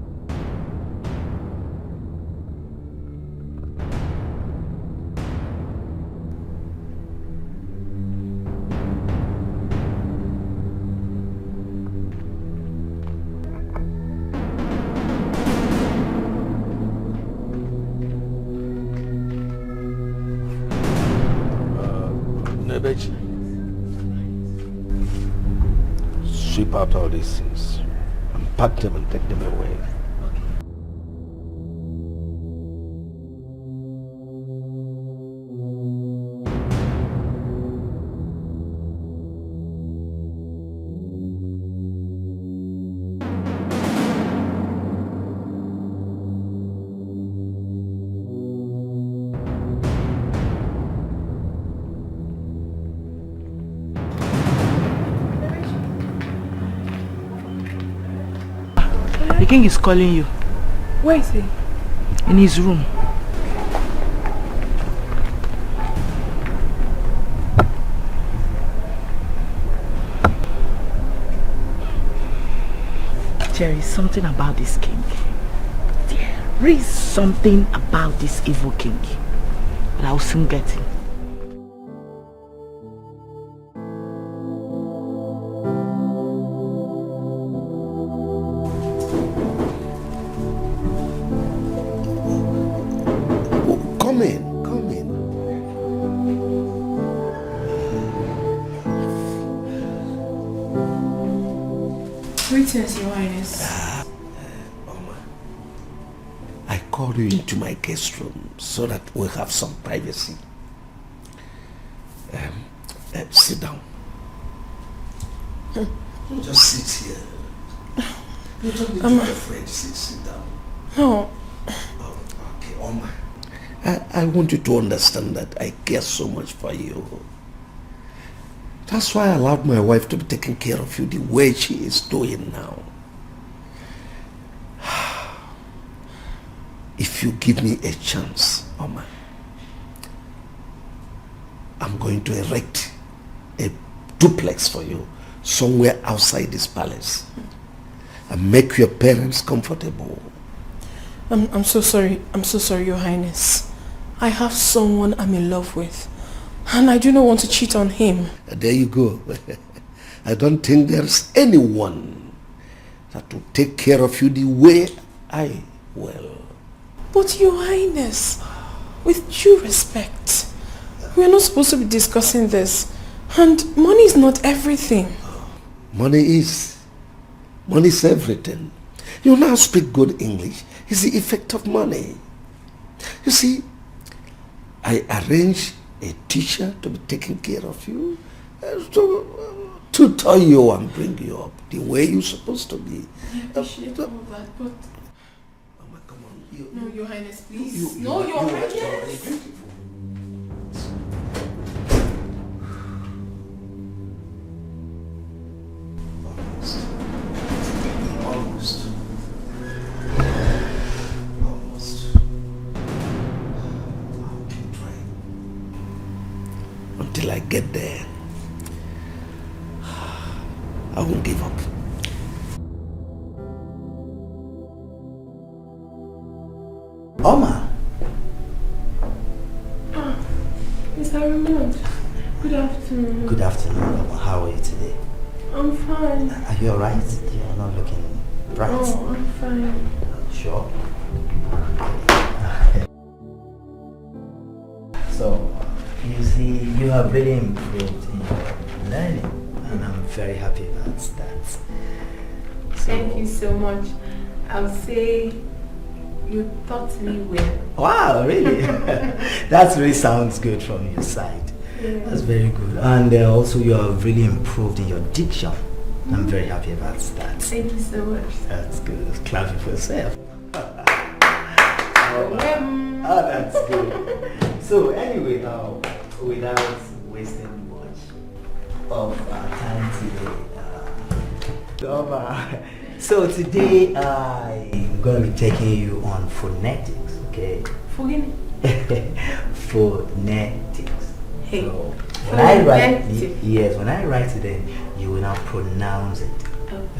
Nebechi, sweep out all these things and pack them and take them away. The king is calling you. Where is he? In his room. There is something about this king. There is something about this evil king. But I'll soon get him. Come in, come in. Greetings, Your Highness. I called you into my guest room so that we'll have some privacy. Sit down. Don't just sit here. You don't need to be afraid. Sit down. No. Okay, Oma. I want you to understand that I care so much for you. That's why I allowed my wife to be taking care of you the way she is doing now. If you give me a chance, Oma, I'm going to erect a duplex for you somewhere outside this palace and make your parents comfortable. I'm so sorry. I'm so sorry, Your Highness. I have someone I'm in love with, and I do not want to cheat on him. There you go. I don't think there's anyone that will take care of you the way I will. But Your Highness, with due respect, we are not supposed to be discussing this, and money is not everything. Money is everything. You now speak good English. It's the effect of money. You see, I arrange a teacher to be taking care of you, to tutor you and bring you up the way you're supposed to be. I appreciate all that, but... Come on. No, Your Highness, please. No, Your Highness. Until I get there, I won't give up. Oma. Mr. Raymond, good afternoon. Good afternoon, Oma. How are you today? I'm fine. Are you alright? You're not looking bright. Oh, I'm fine. Sure. So, you see, you have really improved in your learning, and I'm very happy about that. So, Thank you so much. I'll say you taught me well. wow, really? That really sounds good from your side. Yeah. That's very good. And also, you have really improved in your diction. I'm very happy about that. Thank you so much. That's good. Clap it for yourself. Oh, that's good. So anyway, without wasting much of our time today, so today I'm going to be taking you on phonetics, okay? Forgive me. Phonetics. Hey. So, When I write, yes, when I write it, then you will now pronounce it.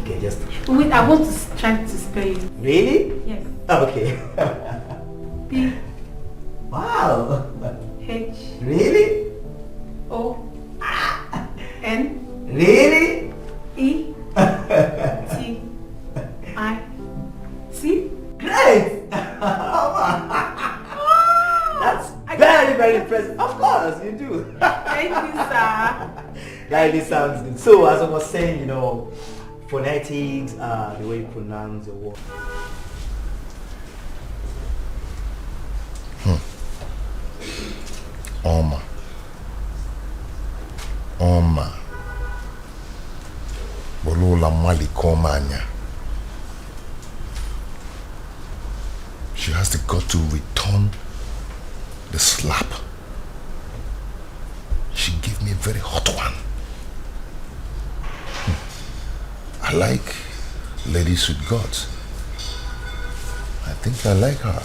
Okay, just. Wait, I want to try to spell it. Really? Yes. Okay. P. Wow. H. Really? O. N. Really? E. T. I. C. Great! That's very, very impressive. Of course, you do. Thank you, sir. That really sounds good. So, as I was saying, phonetics, the way you pronounce the word. Oma. Bolola Malikomanya. She has the gut to return the slap. She gave me a very hot one. I like ladies with guts. I think I like her.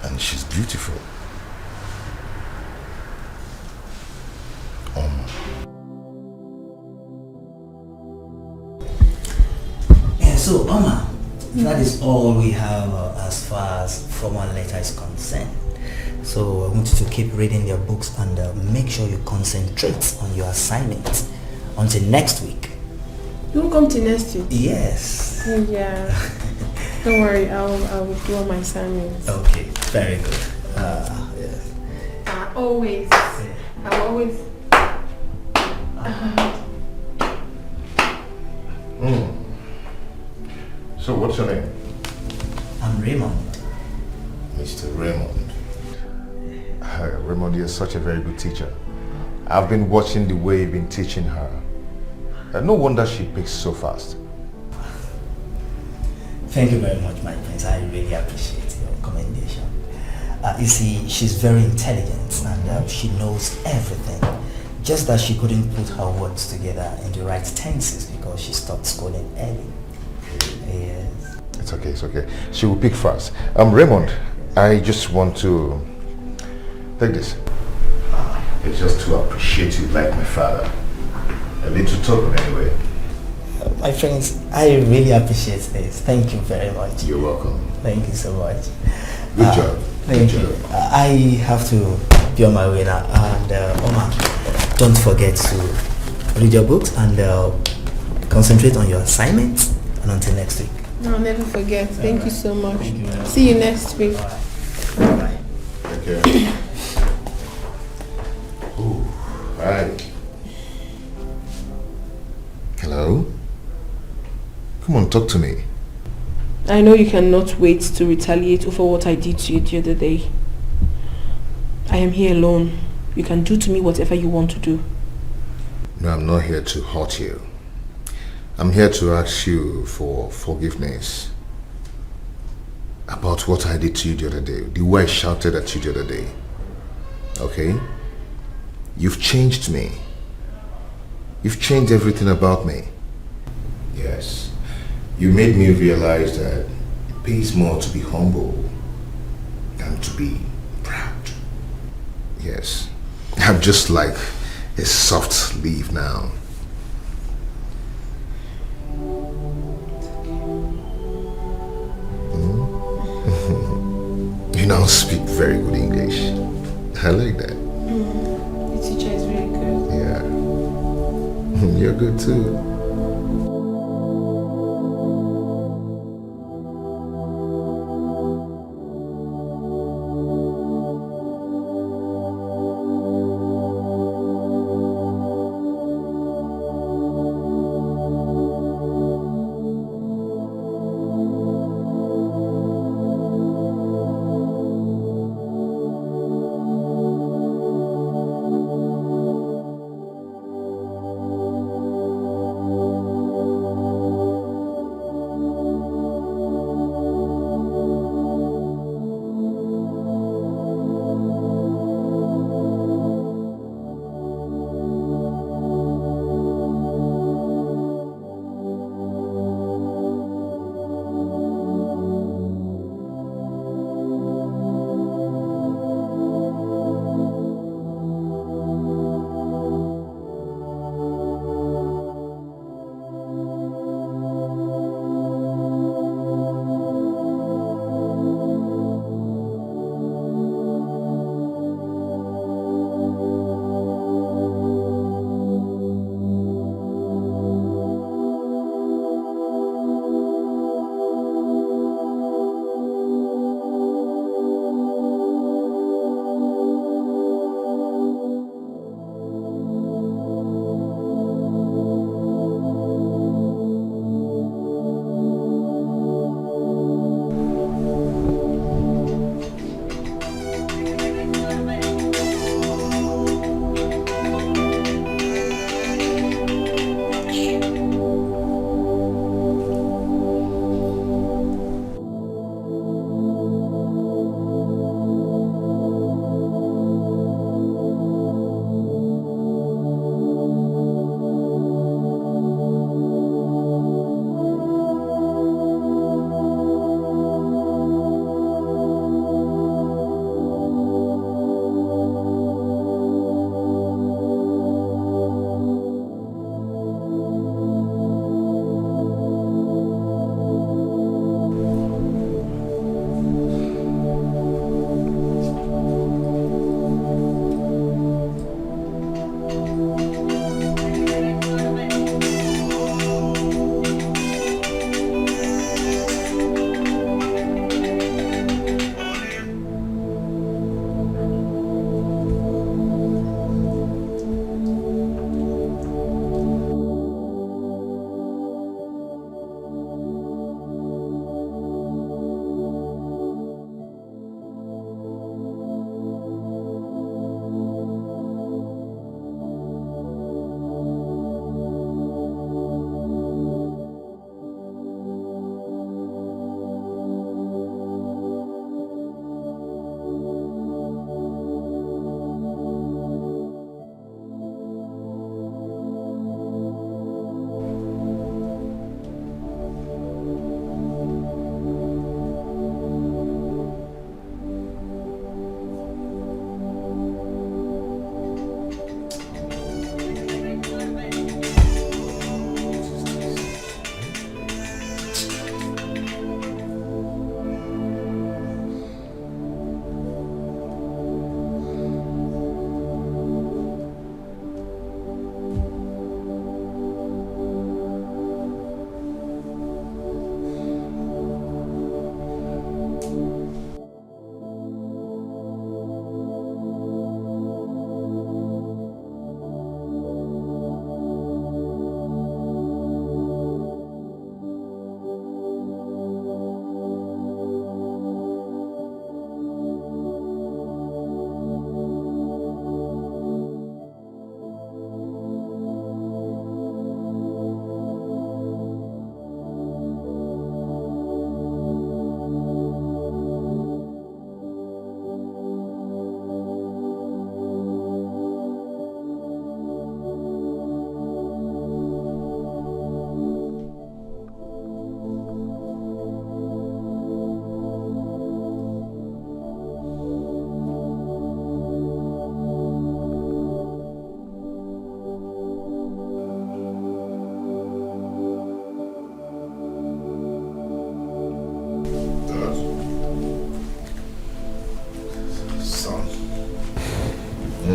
And she's beautiful. So, Oma, that is all we have as far as formal letter is concerned. So I want you to keep reading your books and make sure you concentrate on your assignments until next week. You won't come to next week? Yes. Yeah. Don't worry, I will do all my assignments. Okay, very good. Yes. Always. I will always. So what's your name? I'm Raymond. Mr. Raymond. Raymond, you're such a very good teacher. I've been watching the way you've been teaching her. No wonder she picks so fast. Thank you very much, my friends. I really appreciate your commendation. You see, she's very intelligent and she knows everything. Just that she couldn't put her words together in the right tenses because she stopped schooling early. Yes. It's okay, it's okay. She will pick fast. Raymond, I just want to take this. It's just to appreciate you like my father. A little token anyway. My friends, I really appreciate this. Thank you very much. You're welcome. Thank you so much. Good job. Thank you. I have to be on my way now. And Oma, don't forget to read your books and concentrate on your assignments. And until next week. I'll never forget. Thank you so much. See you next week. Bye. Take care. Ooh, hi. Hello? Come on, talk to me. I know you cannot wait to retaliate over what I did to you the other day. I am here alone. You can do to me whatever you want to do. No, I'm not here to hurt you. I'm here to ask you for forgiveness about what I did to you the other day, the way I shouted at you the other day. Okay? You've changed me. You've changed everything about me. Yes. You made me realize that it pays more to be humble than to be proud. Yes. I'm just like a soft leaf now. You now speak very good English. I like that. The teacher is very good. Yeah. You're good too.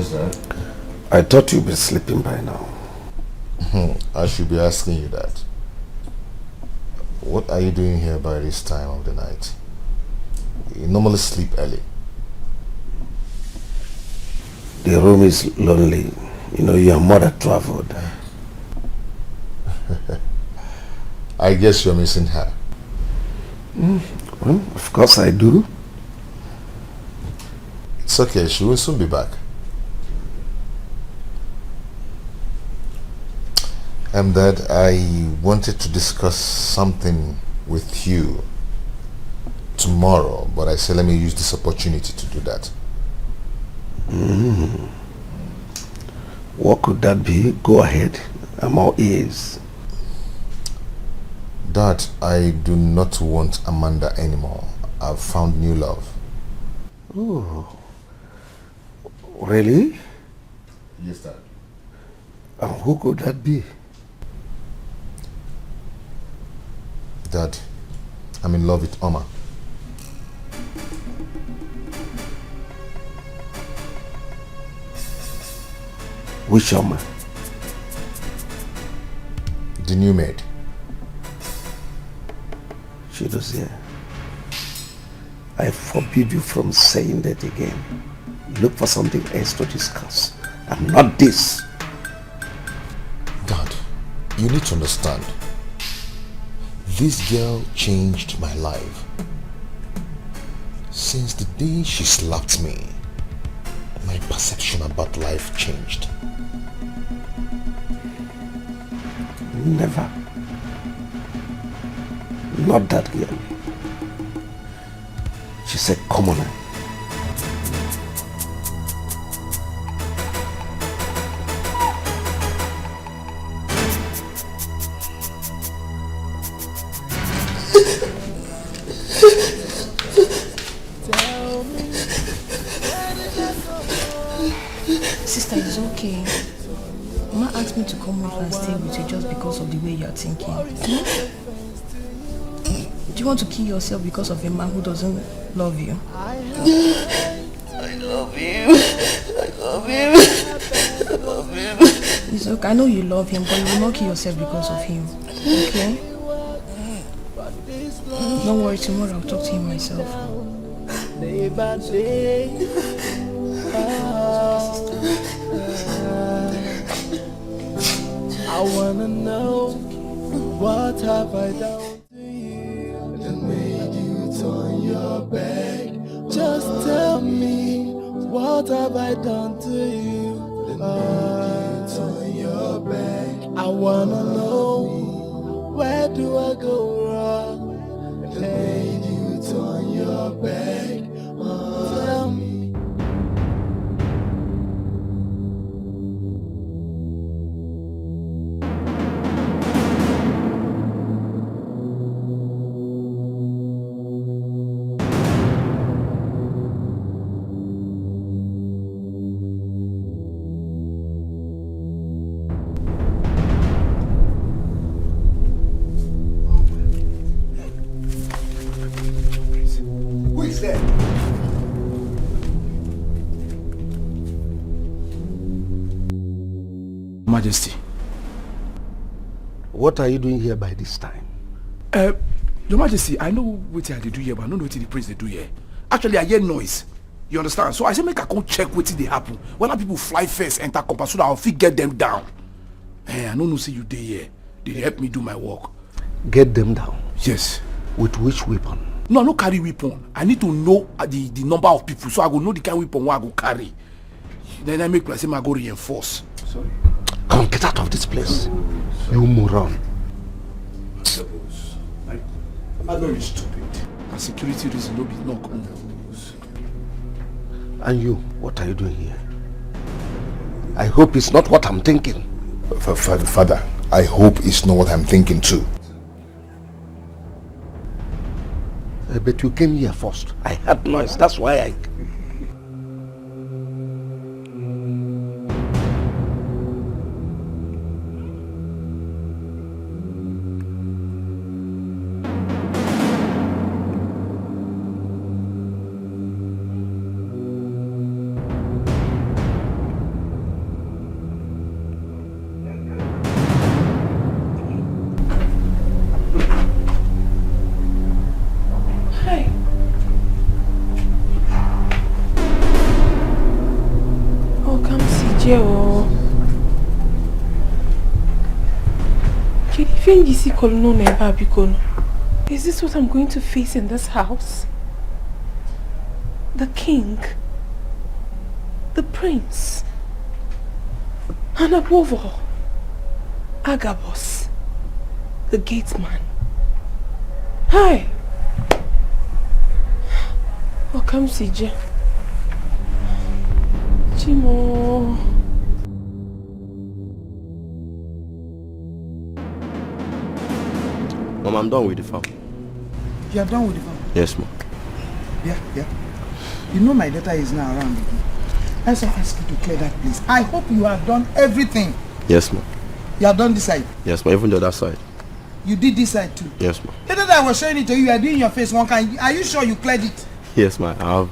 Yes, Dad. I thought you'd be sleeping by now. I should be asking you that. What are you doing here by this time of the night? You normally sleep early. The room is lonely. You know, your mother traveled. I guess you're missing her. Well, of course I do. It's okay, she will soon be back. Dad, I wanted to discuss something with you tomorrow, but I said let me use this opportunity to do that. What could that be? Go ahead. I'm all ears. Dad, I do not want Amanda anymore. I've found new love. Oh. Really? Yes, Dad. And who could that be? Dad, I'm in love with Oma. Which Oma? The new maid. Chidozie, I forbid you from saying that again. Look for something else to discuss. And not this. Dad, you need to understand. This girl changed my life. Since the day she slapped me, my perception about life changed. Never. Not that girl. She's a commoner. Sister, it's okay. Mama asked me to come over and stay with you just because of the way you're thinking. Do you want to kill yourself because of a man who doesn't love you? I love you. I love you. I love you. It's okay. I know you love him, but you will not kill yourself because of him. Okay? Don't worry, tomorrow I'll talk to him myself. Day by day. I wanna know what have I done to you that made you turn your back. Just tell me what have I done to you that made you turn your back. I wanna know where do I go wrong that made you turn your back. Tell me. Who is there? Majesty. What are you doing here by this time? Your Majesty, I know what they do here, but I don't know what the prince they do here. Actually, I hear noise. You understand? So I say make I come check what they happen. When people fly first, enter compass, so that I'll fit get them down. I don't know see you there here. They help me do my work. Get them down? Yes. With which weapon? No, I no carry weapon. I need to know the number of people, so I go know the kind of weapon I go carry. Then I make like say I go reinforce. Sorry. Come, get out of this place. You moron. I'm very stupid. And security reason no be no come. And you, what are you doing here? I hope it's not what I'm thinking. Father, I hope it's not what I'm thinking too. But you came here first. I heard noise, that's why I... Ejeo. Is this what I'm going to face in this house? The king, the prince, and above all, Agabus, the gatesman. Hi! Welcome, CJ. Chimo. Mom, I'm done with the farm. You are done with the farm? Yes, Mom. Yeah. You know my daughter is now around again. I shall ask you to clear that place. I hope you have done everything. Yes, Mom. You have done this side? Yes, Mom. Even the other side. You did this side too? Yes, Mom. The other day I was showing it to you, you are doing your face one kind. Are you sure you cleared it? Yes, Mom. I have.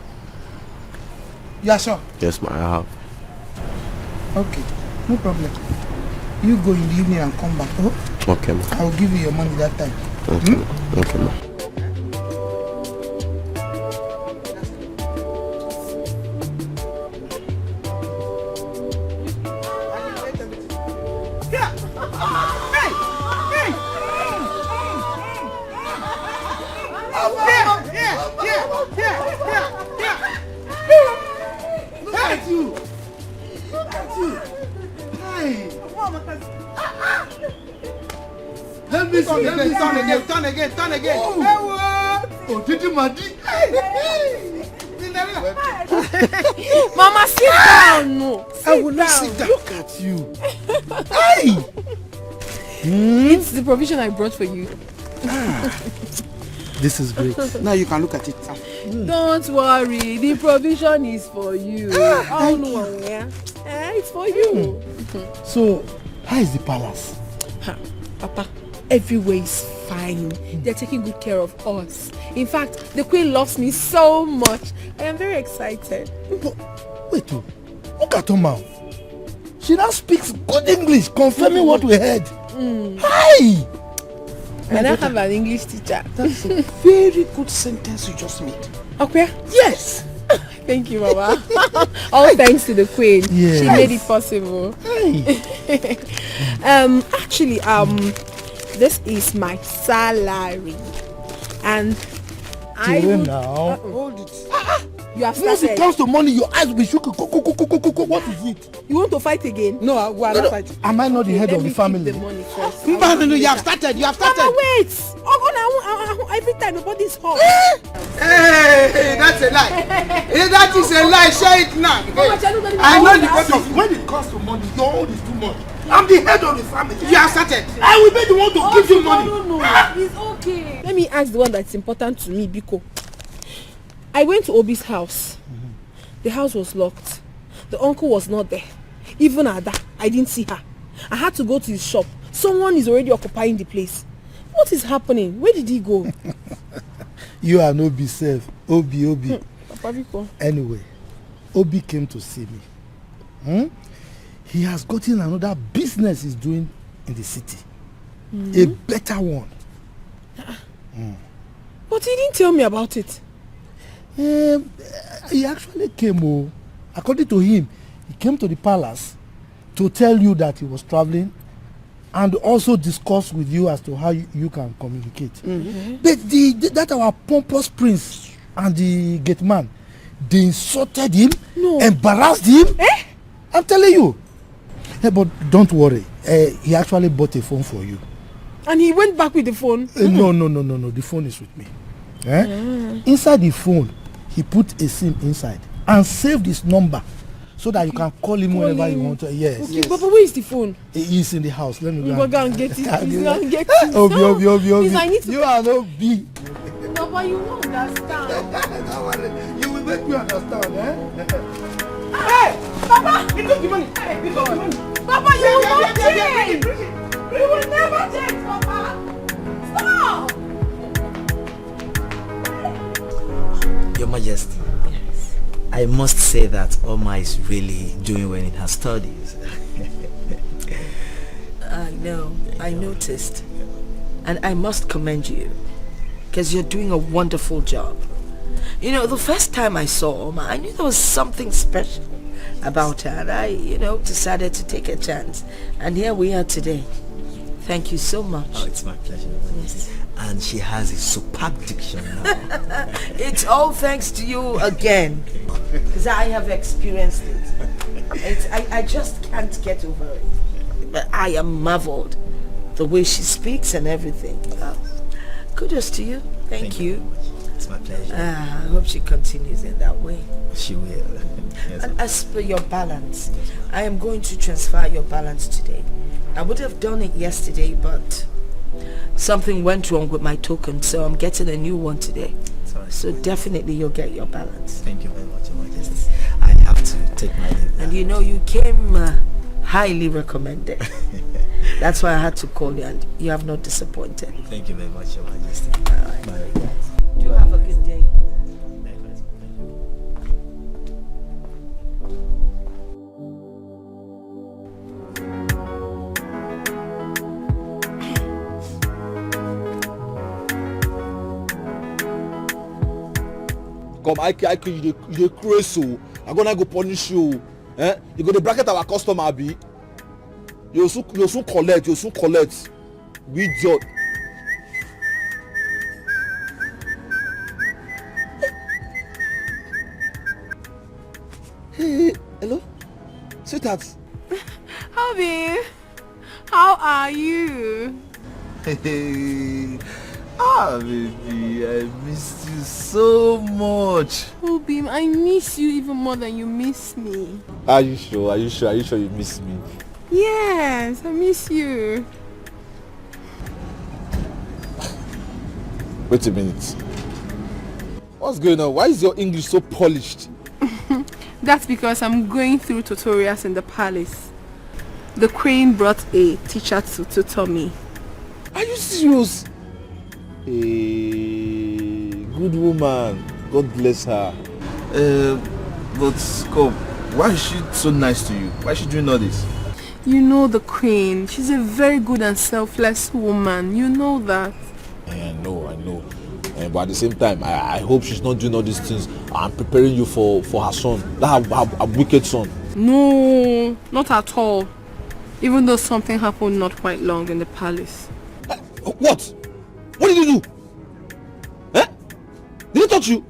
You are sure? Yes, Mom. I have. Okay, no problem. You go in the evening and come back. Oh? Okay, Mom. I will give you your money that time. Okay, Okay, Mom. Turn again. Oh, did you Madi? Mama, sit down. No. I will not sit down. Look at you. Hey! It's the provision I brought for you. This is great. Now you can look at it. Don't worry, the provision is for you. Oh no, yeah. It's for you. So, how is the palace? Papa, everywhere is fine. They're taking good care of us. In fact, the queen loves me so much. I am very excited. Wait, look at her mouth. She now speaks good English, confirming what we heard. Hi! And I have an English teacher. That's a very good sentence you just made. Okay? Yes! Thank you, Mama. All thanks to the queen. Yes. She made it possible. Actually, this is my salary. And I will now. hold it. You have Once started. it comes to money, your eyes will be shook. What is it? You want to fight again? No, we are not fighting. Am I not the head Let of the me family? keep the money first. No, you have started. Mama, wait. Every time nobody's home. Hey, that's a lie. That is a lie. Say it now. I know the point of when it comes to money, your own is too much. I'm the head of the family. You have started. I will be the one to give you money. No, it's okay. Let me ask the one that's important to me, Biko. I went to Obi's house. The house was locked. The uncle was not there. Even Ada, I didn't see her. I had to go to his shop. Someone is already occupying the place. What is happening? Where did he go? You are Obi safe. Obi. Papa Biko. Anyway, Obi came to see me. He has gotten another business he's doing in the city. A better one. But he didn't tell me about it. He actually came. According to him, he came to the palace to tell you that he was traveling and also discuss with you as to how you can communicate. But that our pompous prince and the gate man, they insulted him, embarrassed him. I'm telling you. But don't worry. He actually bought a phone for you. And he went back with the phone? No. The phone is with me. Inside the phone, he put a SIM inside and saved his number so that you can call him whenever you want to. Yes. Okay, but where is the phone? He is in the house. Let me Go and get it. Please go and get it. Obi. Please, I need to. You are no B. Papa, you won't understand. You will make me understand, Hey! Papa! Give me the money! Hey, give me the money! Papa, you will not change! You will never change, Papa! Stop! Your Majesty, I must say that Oma is really doing well in her studies. I know, I noticed. And I must commend you, because you're doing a wonderful job. You know, the first time I saw Oma, I knew there was something special about her. And I, decided to take a chance. And here we are today. Thank you so much. Oh, it's my pleasure. Yes. And she has a superb diction now. It's all thanks to you again. Because I have experienced it. I just can't get over it. But I am marveled. The way she speaks and everything. Kudos to you. Thank you. It's my pleasure. I hope she continues in that way. She will. Yes, and as for your balance, I am going to transfer your balance today. I would have done it yesterday, but something went wrong with my token, so I'm getting a new one today. Sorry. So definitely you'll get your balance. Thank you very much, Your Majesty. I have to take my leave. And you came highly recommended. That's why I had to call you, and you have not disappointed. Thank you very much, Your Majesty. All right. Bye. Do have a good day. Come, I you dey crazy so. I'm gonna go punish you. You go to bracket our customer, be. You soon collect. We idiot. Hey, hello? Sweetheart. Hubby, how are you? Hey, baby, I missed you so much. Oh, Beam, I miss you even more than you miss me. Are you sure you miss me? Yes, I miss you. Wait a minute. What's going on? Why is your English so polished? That's because I'm going through tutorials in the palace. The Queen brought a teacher to tutor me. Are you serious? Hey, good woman. God bless her. But come, why is she so nice to you? Why is she doing all this? You know the Queen. She's a very good and selfless woman. You know that. I know. But at the same time, I hope she's not doing all these things and preparing you for her son. That her wicked son. No, not at all. Even though something happened not quite long in the palace. What? What did you do? Did he touch you?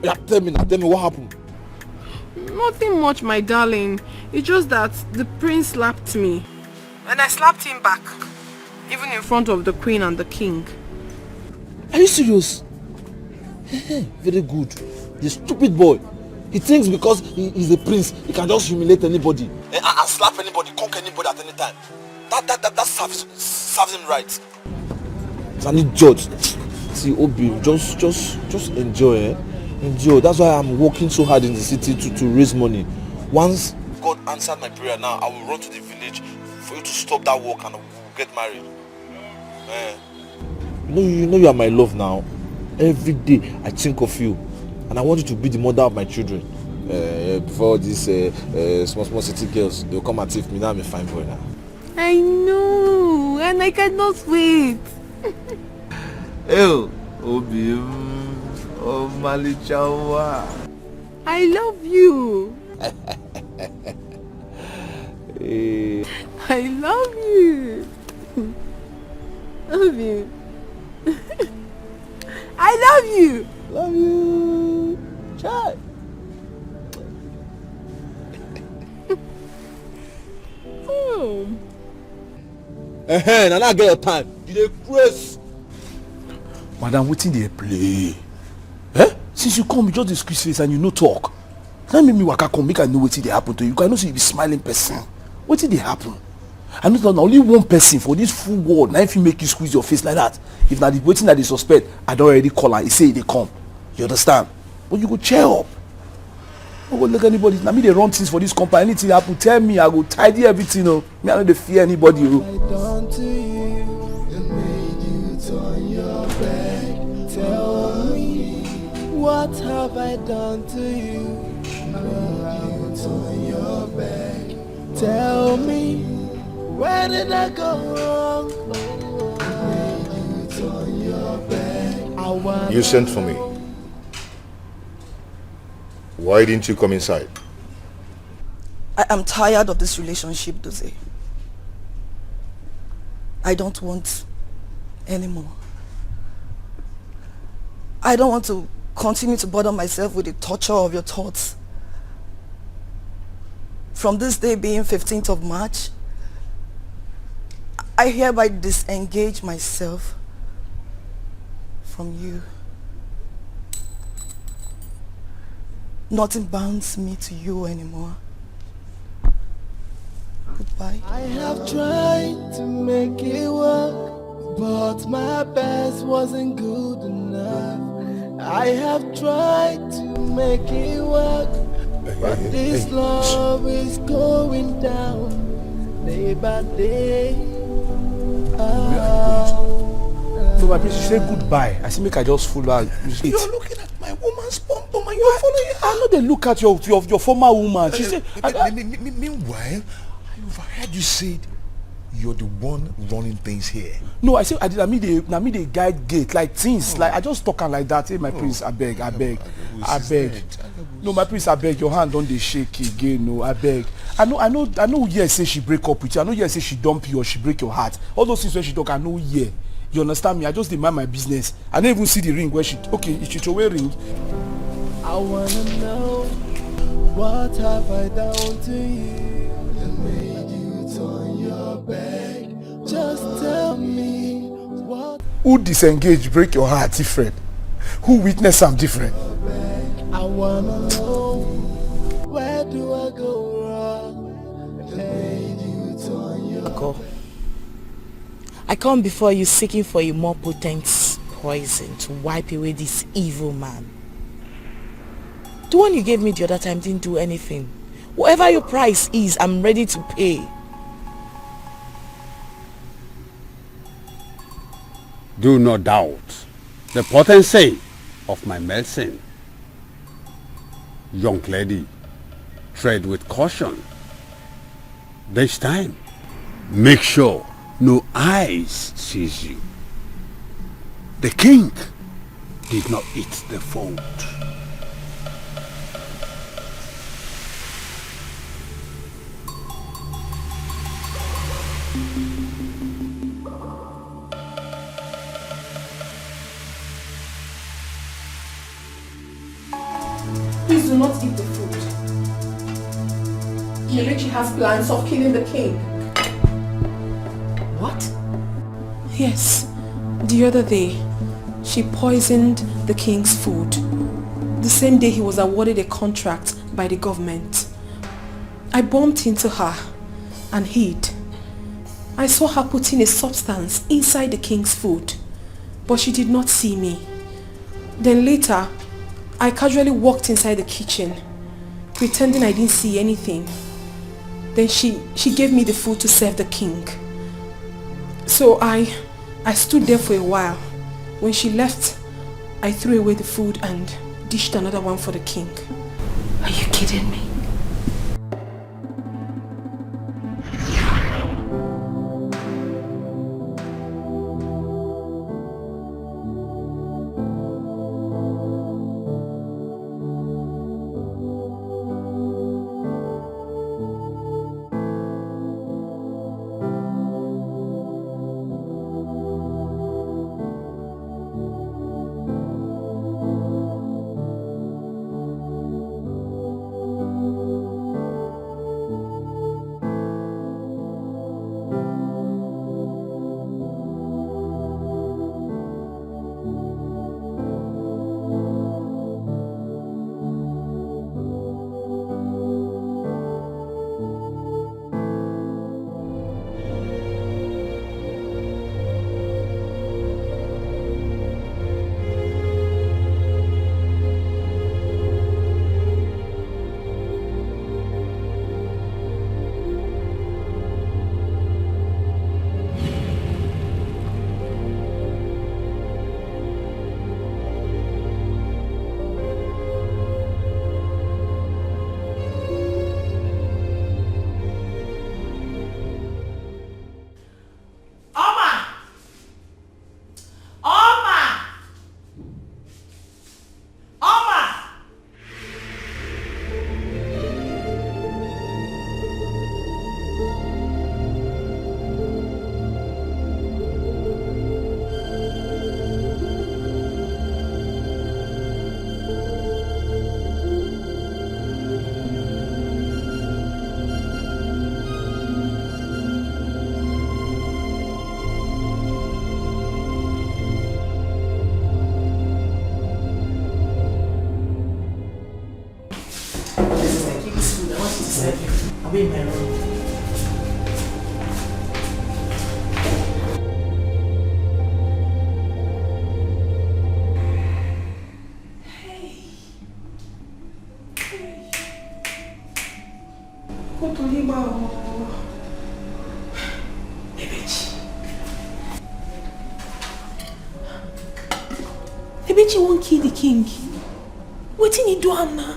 Yeah, tell me what happened? Nothing much, my darling. It's just that the prince slapped me. And I slapped him back. Even in front of the Queen and the King. Are you serious? Very good. The stupid boy. He thinks because he's a prince, he can just humiliate anybody and slap anybody, conquer anybody at any time. That serves him right. He's an idiot. See, Obi, just enjoy, Enjoy. That's why I'm working so hard in the city to raise money. Once God answered my prayer now, I will run to the village for you to stop that work and we'll get married. You know you are my love now. Every day I think of you. And I want you to be the mother of my children. Before these small city girls, they'll come and take me. Now I'm a fine boy now. I know, and I cannot wait. Obi, oh Malichawa. I love you. I love you. Love you. I love you. Love you. Child. Oh. Now I get your time. You dey craze. Madam, wetin dey play? Since you come, you just dey squeeze face and you no talk. That make me waka come, make I know wetin dey happen to you. I know say you be smiling person. Wetin dey happen? I know that only one person for this full world na if you make you squeeze your face like that. If na the wetin I dey suspect, I don already call am. He say he dey come. You understand? But you go cheer up. No go let anybody. Na me dey run things for this company. Anything happen, tell me. I go tidy everything. Me I no dey fear anybody. Done to you, it made you turn your back. Tell me, what have I done to you? Made you turn your back. Tell me, where did I go wrong? Made you turn your back. You sent for me. Why didn't you come inside? I am tired of this relationship, Dozie. I don't want anymore. I don't want to continue to bother myself with the torture of your thoughts. From this day being 15th of March, I hereby disengage myself from you. Nothing bounds me to you anymore. Goodbye. I have tried to make it work, but my best wasn't good enough. I have tried to make it work, but this love is going down day by day. So my prince, you say goodbye. I say make I just follow her. You're looking at my woman's pom-pom and you're following her. I know they look at your former woman. She said, meanwhile, I overheard you said you're the one running things here. No, I said I did. I mean the guide gate like things. Like I just talk her like that. Hey, my prince, I beg. No, my prince, I beg. Your hand don't they shake again? No, I beg. I know. Yes, say she break up with you. I know. Yes, say she dump you or she break your heart. All those things when she talk, I know. Yeah, you understand me? I just demand my business. I don't even see the ring where she. Okay, she throw away ring. I wanna know what have I done to you that made you turn your back? Just tell me what. Who disengage break your heart different? Who witness am different? I wanna know where do I go wrong that made you turn your Uncle, I come before you seeking for a more potent poison to wipe away this evil man. The one you gave me the other time didn't do anything. Whatever your price is, I'm ready to pay. Do not doubt the potency of my medicine. Young lady, tread with caution. This time, make sure no eyes sees you. The king did not eat the food. Please do not eat the food. Kelechi has plans of killing the king. What? Yes. The other day, she poisoned the king's food. The same day he was awarded a contract by the government. I bumped into her and hid. I saw her putting a substance inside the king's food, but she did not see me. Then later, I casually walked inside the kitchen, pretending I didn't see anything. Then she gave me the food to serve the king. So I stood there for a while. When she left, I threw away the food and dished another one for the king. Are you kidding me? serve you. I'll be in my room. Ebechi won't kill the king. Wetin he do am now?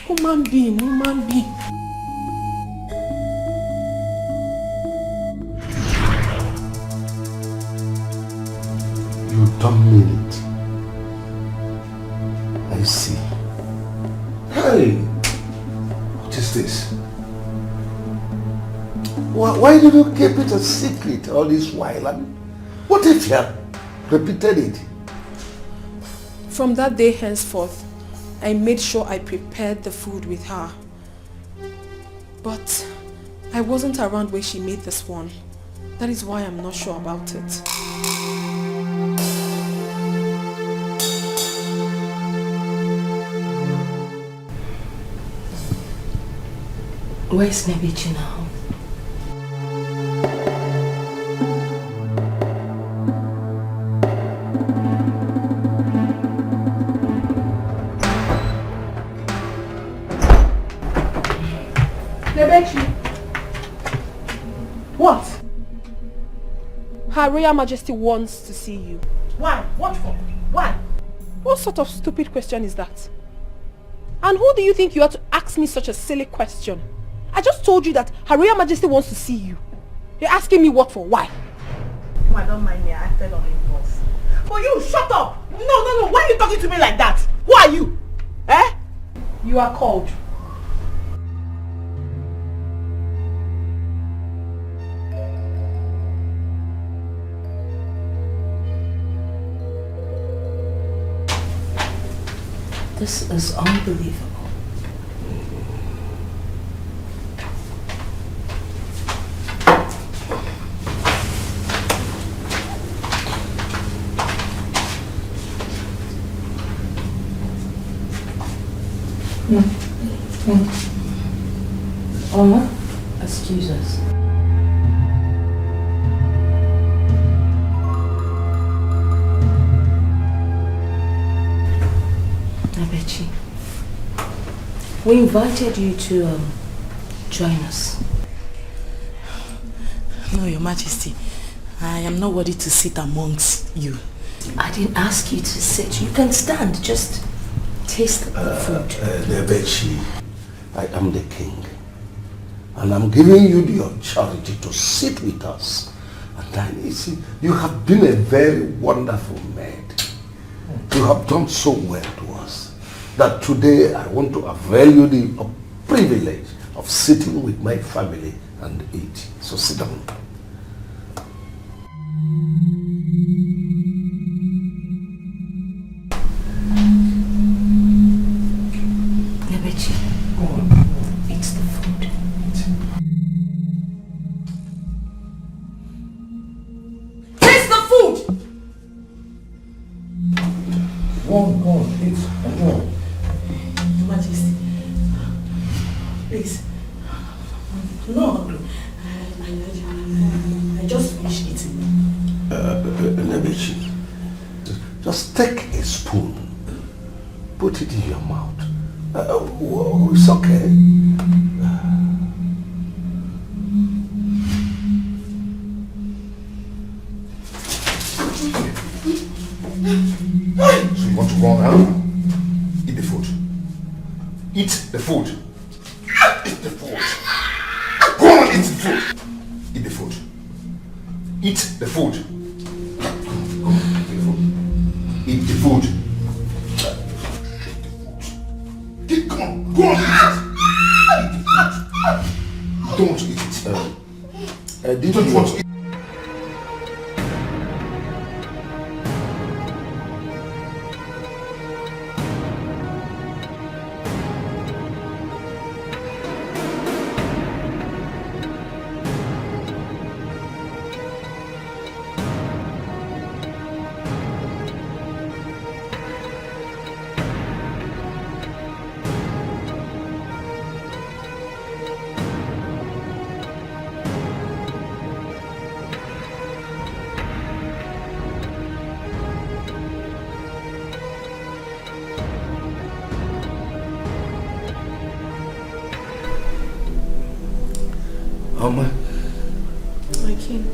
Human being. You don't mean it. I see. Hey, what is this? Why did you keep it a secret all this while? And what if you had repeated it? From that day henceforth, I made sure I prepared the food with her. But I wasn't around when she made this one. That is why I'm not sure about it. Where's Nebichi now? What? Her Royal Majesty wants to see you. Why? What for? Why? What sort of stupid question is that? And who do you think you are to ask me such a silly question? I just told you that Her Royal Majesty wants to see you. You're asking me what for? Why? Oh, don't mind me, I acted on impulse. For you, shut up! No, why are you talking to me like that? Who are you? Eh? You are called. This is unbelievable. Oma, excuse us. Abechi, we invited you to join us. No, Your Majesty. I am not worthy to sit amongst you. I didn't ask you to sit. You can stand. Just taste the food. Nebechi, I am the king. And I'm giving you the authority to sit with us. And then, you see, you have been a very wonderful maid. You have done so well to us that today I want to avail you the privilege of sitting with my family and eat. So sit down. Nebechi, eat the food. Taste the food! Go on, eat. Your Majesty, please. No, I just finished eating. Nebechi, just take a spoon, put it in your mouth. It's okay. So you want to go now? Eat the food. Eat the food. Eat the food. Go on, eat the food. Eat the food. Eat the food. Eat the food. Come on, go on, eat it. Don't eat it. Don't want to eat. Oma, My king.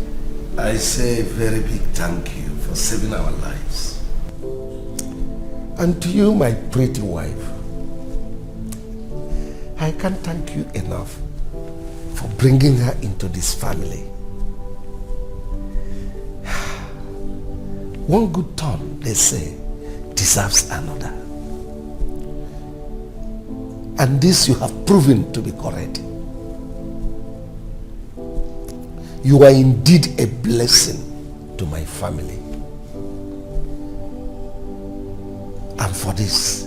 I say a very big thank you for saving our lives. And to you, my pretty wife, I can't thank you enough for bringing her into this family. One good turn, they say, deserves another. And this you have proven to be correct. You are indeed a blessing to my family. And for this,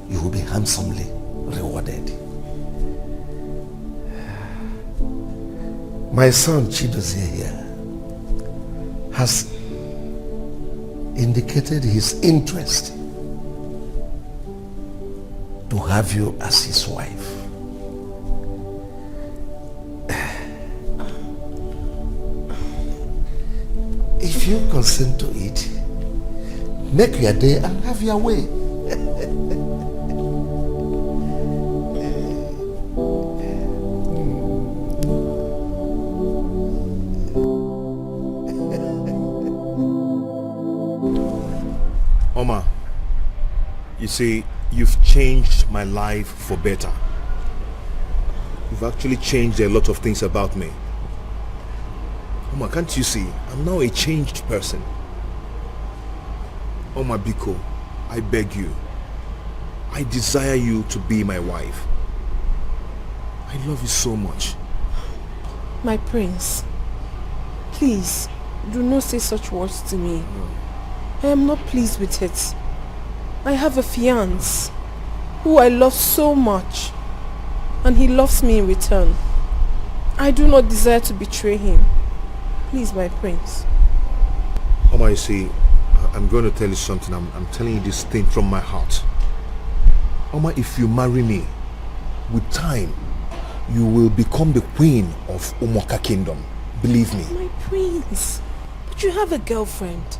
you will be handsomely rewarded. My son Chidozie here has indicated his interest to have you as his wife. If you consent to it, make your day and have your way. Oma, you see, you've changed my life for better. You've actually changed a lot of things about me. Oma, can't you see? I'm now a changed person. Oma Biko, I beg you. I desire you to be my wife. I love you so much. My prince, please, do not say such words to me. I am not pleased with it. I have a fiancé who I love so much, and he loves me in return. I do not desire to betray him. Please, my prince. Oma, you see, I'm going to tell you something. I'm telling you this thing from my heart. Oma, if you marry me, with time, you will become the queen of Umoka Kingdom. Believe me. My prince, but you have a girlfriend.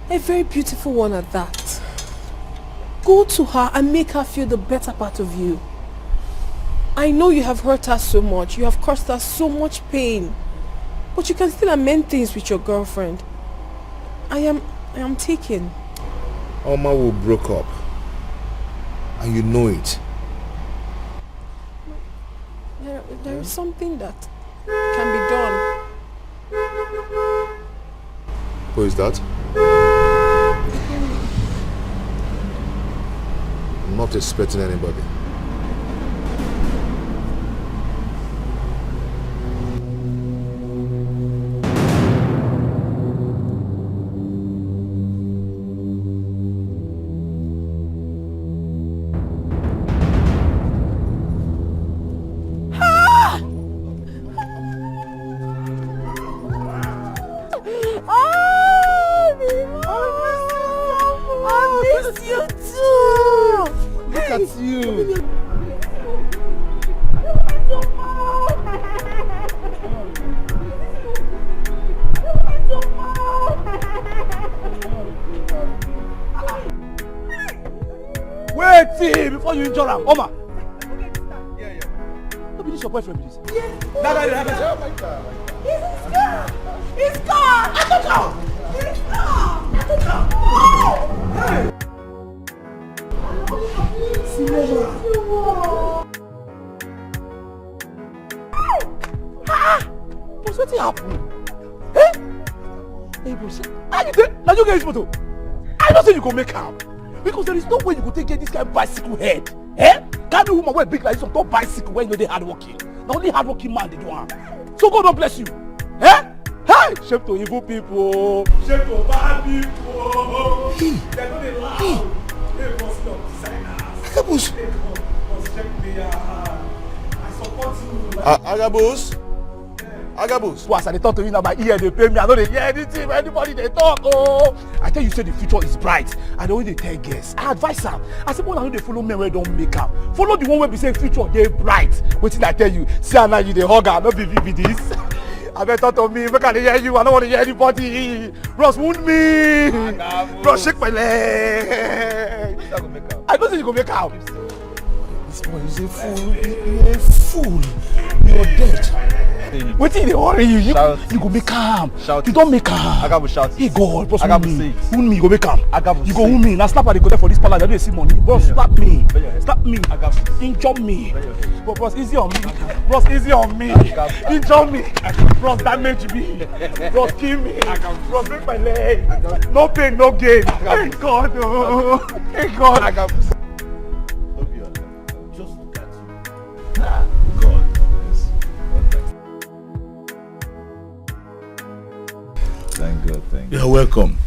A very beautiful one at that. Go to her and make her feel the better part of you. I know you have hurt her so much. You have caused her so much pain. But you can still amend things with your girlfriend. I am taken. Oma will broke up. And you know it. There is something that can be done. Who is that? I'm not expecting anybody. Before you injure him, Oma. Don't be this your boyfriend, please. Yes. No, oh my God. He's gone! I took out! He's gone! I took out! But what's happening? Eh? Hey, bro, how you think? Now you get this photo. I don't think you can make out. Because there is no way you could take this kind of bicycle head. Eh? Can't do woman wear big like this on top bicycle when you know they hardworking. The only hardworking man they do have. So God don't bless you. Eh? Hey! Shame to evil people. Shame to bad people. They're not allowed. They must not designers. They must check me I support you. Agabus? Agabus. Once I talk to you now, my ear they pay me. I don't hear anything. Anybody they talk. Oh, I tell you, say the future is bright. I don't they tell guests. I advise her. I say, well, I know they follow men where don't make up. Follow the one where we say future they bright. What did I tell you? See now you the hugger, not be this. I better talk to me. Make I hear you. I don't want to hear anybody. Bros, wound me. Bros, shake my leg. I don't think you go make out. This boy is a fool. You're a fool. You're dead. Wetin dey worry you? Shout. You go make am. Shout. You don make am. Agabu shout. Hey God, boss Agabu wound me. say it. Wound me, you go make am. Agabu You go say wound me. Na slap I dey go there for this palace. I dey see money. Boss, slap me. Slap me. Agabu. Injure me. Boss, easy on me. Boss, easy on me. Injure me. Boss, damage me. Boss, kill me. Boss, break my leg. No pain, no gain. Thank God. Oh. Thank God. Agabu. Just look at you. God. Yes. Thank God, thank God. You're welcome.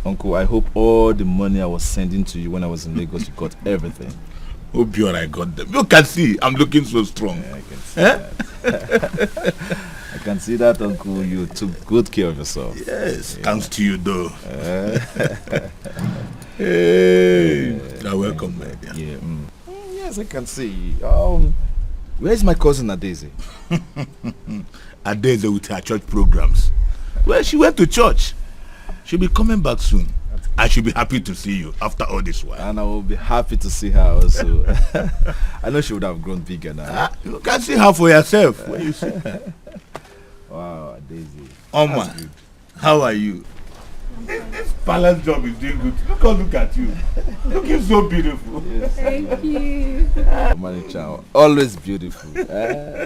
Uncle, I hope all the money I was sending to you when I was in Lagos, you got everything. Hope you and I got them. You can see I'm looking so strong. Yeah, I can see that. I can see that, Uncle. You took good care of yourself. Yes, thanks to you though. Hey, you're welcome, my dear. Yeah. Yes, I can see. Where's my cousin Adeze? Adeze with her church programs. Well, she went to church. She'll be coming back soon. I should be happy to see you after all this while. And I will be happy to see her also. I know she would have grown bigger now. You can see her for yourself when you see. Wow, Daisy. Oma, how are you? This palace job is doing good. Look at you. Looking so beautiful. Yes. Thank you. Manicha, always beautiful.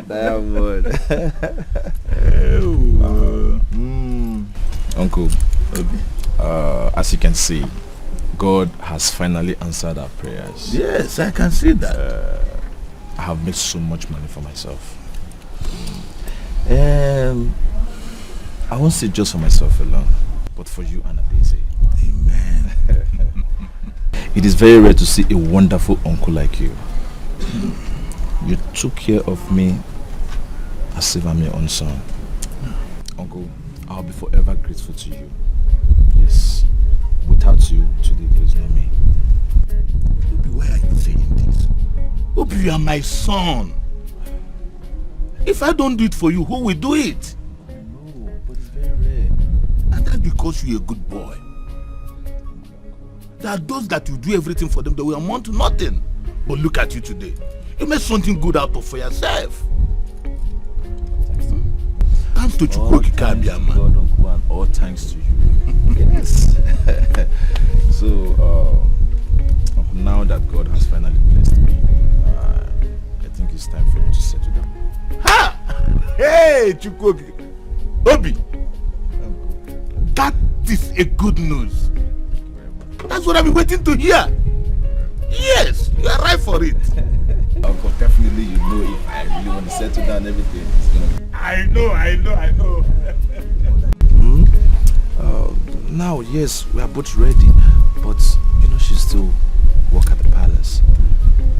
Diamond. Uncle, as you can see, God has finally answered our prayers. Yes, I can see that. I have made so much money for myself. I won't say just for myself alone, but for you and Adeze. Amen. It is very rare to see a wonderful uncle like you. You took care of me as if I'm your own son. Uncle, I'll be forever grateful to you. Yes. Without you, today there is no me. Obi, why are you saying this? Obi, you are my son. If I don't do it for you, who will do it? I know, but it's very rare. And that's because you're a good boy. There are those that you do everything for them, they will amount to nothing. But look at you today. You made something good out of for yourself. Thanks to Chukwoki Kabiama. God, Uncle, and all thanks to you. Yes. So, now that God has finally blessed me, I think it's time for me to settle down. Ha! Hey, Chukwoki. Obi. That is a good news. That's what I've been waiting to hear. Yes, you are right for it. Uncle, definitely you know if I really want to settle down everything, it's gonna be... I know. Now, yes, we are both ready, but you know, she still work at the palace.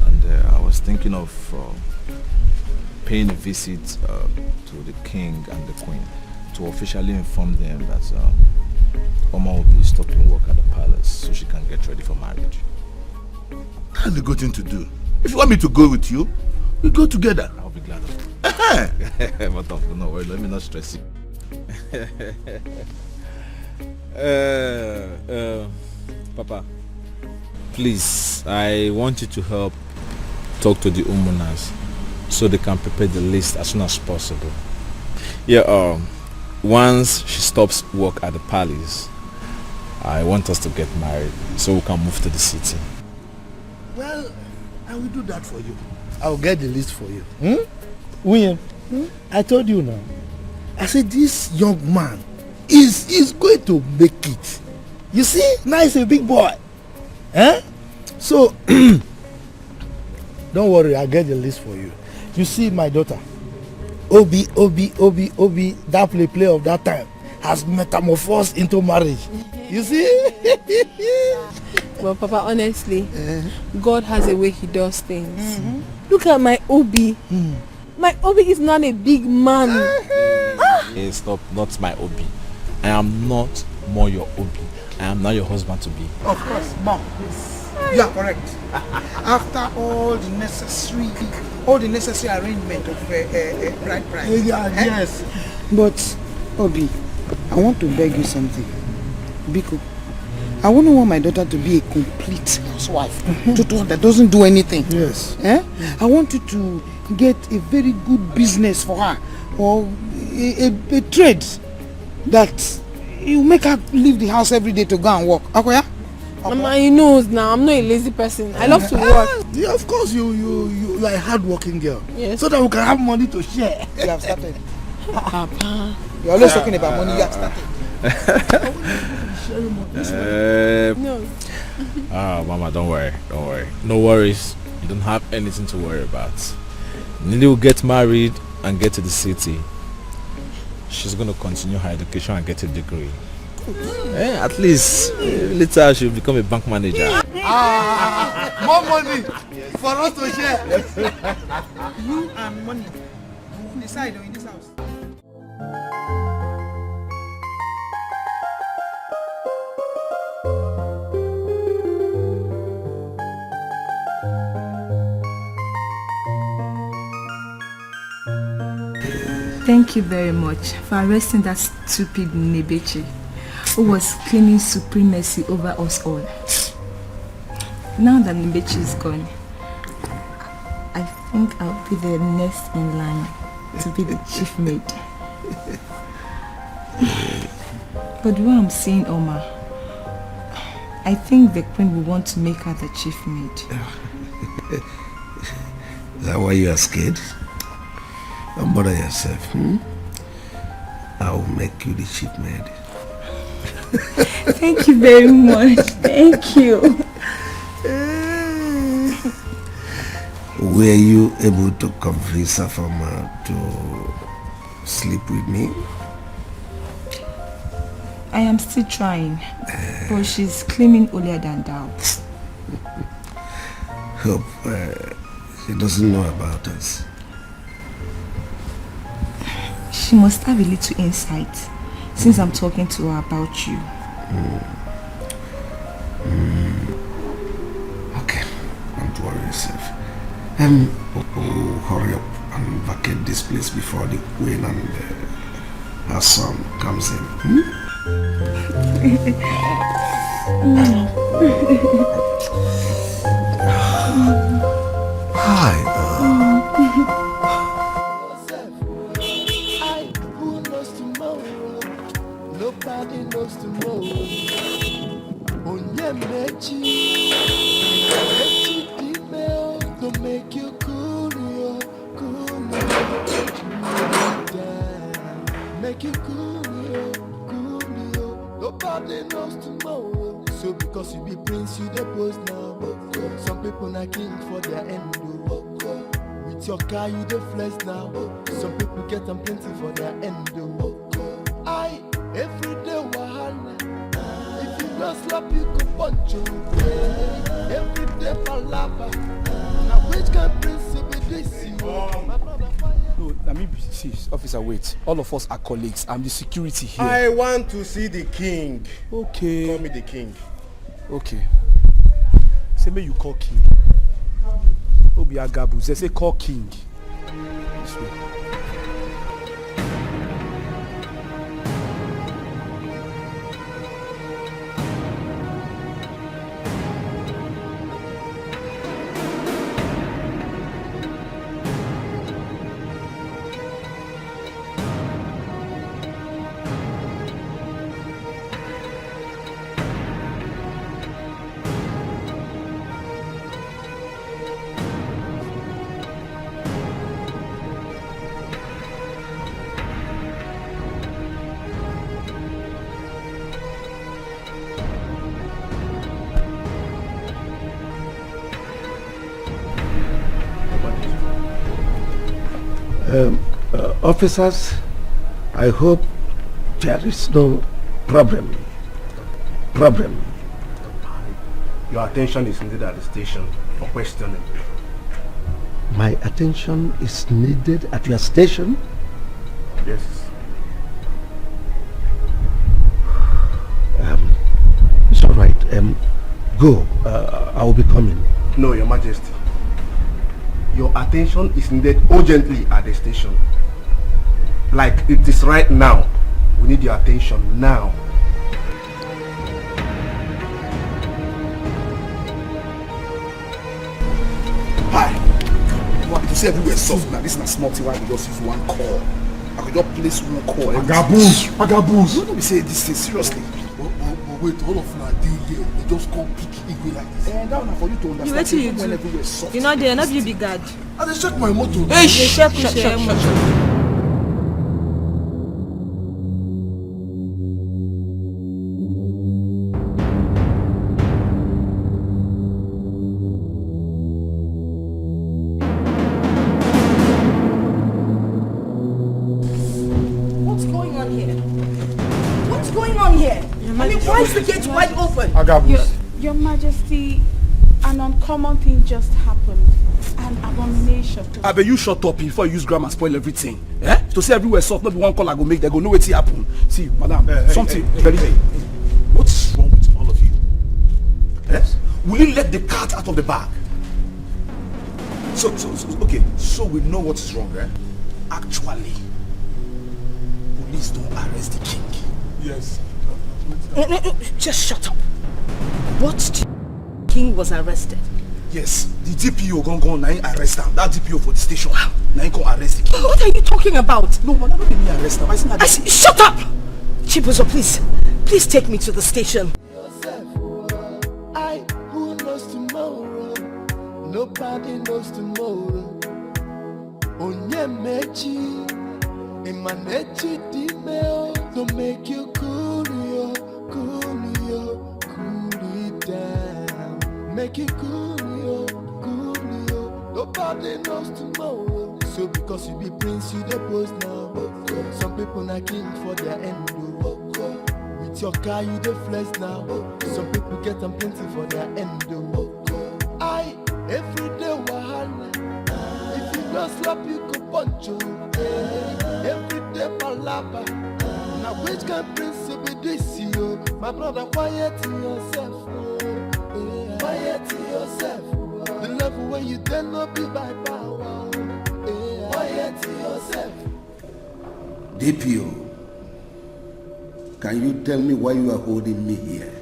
And I was thinking of paying a visit to the king and the queen to officially inform them that Oma will be stopping work at the palace so she can get ready for marriage. That's a good thing to do. If you want me to go with you, we go together. I'll be glad of it. But no worry, let me not stress you. Papa, please, I want you to help talk to the Umunas so they can prepare the list as soon as possible. Yeah, once she stops work at the palace, I want us to get married so we can move to the city. Well, I will do that for you. I will get the list for you. William, I told you now. I said this young man is going to make it. You see, now he's a big boy. So, don't worry, I'll get the list for you. You see my daughter, Obi, that play of that time has metamorphosed into marriage. You see? Well, Papa, honestly, God has a way he does things. Look at my Obi. My Obi is not a big man. Hey, stop, not my Obi. I am not more your Obi. I am not your husband to be. Of course, Mom, please. You are correct. After all the necessary arrangement of bride price. Yes. But, Obi, I want to beg you something. Biko, I wouldn't want my daughter to be a complete housewife. That doesn't do anything. Yes. I want you to get a very good business for her or a trade that you make her leave the house every day to go and work. Akoya? Mama, he knows now. I'm not a lazy person. I love to work. Yeah, of course, you are a hard-working girl. Yes. So that we can have money to share. You have started. Papa. You're always talking about money. You have started. No. Mama, don't worry. No worries. You don't have anything to worry about. Nili will get married and get to the city. She's going to continue her education and get a degree. At least later she'll become a bank manager. More money for us to share. You and money. Decide in this house. Thank you very much for arresting that stupid Nebechi who was claiming supremacy over us all. Now that Nebechi is gone, I think I'll be the next in line to be the chief maid. But what I'm saying, Omar, I think the queen will want to make her the chief maid. Is that why you are scared? Don't bother yourself. I will make you the chief maid. Thank you very much. Thank you. Were you able to convince Afama to sleep with me? I am still trying, but she's claiming holier than thou. Hope she doesn't know about us. She must have a little insight since I'm talking to her about you. Okay, don't worry yourself. Hurry up and vacate this place before the queen and her son comes in. Hi. Who knows tomorrow? Nobody knows tomorrow. Onyemechi, email to make you cool, make you cool. Nobody knows tomorrow. So because you be prince, you the post now. Some people not king for their end. With your car, you the flex now. Some people get them plenty for their end. I every day wahala. If you don't slap, you could punch you. Every day palava. Now which kind of prince you be this? No, I mean, see, officer, wait. All of us are colleagues. I'm the security here. I want to see the king. Okay. Call me the king. Okay. Say me you call king. Obi Agabu. They say call king. This way. Officers, I hope there is no problem. Your attention is needed at the station for questioning. My attention is needed at your station? Yes. It's all right. Go. I will be coming. No, Your Majesty. Your attention is needed urgently at the station. Like it is right now. We need your attention now. Hi. You want to say everywhere soft now. This is not small thing. Why we just use one call? I could just place one call. Agabus. Let me say this thing seriously. But wait, all of my deal there, they just come pick Igwe like this. And that one for you to understand. Wait till you when do. everywhere is soft. You know there, not you be God. I just check my motor. Hey, shut. What's going on here? What's going on here? I mean, why is the gate wide open? Your Majesty, an uncommon thing just happened. An abomination. I bet you shut up before you use grammar spoil everything. Eh? To say everywhere soft, not be one call I go make, they go know what's happen. See, madam, something very. What's wrong with all of you? Yes? Will you let the cat out of the bag? So okay, so we know what is wrong, eh? Actually, police don't arrest the king. Yes. Just shut up. What king was arrested? Yes, the DPO gone now arrest him. That DPO for the station. Now he can arrest the king. What are you talking about? No, man, not me arrest him. Shut up! Chibuzo, please take me to the station. Who knows tomorrow? Nobody knows tomorrow. Onyemechi, Imanechi Dimeo, to make you cool it down. Make it cool it. Nobody knows tomorrow. So because you be prince, you the post now. Some people not king for their end. With your car, you the flex now. Some people get them plenty for their end. Every day wahala. If you don't slap, you could punch you. Every day palapa. Now which kind prince be this you? My brother, quiet yourself. Quiet yourself. The level where you dare not be by power. Quiet yourself. DPO, can you tell me why you are holding me here?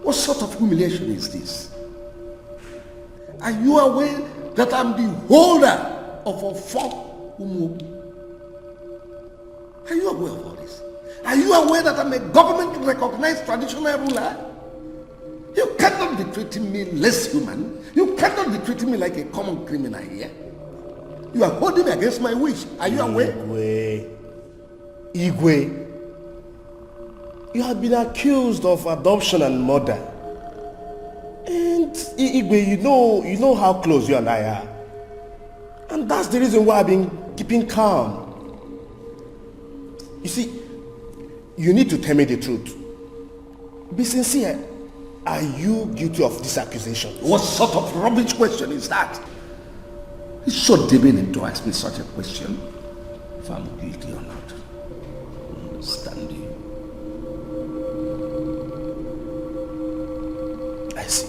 What sort of humiliation is this? Are you aware that I'm the holder of a form? Are you aware of all this? Are you aware that I'm a government-recognized traditional ruler? You cannot be treating me less human. You cannot be treating me like a common criminal here. You are holding me against my wish. Are you aware? Igwe, you have been accused of adoption and murder. And Igwe, you know how close you and I are. And that's the reason why I've been keeping calm. You see, you need to tell me the truth. Be sincere. Are you guilty of this accusation? What sort of rubbish question is that? It's so demeaning to ask me such a question. If I'm guilty or not. I understand you. I see.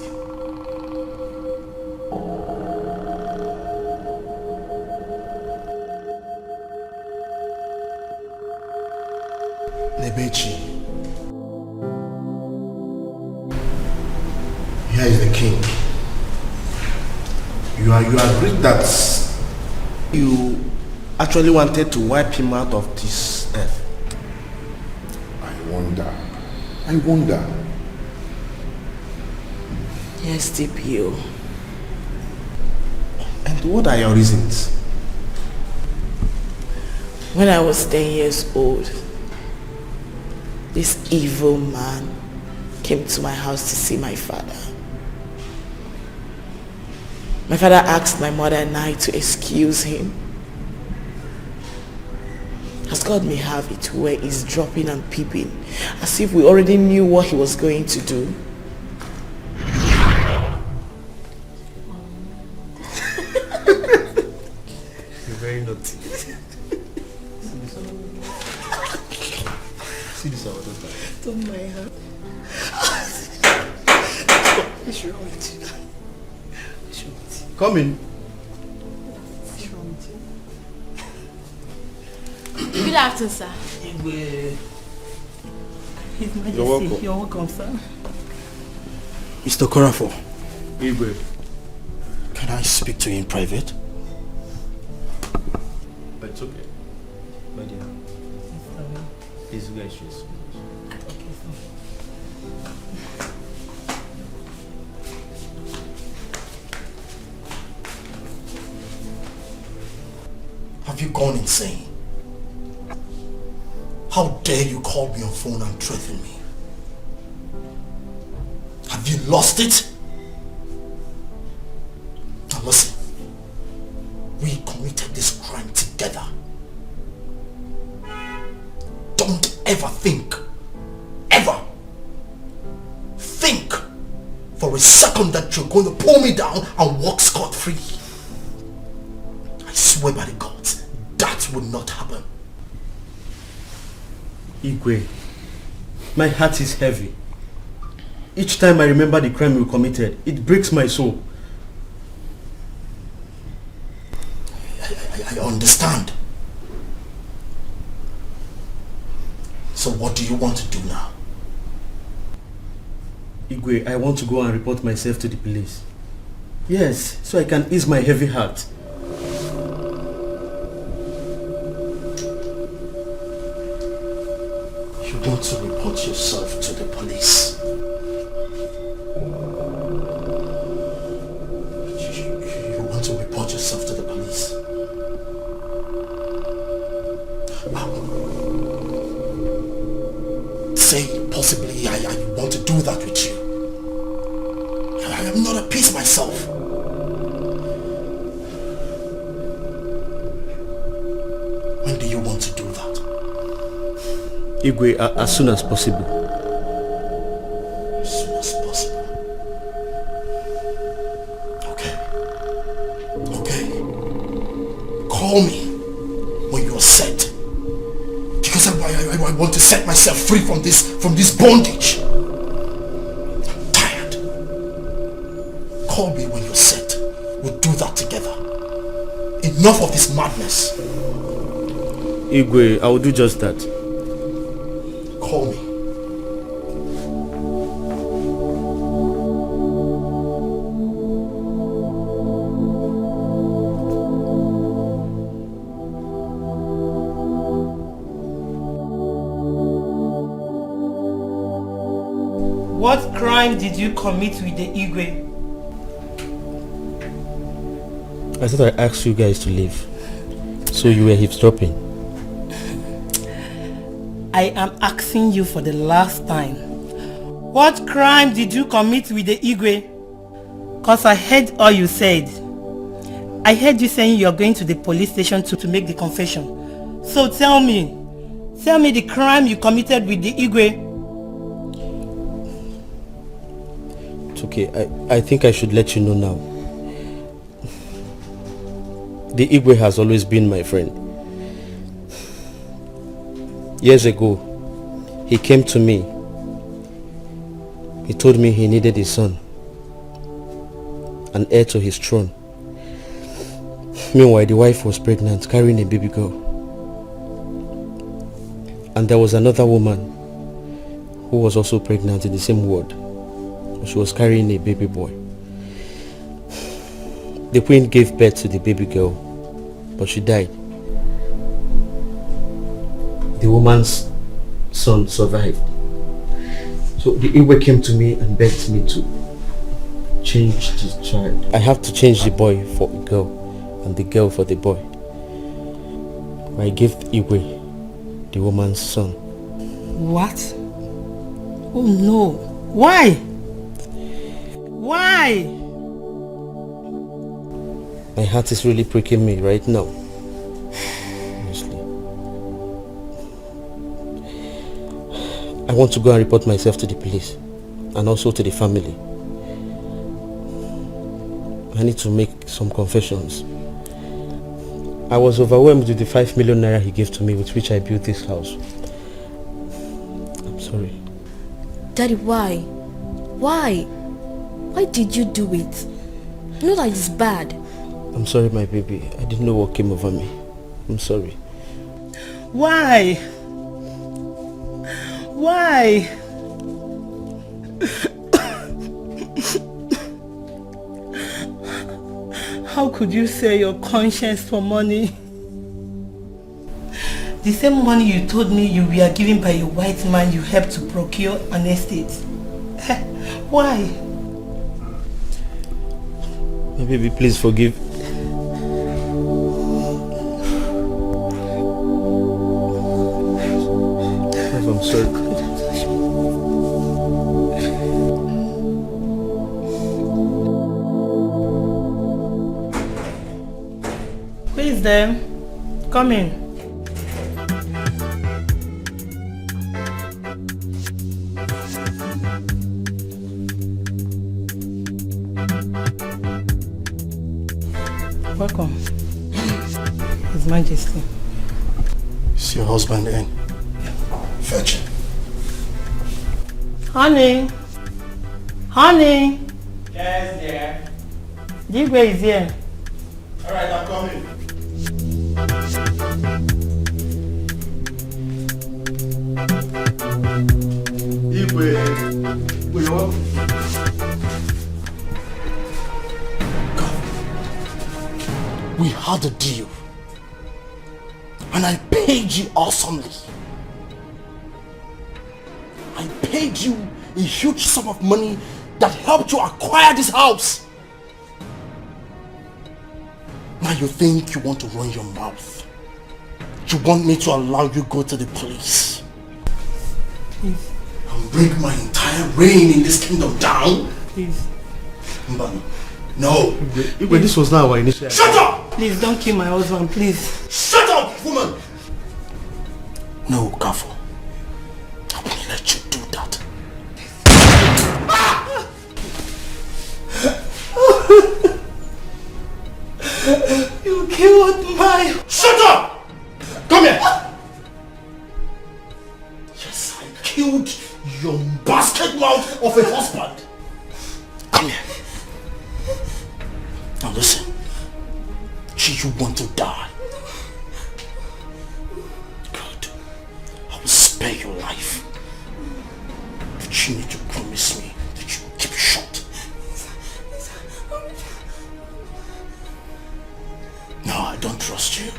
Nebechi, here is the king. You agreed that you actually wanted to wipe him out of this earth. I wonder. Yes, DPO. And what are your reasons? When I was 10 years old, this evil man came to my house to see my father. My father asked my mother and I to excuse him. As God may have it, where he's dropping and peeping, as if we already knew what he was going to do. You're very naughty. See this our daughter. Don't mind her. What's wrong with you? Come in. Good afternoon, sir. His Majesty, you're welcome, sir. Mr. Korafo. Igwe. Can I speak to you in private? It's okay. My dear. Please, you guys should. Have you gone insane? How dare you call me on phone and threaten me? Have you lost it? Now listen, we committed this crime together. Don't ever think for a second that you're going to pull me down and walk scot-free. I swear by the gods, that will not happen. Igwe, my heart is heavy. Each time I remember the crime you committed, it breaks my soul. I understand. So what do you want to do now? Igwe, I want to go and report myself to the police. Yes, so I can ease my heavy heart. You want to report yourself to the police? You want to report yourself to the police? Say possibly I want to do that with you. I am not at peace myself. When do you want to do that? Igwe, as soon as possible. As soon as possible. Okay. Call me when you're set. Because I want to set myself free from this bondage. I'm tired. Call me when you're set. We'll do that together. Enough of this madness. Igwe, I will do just that. Call me. What crime did you commit with the Igwe? I thought I asked you guys to leave. So you were eavesdropping. I am asking you for the last time. What crime did you commit with the Igwe? Cause I heard all you said. I heard you saying you're going to the police station to make the confession. So tell me the crime you committed with the Igwe. It's okay, I think I should let you know now. The Igwe has always been my friend. Years ago, he came to me. He told me he needed a son, an heir to his throne. Meanwhile, the wife was pregnant, carrying a baby girl. And there was another woman who was also pregnant in the same ward. She was carrying a baby boy. The queen gave birth to the baby girl, but she died. The woman's son survived. So the Igwe came to me and begged me to change the child. I have to change the boy for a girl and the girl for the boy. I gave Igwe the woman's son. What? Oh no. Why? Why? My heart is really pricking me right now. Honestly. I want to go and report myself to the police and also to the family. I need to make some confessions. I was overwhelmed with the 5 million naira he gave to me with which I built this house. I'm sorry. Daddy, why? Why? Why did you do it? You know that it's bad. I'm sorry, my baby. I didn't know what came over me. I'm sorry. Why? Why? How could you sell your conscience for money? The same money you told me you were given by a white man you helped to procure an estate. Why? My baby, please forgive. I'm sorry. Who is there? Come in. Welcome. His Majesty. Is your husband in? Fetch him. Honey. Honey. Yes, dear. Digwe is here. Alright, I'm coming. Igwe. Igwe, you're welcome. We had a deal. And I paid you awesomely. I paid you a huge sum of money that helped you acquire this house. Now you think you want to run your mouth. You want me to allow you go to the police. Please. And bring my entire reign in this kingdom down? Please. Mbano. No. Igwe, this was not our initial... Shut up! Please don't kill my husband, please. Shut up, woman! No, Kafo. I won't let you do that. You killed my... Shut up! Come here! Yes, I killed your basket mouth of a husband. Come here. Now listen. You want to die. Good. I will spare your life. But you need to promise me that you will keep it short. No, I don't trust you.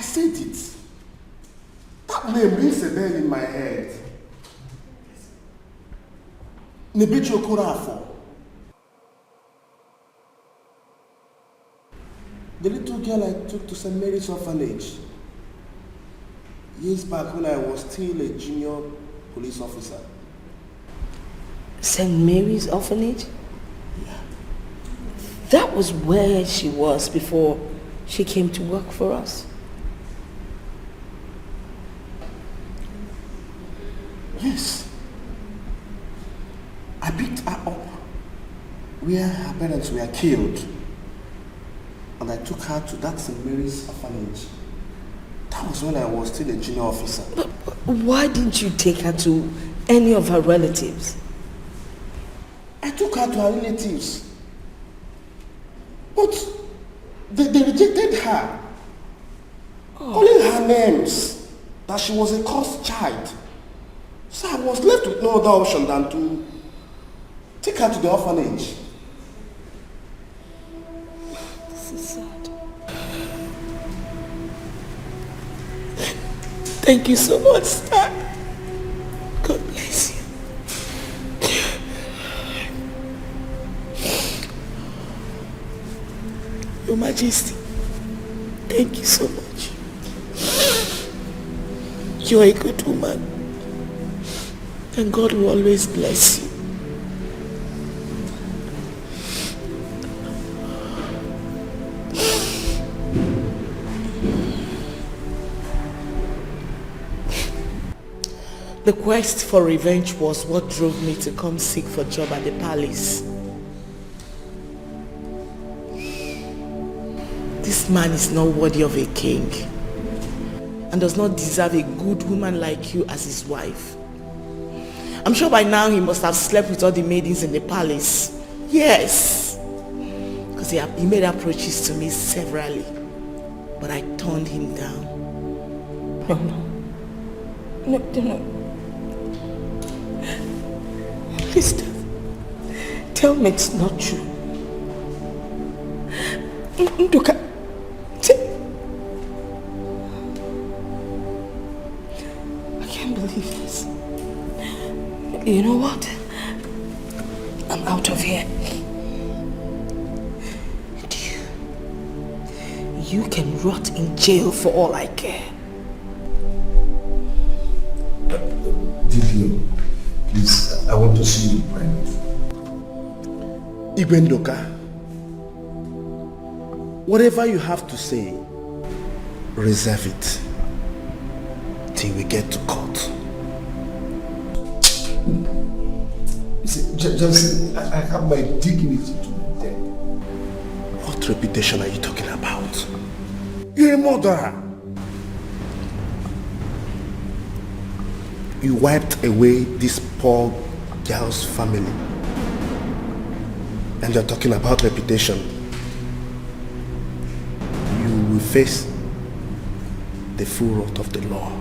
I said it. That name rings a bell in my head. Nebechi Okorafor. The little girl I took to St. Mary's orphanage years back when I was still a junior police officer. St. Mary's orphanage? Yeah. That was where she was before she came to work for us. Yes. I picked her up where her parents were killed. And I took her to that St. Mary's orphanage. That was when I was still a junior officer. But why didn't you take her to any of her relatives? I took her to her relatives. But they rejected her. Calling her names. That she was a cursed child. So I was left with no other option than to take her to the orphanage. This is sad. Thank you so much, sir. God bless you. Your Majesty, thank you so much. You're a good woman. And God will always bless you. The quest for revenge was what drove me to come seek for job at the palace. This man is not worthy of a king and does not deserve a good woman like you as his wife. I'm sure by now he must have slept with all the maidens in the palace. Yes. Because he made approaches to me severally. But I turned him down. No. Please tell me it's not true. Nduka, I can't believe this. You know what? I'm out of here. And you can rot in jail for all I care. Dilio, please, I want to see you in private. Igwe Ndoka, whatever you have to say, reserve it till we get to court. Johnson, I have my dignity to maintain. What reputation are you talking about? You're a murderer. You wiped away this poor girl's family. And you're talking about reputation. You will face the full wrath of the law.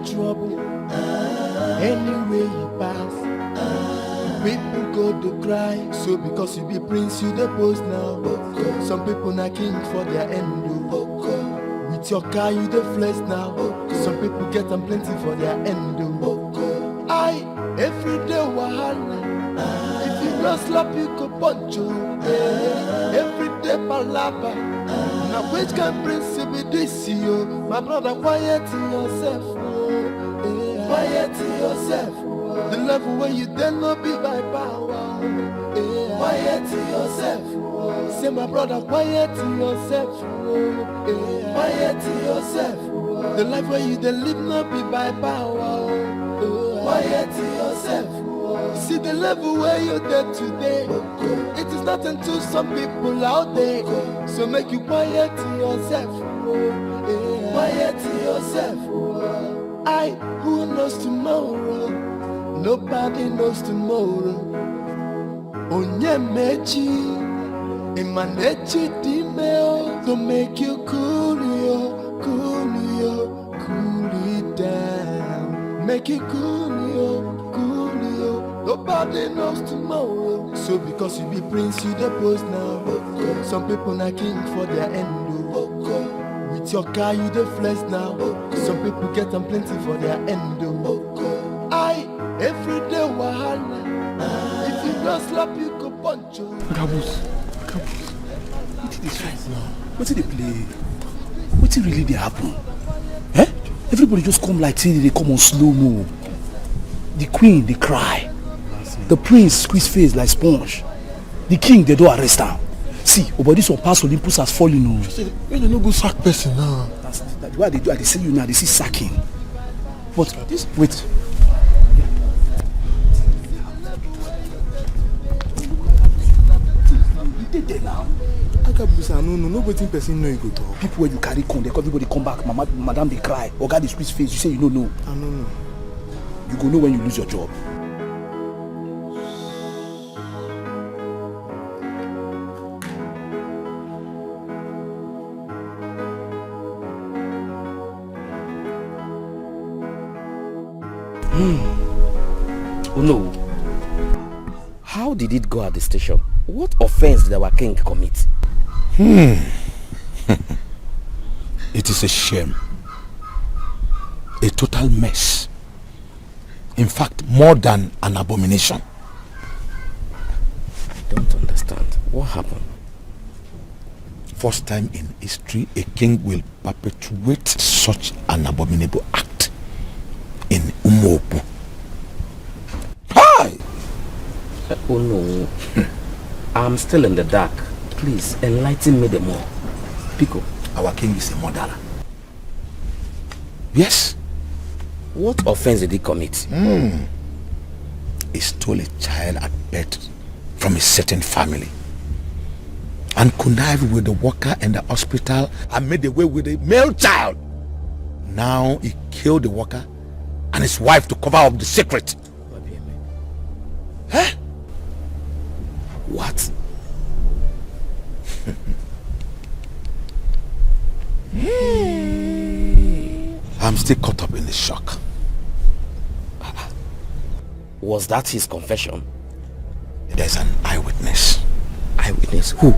Trouble anywhere you pass, people go to cry. So because you be prince, you the post now. Some people not king for their end. With your car, you the flex now. Some people get them plenty for their end. I every day wahala. If you not slap, you go punch you. Every day palapa. Now which can prince you be this you? My brother, quiet yourself. Quiet yourself. The level where you dare not be by power. Quiet yourself. Say my brother, quiet yourself. Quiet yourself. The life where you dare live not be by power. Quiet yourself. See the level where you're there today. It is not until some people out there. So make you quiet yourself. Quiet yourself. Who knows tomorrow? Nobody knows tomorrow. Onye mechi, imanechi dimeo, to make you cool it down. Make you cool it. Nobody knows tomorrow. So because you be prince, you the post now. Some people not king for their end. With your car, you the flex now. Some people get them plenty for their end. Every day wahala. If you don't slap, you go punch you. Agabus, what is this right now? What did they play? What did really they happen? Eh? Everybody just come like say they come on slow-mo. The queen, they cry. The prince squeeze face like sponge. The king, they don't arrest him. See, over this one past Olympus has fallen. When you no go sack person now. That's why they do. They see you now. They see sacking. But this, wait. Did they now? Agabusa, no, nobody person know you go talk. People when you carry con, everybody come back. Madam, they cry. Oga, they squeeze face. You say you don't know. I don't know. You go know when you lose your job. Oh no. How did it go at the station? What offense did our king commit? It is a shame. A total mess. In fact, more than an abomination. I don't understand. What happened? First time in history, a king will perpetuate such an abominable act in Umuopu. Hi! Oh no. I'm still in the dark. Please, enlighten me the more. Pico. Our king is a murderer. Yes. What offense did he commit? He stole a child at birth from a certain family and connived with the worker in the hospital and made away with a male child. Now he killed the worker and his wife to cover up the secret. Huh? What? I'm still caught up in the shock. Was that his confession? There's an eyewitness. Eyewitness? Who?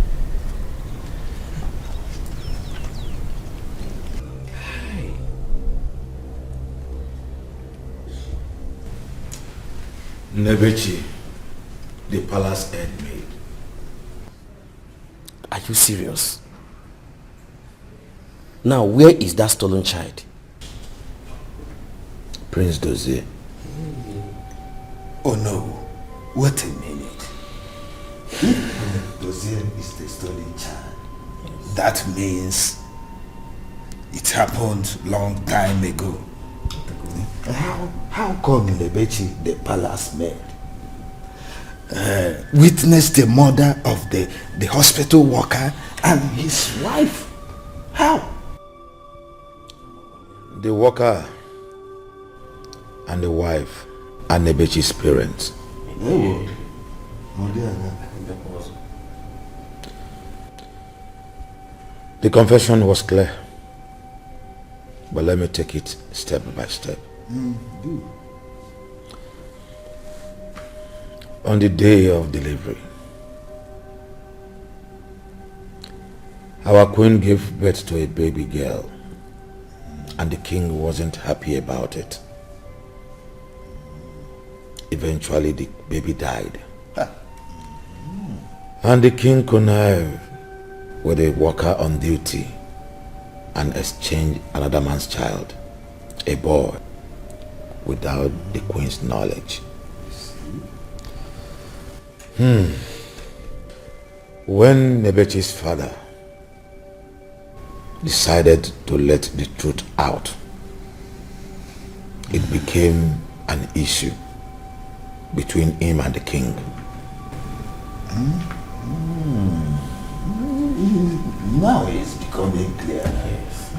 Nebechi, the palace head maid. Are you serious? Now, where is that stolen child? Prince Dozie. Oh no, wait a minute. Dozie is the stolen child. That means it happened long time ago. How come Nebechi, the palace maid, witnessed the murder of the hospital worker and his wife? How? The worker and the wife are Nebechi's parents. The confession was clear, but let me take it step by step. Do. On the day of delivery, our queen gave birth to a baby girl, and the king wasn't happy about it. Eventually, the baby died. And the king connived with a worker on duty and exchanged another man's child, a boy, without the queen's knowledge. When Nebechi's father decided to let the truth out, it became an issue between him and the king. Now it's becoming clear.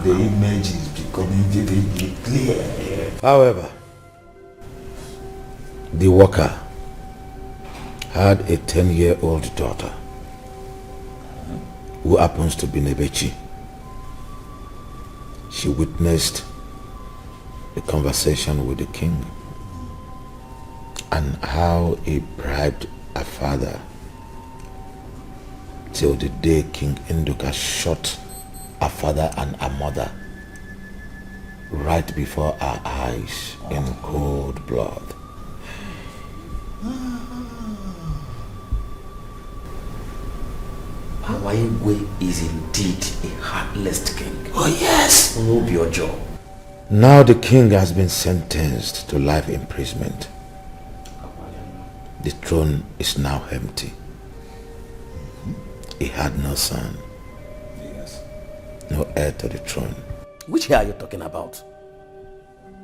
The image is becoming vividly clear. However, The worker had a 10-year-old daughter who happens to be Nebechi. She witnessed the conversation with the king and how he bribed her father till the day King Nduka shot her father and her mother right before our eyes in cold blood. Awaigwe is indeed a heartless king. Oh yes! Obiojo. Now the king has been sentenced to life imprisonment. The throne is now empty. He had no son. Yes. No heir to the throne. Which hair are you talking about?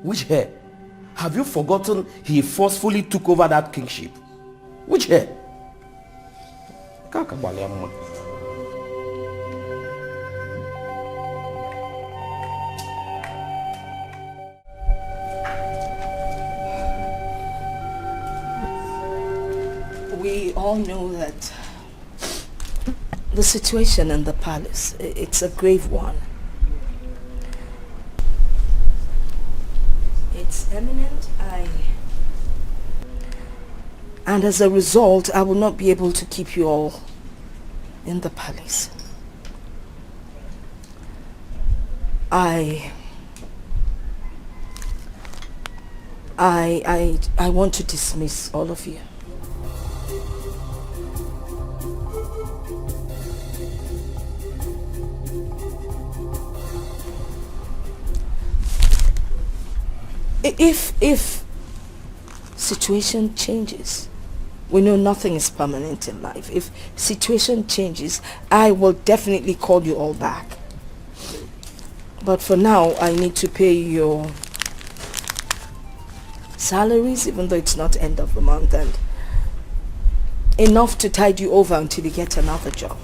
Which hair? Have you forgotten he forcefully took over that kingship? Which hair? We all know that the situation in the palace, it's a grave one. It's imminent. And as a result, I will not be able to keep you all in the palace. I want to dismiss all of you. If situation changes, we know nothing is permanent in life. If situation changes, I will definitely call you all back. But for now, I need to pay your salaries, even though it's not end of the month, and enough to tide you over until you get another job.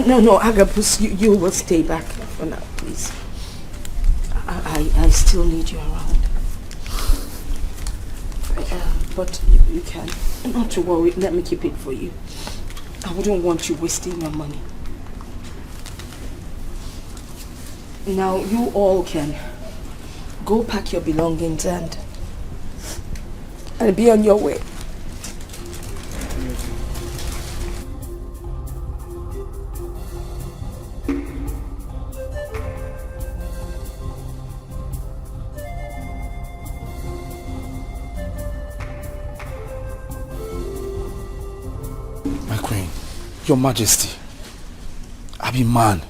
No, Agabus, you will stay back for now, please. I still need you around. But you can. Not to worry, let me keep it for you. I wouldn't want you wasting your money. Now, you all can go pack your belongings and be on your way. Your Majesty, I be man.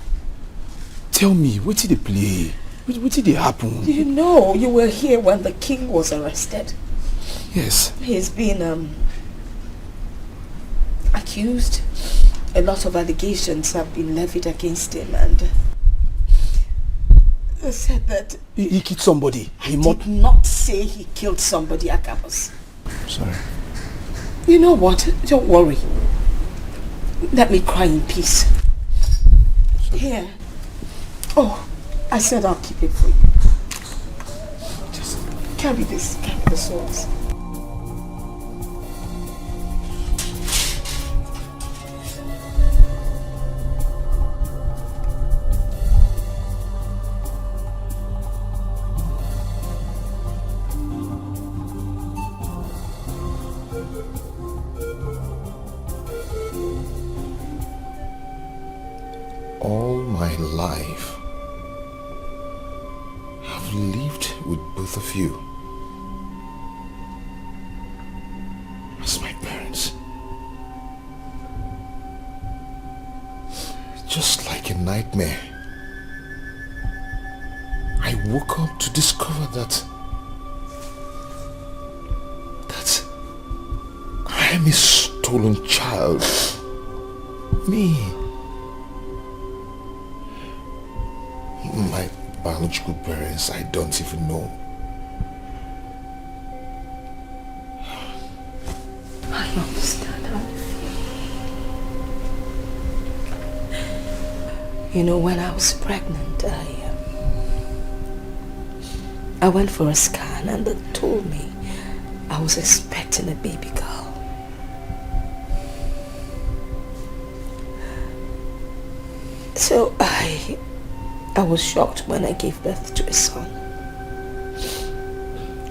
Tell me, what did they play? What did they happen? You know, you were here when the king was arrested. Yes. He's been accused. A lot of allegations have been levied against him, and they said that he killed somebody. He did not say he killed somebody, Agabus. Sorry. You know what? Don't worry. Let me cry in peace. Here. Oh, I said I'll keep it for you. Just carry this, carry the swords. my life, I've lived with both of you as my parents. Just like a nightmare, I woke up to discover that I am a stolen child. Me. My biological parents, I don't even know. I understand how you feel. You know, when I was pregnant, I went for a scan and they told me I was expecting a baby girl. So I was shocked when I gave birth to a son.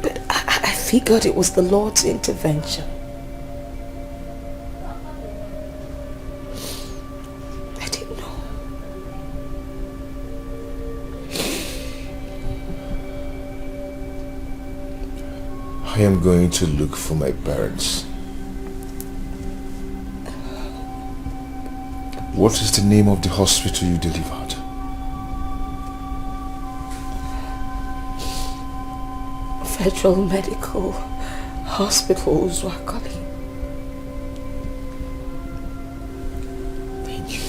But I figured it was the Lord's intervention. I didn't know. I am going to look for my parents. What is the name of the hospital you delivered? Federal Medical Hospital, Zwakali. Thank you.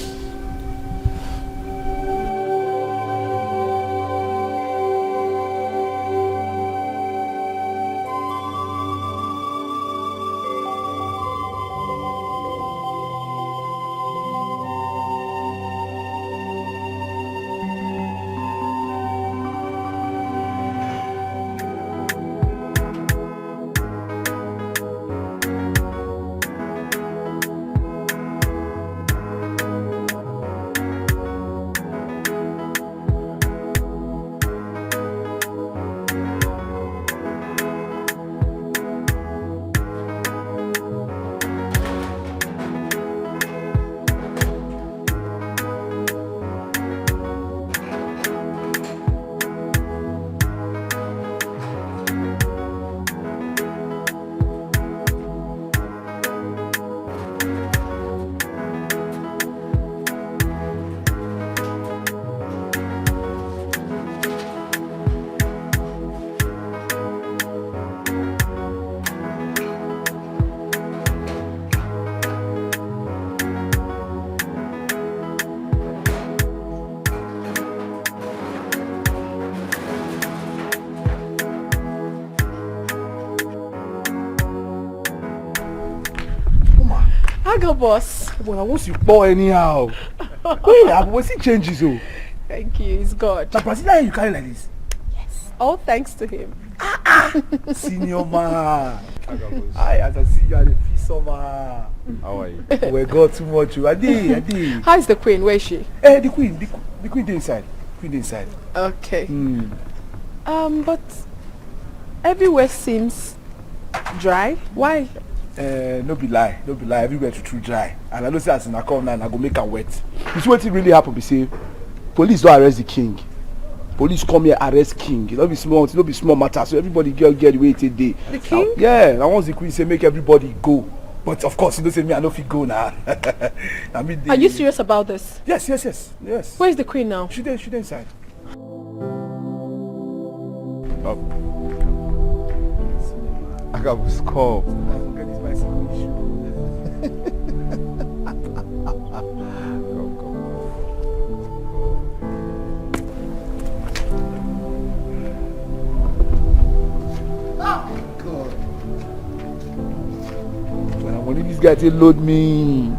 Go, boss. Well, once you pour anyhow. Wait, I've seen changes, oh. Thank you, it's God. The president you carry like this? Yes. All thanks to him. Senior man. As I see you are the peace of How are you? We got too much. Adi. How is the queen? Where is she? The queen inside. Queen inside. Okay. But everywhere seems dry. Why? No be lie. Everywhere too dry. And I know say as I come now, I go make her wet. You see what really happen? Be say, police don't arrest the king. Police come here arrest king. It don't be small matter. So everybody get the way it day. The king? Yeah. And once the queen say make everybody go. But of course, you don't say me I no fit go now. I mean, are you serious about this? Yes. Where is the queen now? She there inside. I got a call. Forget this bicycle issue. God. When I want this guy to load me.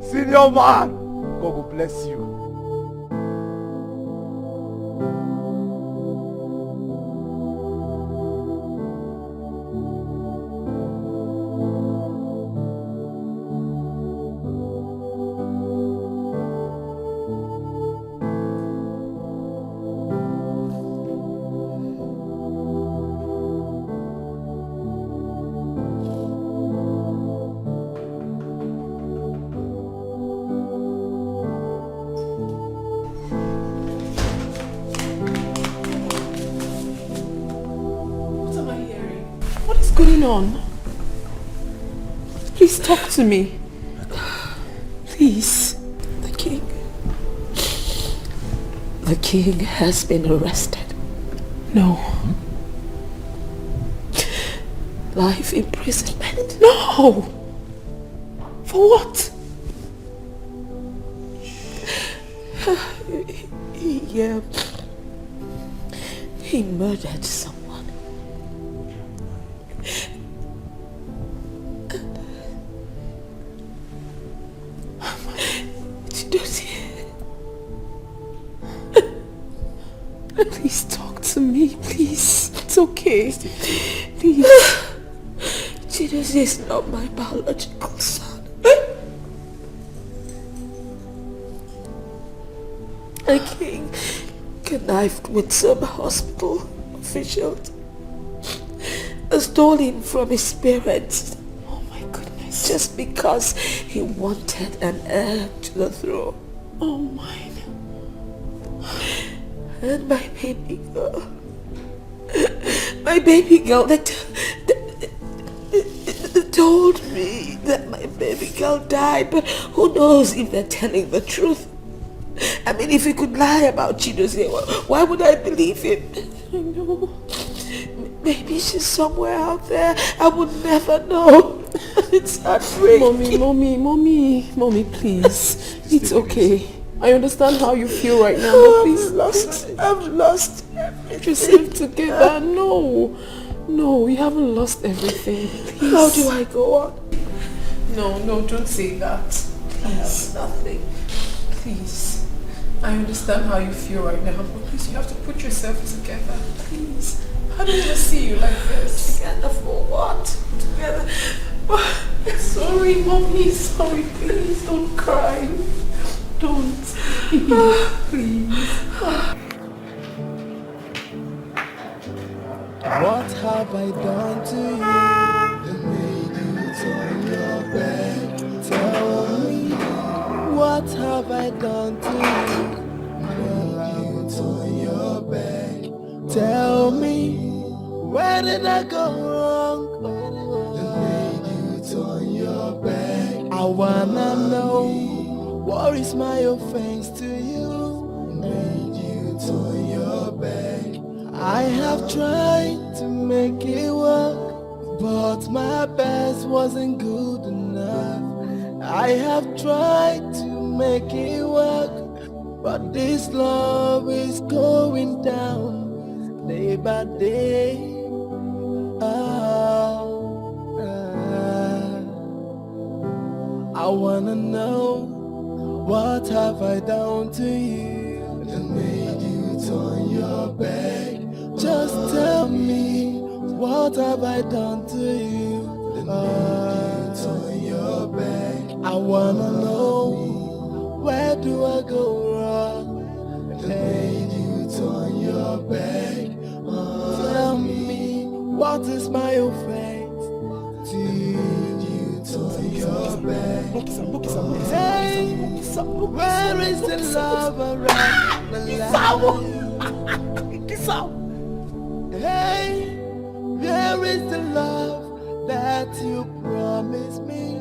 Senior man. God will bless you. on? Please talk to me. Please. The king has been arrested. No. Life imprisonment. No! For what? He murdered someone. Please talk to me, please. It's okay. Please. Chidozie is not my biological son. The king connived with some hospital officials, stole him from his parents. Oh my goodness. Just because he wanted an heir to the throne. Oh my. And my baby girl, they told me that my baby girl died, but who knows if they're telling the truth. I mean, if he could lie about Chidozie, why would I believe him? I know. Maybe she's somewhere out there. I would never know. It's heartbreaking. Mommy, please. It's okay. I understand how you feel right now, but please. I've lost everything. Yourself together. No, you haven't lost everything. Please. How do I go on? No, don't say that. Please. Nothing. Please. I understand how you feel right now, but please, you have to put yourself together. Please. I don't want to see you like this. Together for what? Together. Sorry, Mommy. Sorry. Please don't cry. Don't. Please. What have I done to you that made you turn your back? Tell me, what have I done to you that made you turn your back? Tell me, where did I go wrong that made you turn your back? I wanna know, what is my offense to you that made you turn your back? I have tried to make it work, but my best wasn't good enough. I have tried to make it work, but this love is going down day by day. I wanna know, what have I done to you that made you turn your back? Just tell me, what have I done to you that made you turn your back? I wanna know, where do I go wrong that made you turn your back? Tell me, what is my offense to you turn your back? Hey, where is the love around the light? Hey, where is the love that you promised me?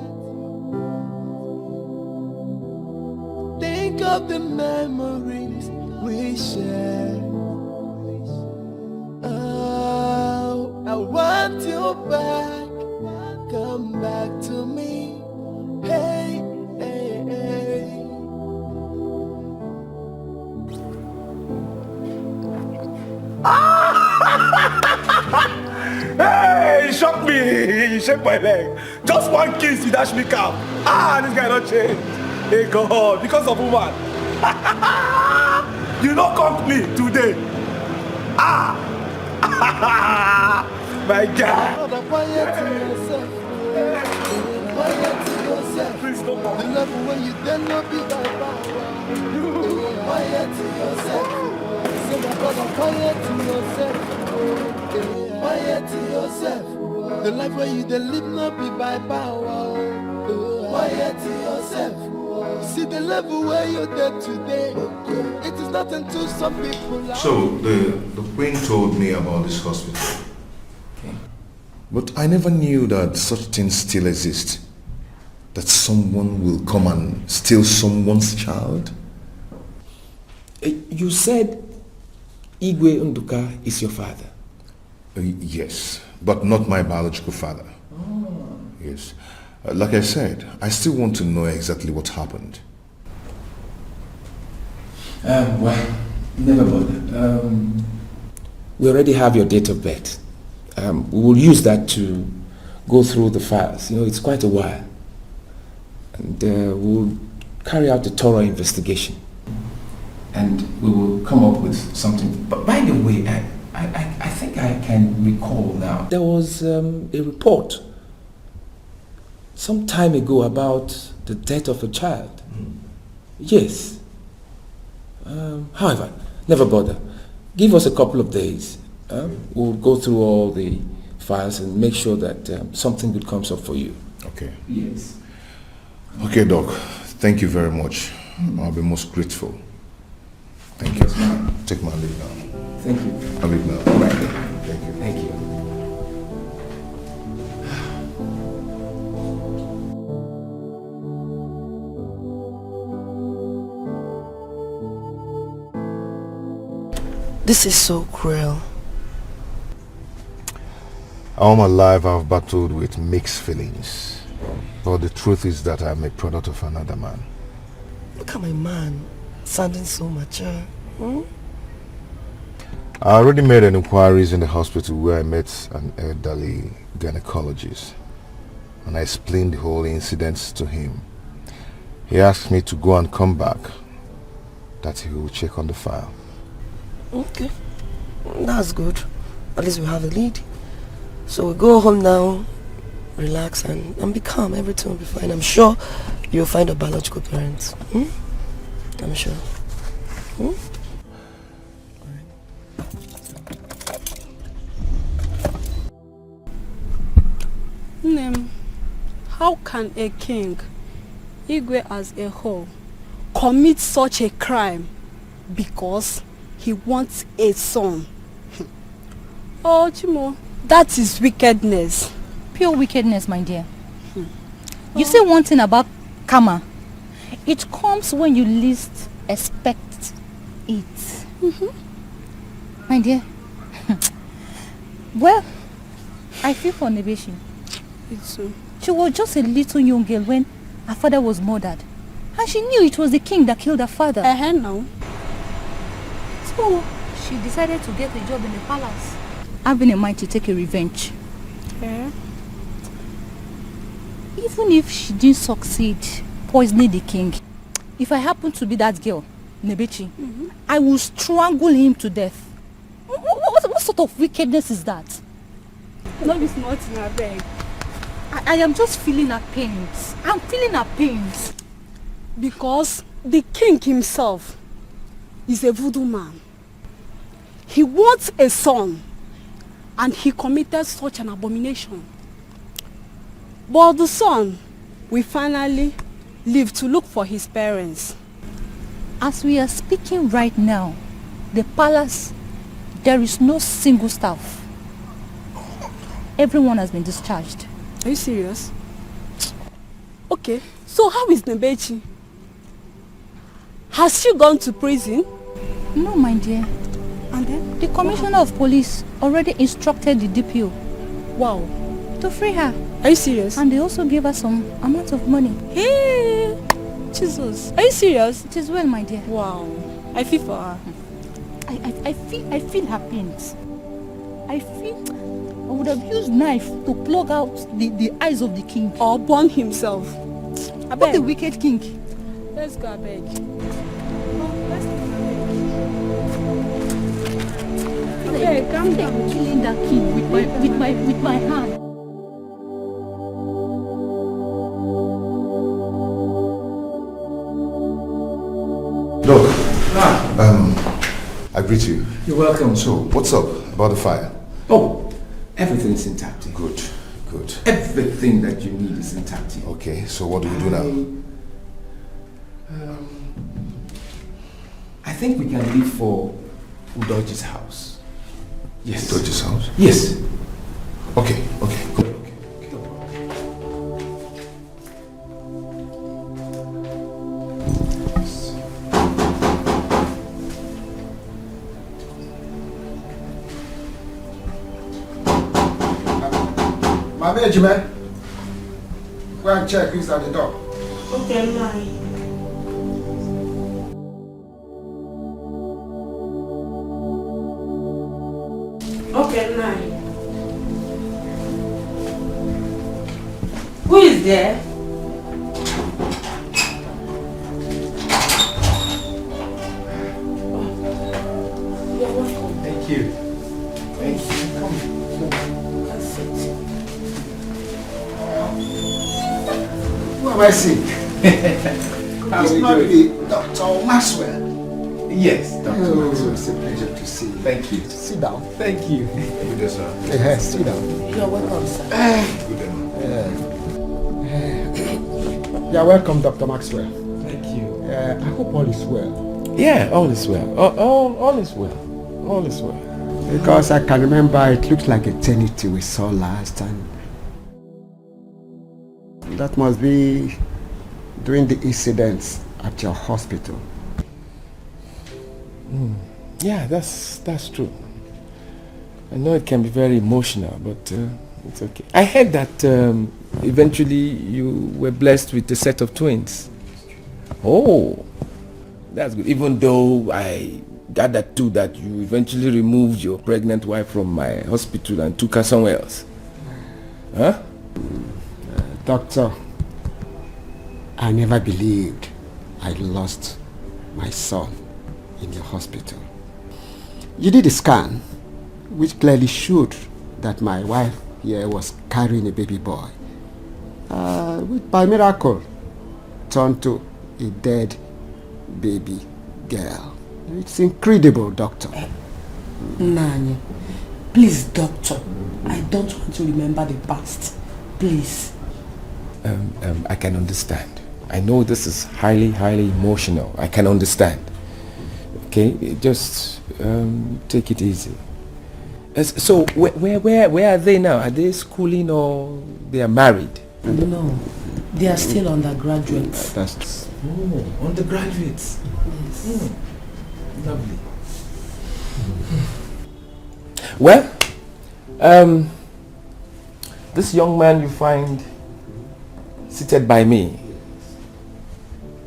Think of the memories we shared. Oh, I want you back. Come back to me. Hey, hey, hey. Hey, you shocked me. You shake my leg. Just one kiss, you dash me cap. This guy don't change. Hey God, because of woman. You don't come me today. My God. Please don't come. The level when you then not be by power. Quiet to yourself. So my brother, quiet to yourself. Quiet to yourself. The life where you then live not be by power. Quiet to yourself. See the level where you're there today. It is not until some people are. So the queen told me about this hospital. But I never knew that such things still exist. That someone will come and steal someone's child. You said Igwe Nduka is your father? Yes, but not my biological father. Yes. Like I said, I still want to know exactly what happened. Well, never bother. We already have your date of birth. We will use that to go through the files. You know, it's quite a while. And we'll carry out a thorough investigation. And we will come up with something. But by the way, I think I can recall now. There was a report some time ago about the death of a child. Yes. However, never bother. Give us a couple of days. We'll go through all the files and make sure that something good comes up for you. Okay. Yes. Okay, Doc. Thank you very much. I'll be most grateful. Thank you. Take my leave now. Thank you. I'll leave now. All right. Thank you. Thank you. This is so cruel. All my life I've battled with mixed feelings. But the truth is that I'm a product of another man. Look at my man, sounding so mature. I already made an inquiries in the hospital where I met an elderly gynecologist. And I explained the whole incident to him. He asked me to go and come back, that he will check on the file. Okay, that's good. At least we have a lead. So we go home now, relax and be calm. Everything will be fine. I'm sure you'll find your biological parents. I'm sure. Name, how can a king, Igwe as a whole, commit such a crime because he wants a son? Oh, Chimo, that is wickedness. Pure wickedness, my dear. You say one thing about karma. It comes when you least expect it. My dear. Well, I feel for Nebeshi. She was just a little young girl when her father was murdered. And she knew it was the king that killed her father. No. So she decided to get a job in the palace, having in mind to take a revenge. Even if she didn't succeed poisoning the king, if I happen to be that girl, Nebechi, I will strangle him to death. What sort of wickedness is that? No, it's not in her bed. I am just feeling her pains. I'm feeling her pains. Because the king himself is a voodoo man. He wants a son, and he committed such an abomination. But the son will finally live to look for his parents. As we are speaking right now, the palace, there is no single staff. Everyone has been discharged. Are you serious? Okay, so how is Nebechi? Has she gone to prison? No, my dear. And then? The commissioner of police already instructed the DPO. Wow. To free her. Are you serious? And they also gave her some amount of money. Hey! Jesus. Are you serious? It is well, my dear. Wow. I feel for her. I feel her pains. I would have used knife to plug out the eyes of the king. Or burn himself. What a wicked king. Let's go, I beg. Okay, calm down. Killing that king with my hand. Look, I greet you. You're welcome. So, what's up about the fire? Oh, everything is intact. Good, good. Everything that you need is intact. Okay, so what do we do now? I think we can leave for Udoji's house. Yes. Udoji's house? Yes. Okay, okay. Mama Ejime, go and check who's at the door. Okay, Nai. Okay, Nai. Who is there? Thank you. Thank you. Come. That's it. Who am I seeing? How It's are you not doing? the Dr. Maxwell. Yes, Dr. Oh, Maxwell. it's a pleasure to see you. Thank you. Sit down. Thank you. Good day, sir. Yes, sit down. You're welcome, sir. Good day, ma'am. You're welcome, Dr. Maxwell. Thank you. I hope all is well. Yeah, all is well. All is well. All is well. Because I can remember it looked like eternity we saw last, and that must be during the incidents at your hospital. Yeah, that's true. I know it can be very emotional, but it's okay. I heard that eventually you were blessed with a set of twins. Oh, that's good. Even though I gathered too that you eventually removed your pregnant wife from my hospital and took her somewhere else. Huh? Doctor, I never believed I lost my son in your hospital. You did a scan which clearly showed that my wife here was carrying a baby boy, which by miracle turned to a dead baby girl. It's incredible, Doctor. Nani, please, Doctor. I don't want to remember the past. Please. I can understand. I know this is highly emotional. I can understand. Okay, just take it easy. So where are they now? Are they schooling or they are married? No, they are still undergraduates. That's Undergraduates. Yes. Lovely. Well, this young man you find seated by me,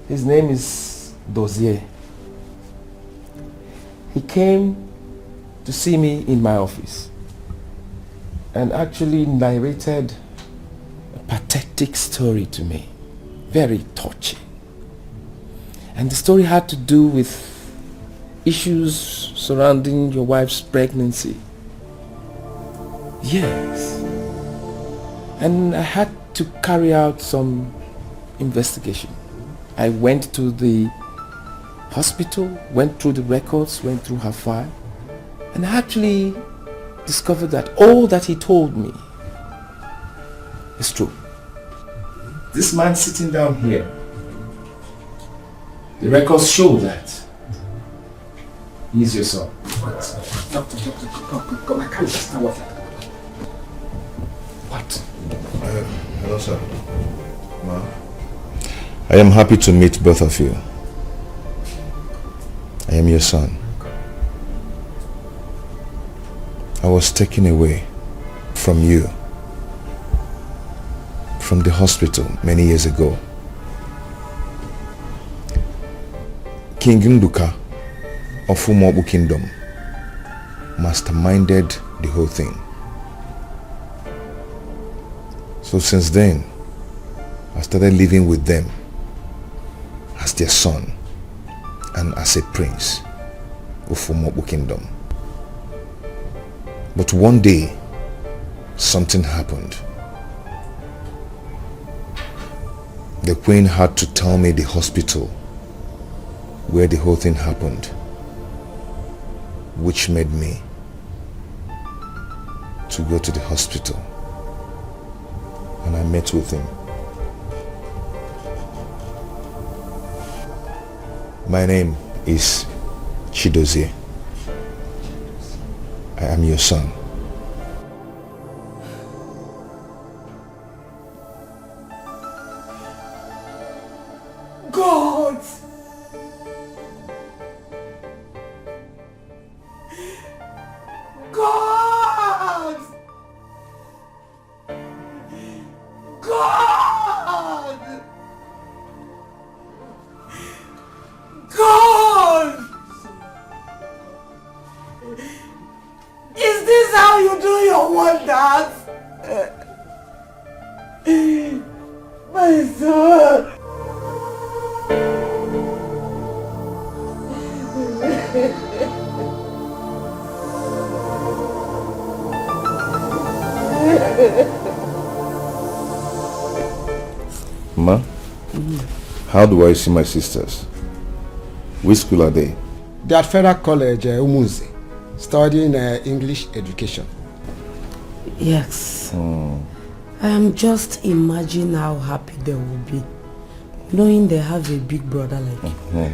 his name is Dozier. He came to see me in my office and actually narrated a pathetic story to me, very touching. And the story had to do with issues surrounding your wife's pregnancy. Yes. And I had to carry out some investigation. I went to the hospital, went through the records, went through her file, and I actually discovered that all that he told me is true. This man sitting down here, the records show that he's your son. Doctor, come, I can't understand what. What? Hello, sir. Ma. I am happy to meet both of you. I am your son. I was taken away from you, from the hospital many years ago. King Nduka of Umobu Kingdom masterminded the whole thing. So since then, I started living with them as their son and as a prince of Umobu Kingdom. But one day, something happened. The queen had to tell me the hospital where the whole thing happened, which made me to go to the hospital, and I met with him. My name is Chidozie. I am your son. God! God! Ma, how do I see my sisters? Which school are they? They are at Federal College, Umuzi, studying English education. Yes. I am just imagining how happy they will be, knowing they have a big brother like you.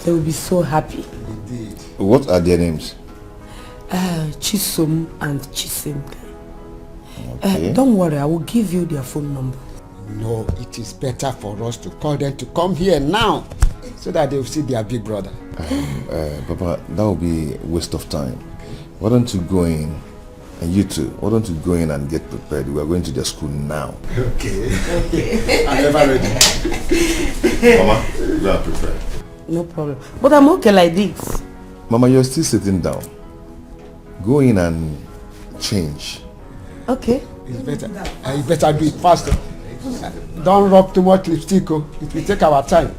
They will be so happy. Indeed. What are their names? Chisom and Chisim. Okay. Don't worry, I will give you their phone number. No, it is better for us to call them to come here now, so that they will see their big brother. Papa, that will be a waste of time. Why don't you go in, and you too, why don't you go in and get prepared? We are going to their school now. Okay. I'm never ready. Mama, you are prepared. No problem. But I'm okay like this. Mama, you're still sitting down. Go in and change. Okay. It's better. You better do it faster. Don't rub too much lipstick. It will take our time.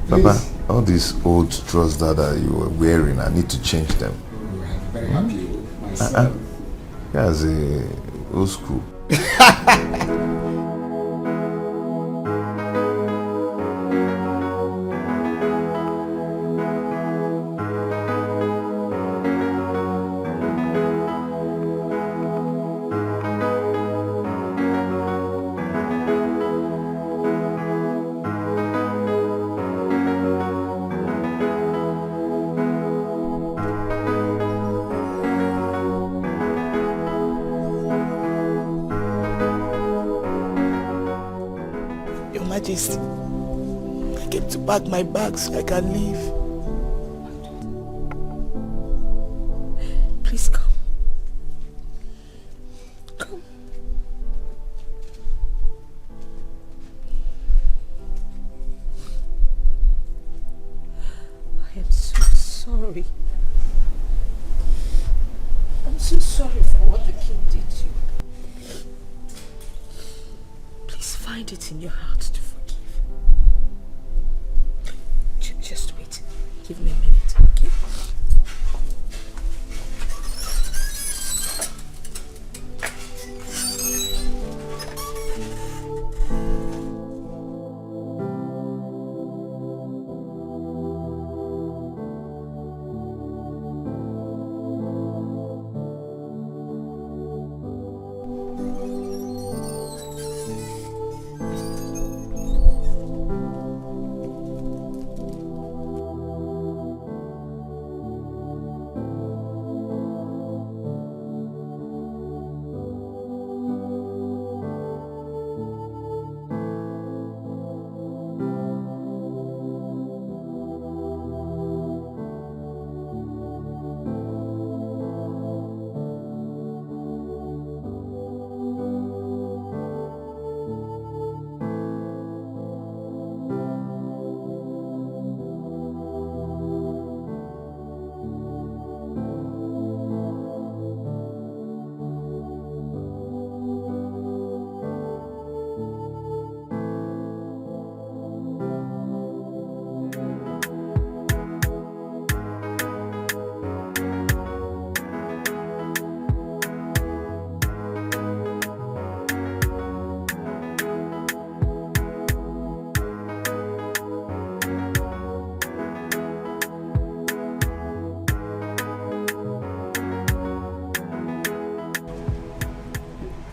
Papa, all these old trousers that you were wearing, I need to change them. I'm very happy with myself. That's a old school. Majesty, I came to pack my bags so I can leave. Please come. Come. I am so sorry. I'm so sorry for what the king did to you. Please find it in your heart to forgive. Just wait. Give me a minute, okay?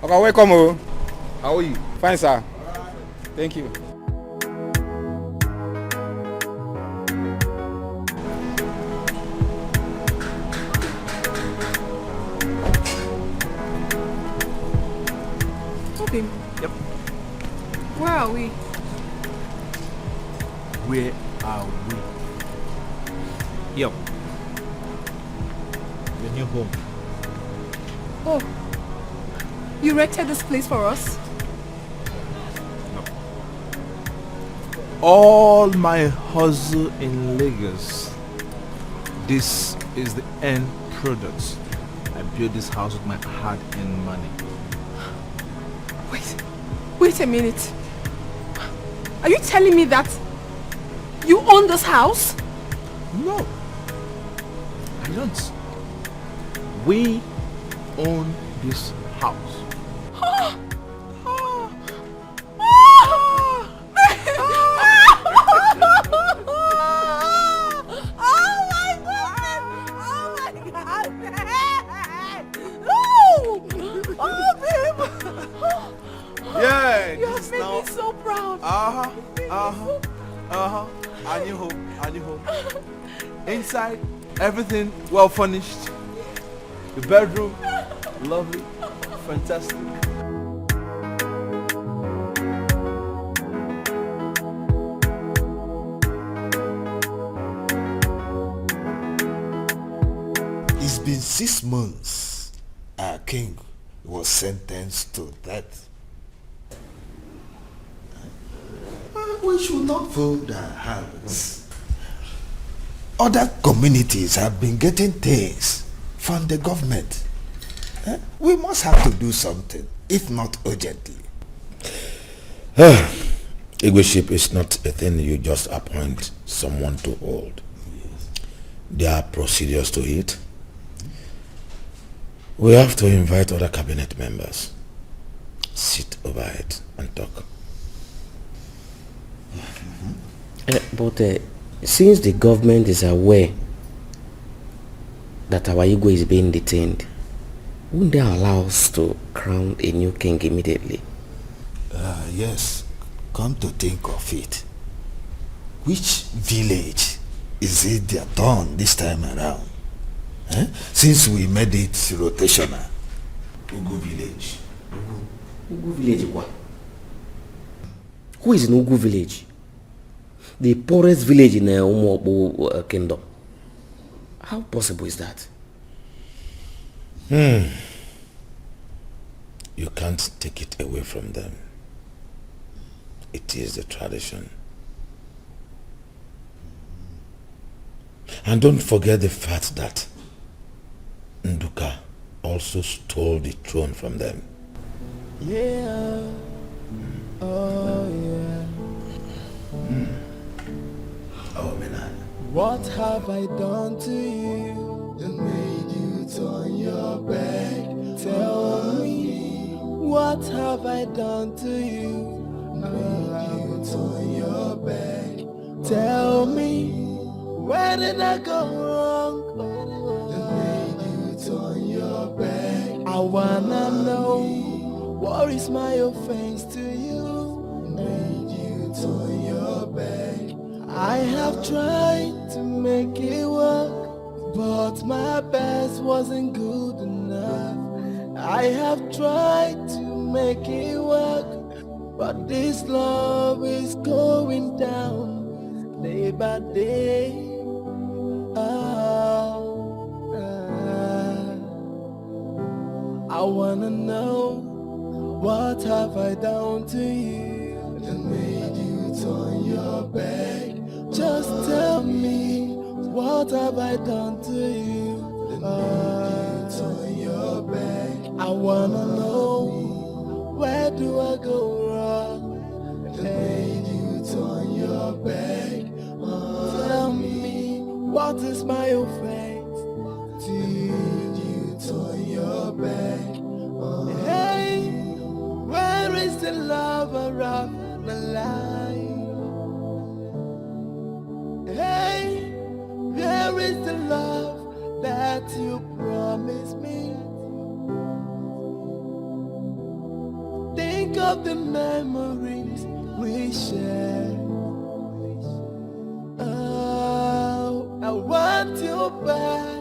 Okay, welcome. How are you? Fine, sir. Thank you. Okay. Yep. Where are we? Where are we? Yep. Your new home. Oh. You rented this place for us? All my hustle in Lagos. This is the end product. I built this house with my hard-earned money. Wait a minute. Are you telling me that you own this house? No. I don't. We own this house. Yeah, you have made me so proud. I knew home. Inside, everything well furnished. The bedroom, lovely, fantastic. It's been 6 months. Our king was sentenced to death. We should not fold our hands. Other communities have been getting things from the government. We must have to do something, if not urgently. Leadership is not a thing you just appoint someone to hold. There are procedures to it. We have to invite other cabinet members, sit over it and talk. But since the government is aware that our Igwe is being detained, wouldn't they allow us to crown a new king immediately? Yes, come to think of it. Which village is it their turn this time around? Since we made it rotational. Ugu village. Ugu village what? Who is in Ugu village? The poorest village in Umuobu kingdom. How possible is that? You can't take it away from them. It is the tradition. And don't forget the fact that Nduka also stole the throne from them. Yeah. Oh yeah. Oh man. What have I done to you that made you turn your back? Tell me, what have I done to you that made you turn your back? Tell me, where did I go wrong that made you turn your back? I wanna know, what is my offense to you that made you turn your back? I have tried to make it work, but my best wasn't good enough. I have tried to make it work, but this love is going down day by day. I wanna know, what have I done to you that made you turn your back? Just tell me, what have I done to you that made you turn your back? I wanna know, where do I go wrong that made you turn your back? Tell me, what is my offense to you turn your back? Hey, where is the love around my life? Hey, where is the love that you promised me? Think of the memories we shared. Oh, I want you back.